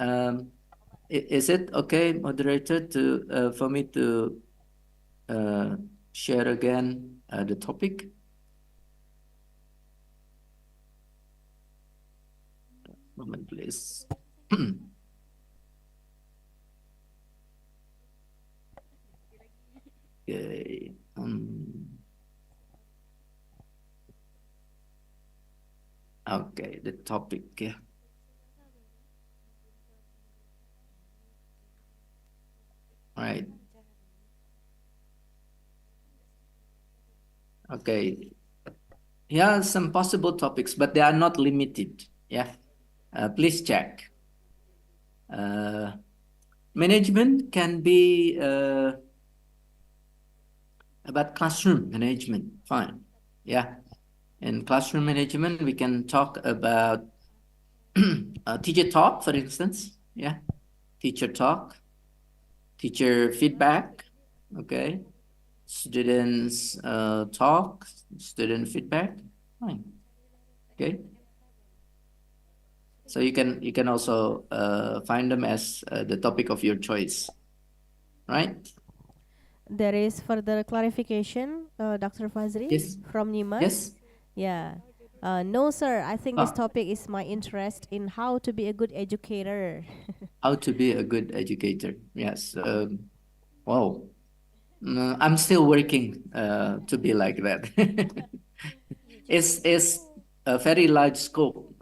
Speaker 9: Is it okay, moderator, to for me to share again the topic? Moment, please. Okay. Okay, the topic, yeah. Right. Okay. Yeah, some possible topics, but they are not limited. Yeah. Please check. Management can be about classroom management. Fine. Yeah. In classroom management, we can talk about teacher talk, for instance. Yeah. Teacher talk, teacher feedback. Okay. Students talk, student feedback. Fine. Okay. So you can also find them as the topic of your choice, right?
Speaker 11: There is further clarification, Dr. Fazri,
Speaker 9: Yes.
Speaker 11: from Nimas.
Speaker 9: Yes.
Speaker 11: Yeah. No, sir. I think this
Speaker 9: Ah.
Speaker 11: topic is my interest in how to be a good educator.
Speaker 9: How to be a good educator. Yes. Wow. I'm still working to be like that. It's a very large scope,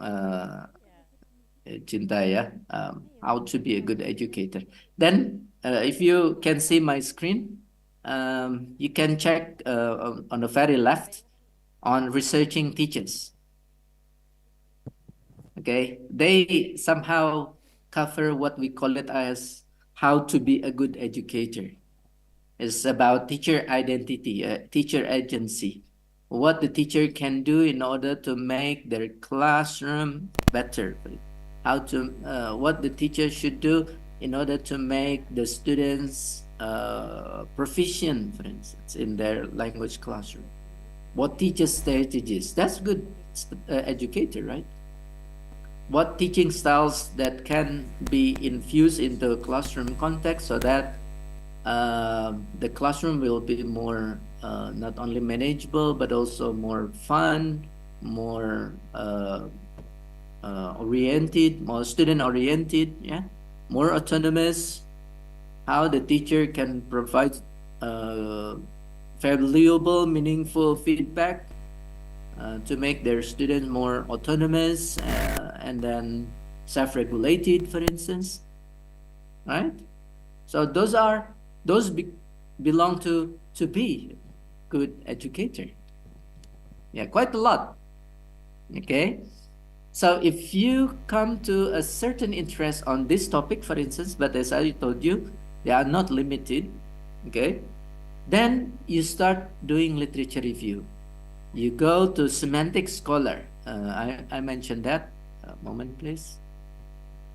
Speaker 9: Cinta, yeah. How to be a good educator. Then, if you can see my screen, you can check on the very left on researching teachers. Okay, they somehow cover what we call it as how to be a good educator. It's about teacher identity, teacher agency, what the teacher can do in order to make their classroom better, how to what the teacher should do in order to make the students proficient, for instance, in their language classroom. What teacher strategies? That's good educator, right? What teaching styles that can be infused into a classroom context so that the classroom will be more not only manageable but also more fun, more oriented, more student oriented, yeah, more autonomous. How the teacher can provide valuable, meaningful feedback to make their students more autonomous and then self-regulated, for instance, right? So those belong to be good educator. Yeah, quite a lot. Okay, so if you come to a certain interest on this topic, for instance, but as I told you, they are not limited. Okay, then you start doing literature review. You go to semantic scholar. I mentioned that. A moment, please.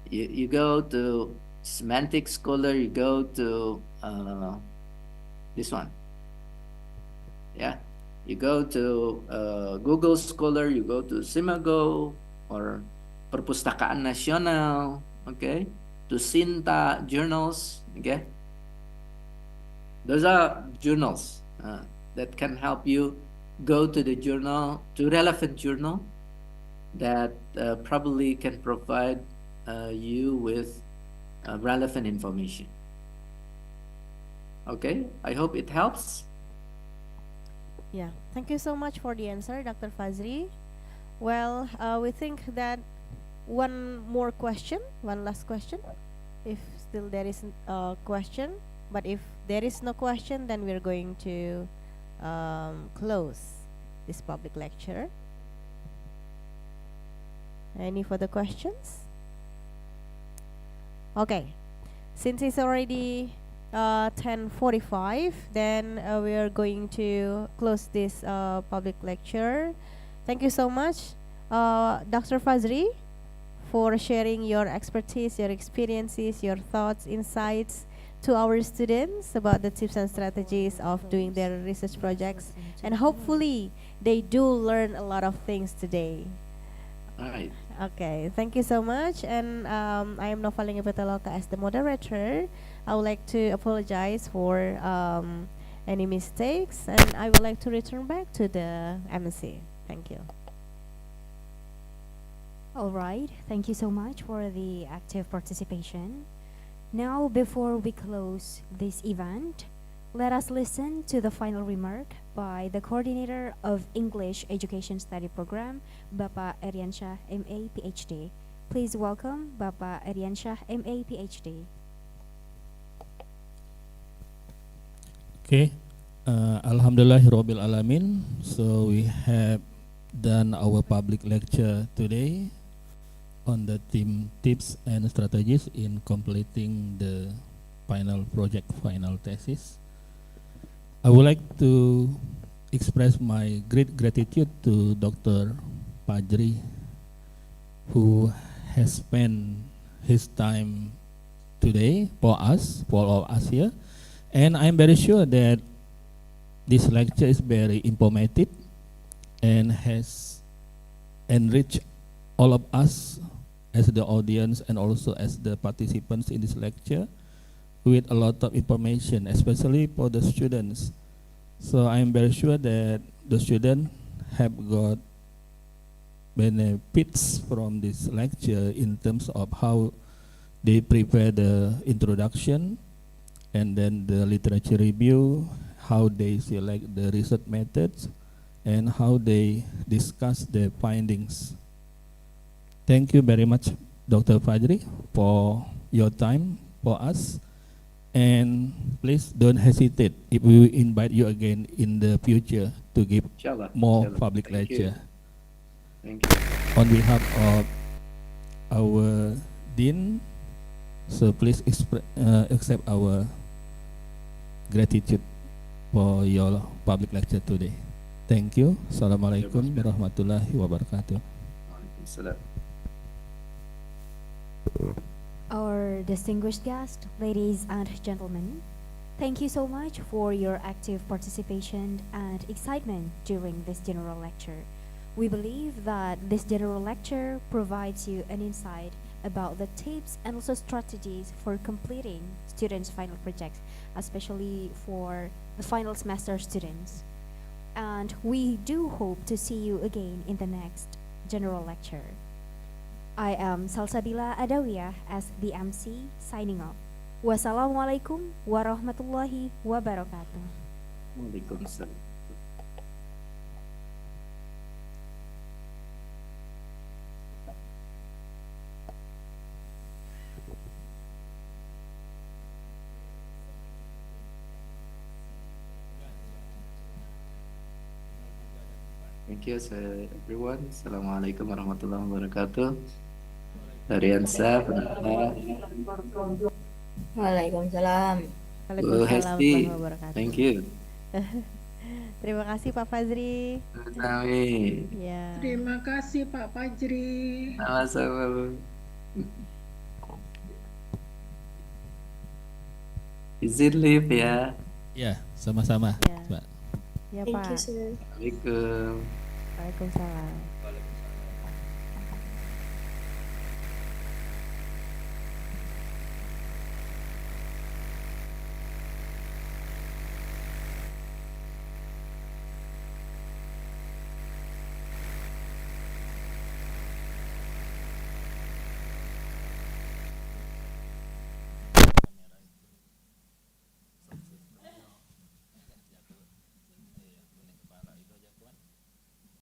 Speaker 9: You go to semantic scholar. You go to this one. Yeah. You go to Google Scholar. You go to Simago or Perpustakaan Nasional. Okay. To Sinta journals. Okay. Those are journals that can help you go to the journal, to relevant journal that probably can provide you with relevant information. Okay, I hope it helps.
Speaker 11: Yeah, thank you so much for the answer, Dr. Fazri. Well, we think that one more question, one last question, if still there is a question. But if there is no question, then we're going to close this public lecture. Any further questions? Okay, since it's already 10:45, then we are going to close this public lecture. Thank you so much, Dr. Fazri, for sharing your expertise, your experiences, your thoughts, insights to our students about the tips and strategies of doing their research projects. And hopefully they do learn a lot of things today.
Speaker 9: All right.
Speaker 11: Okay, thank you so much. And I am Novaling Ipetaloka as the moderator. I would like to apologize for any mistakes, and I would like to return back to the MC. Thank you.
Speaker 2: All right, thank you so much for the active participation. Now, before we close this event, let us listen to the final remark by the coordinator of English Education Study Program, Bapak Eriansyah, MA, PhD. Please welcome Bapak Eriansyah, MA, PhD.
Speaker 4: Okay, Alhamdulillahirabbil alamin. So we have done our public lecture today on the theme tips and strategies in completing the final project, final thesis. I would like to express my great gratitude to Dr. Fajri, who has spent his time today for us, for all of us here. And I'm very sure that this lecture is very informative and has enriched all of us as the audience and also as the participants in this lecture with a lot of information, especially for the students. So I'm very sure that the students have got benefits from this lecture in terms of how they prepare the introduction and then the literature review, how they select the research methods, and how they discuss their findings. Thank you very much, Dr. Fajri, for your time for us. And please don't hesitate if we will invite you again in the future to give
Speaker 9: Inshallah,
Speaker 4: more
Speaker 9: inshallah.
Speaker 4: public
Speaker 9: Thank you.
Speaker 4: lecture.
Speaker 9: Thank you.
Speaker 4: On behalf of our Dean, so please accept our gratitude for your public lecture today. Thank you. Assalamualaikum warahmatullahi wabarakatuh.
Speaker 9: Waalaikumsalam.
Speaker 2: Our distinguished guests, ladies and gentlemen, thank you so much for your active participation and excitement during this general lecture. We believe that this general lecture provides you an insight about the tips and also strategies for completing students' final projects, especially for the final semester students. And we do hope to see you again in the next general lecture. I am Salsabila Adawiyah as the MC, signing off. Wassalamualaikum warahmatullahi wabarakatuh.
Speaker 9: Waalaikumsalam. Thank you, everyone. Assalamualaikum warahmatullahi wabarakatuh. Dari Ansa,
Speaker 3: Waalaikumsalam.
Speaker 9: Bu Hesti,
Speaker 11: warahmatullahi wabarakatuh.
Speaker 9: thank you.
Speaker 11: Terima kasih Pak Fajri.
Speaker 9: Amin.
Speaker 11: Ya.
Speaker 12: Terima kasih Pak Fajri.
Speaker 9: Sama-sama, Bu. Izin live ya.
Speaker 4: Ya, sama-sama,
Speaker 11: Ya.
Speaker 4: Mbak.
Speaker 11: Ya
Speaker 3: Thank
Speaker 11: Pak.
Speaker 3: you, sir.
Speaker 9: Assalamualaikum.
Speaker 11: Waalaikumsalam.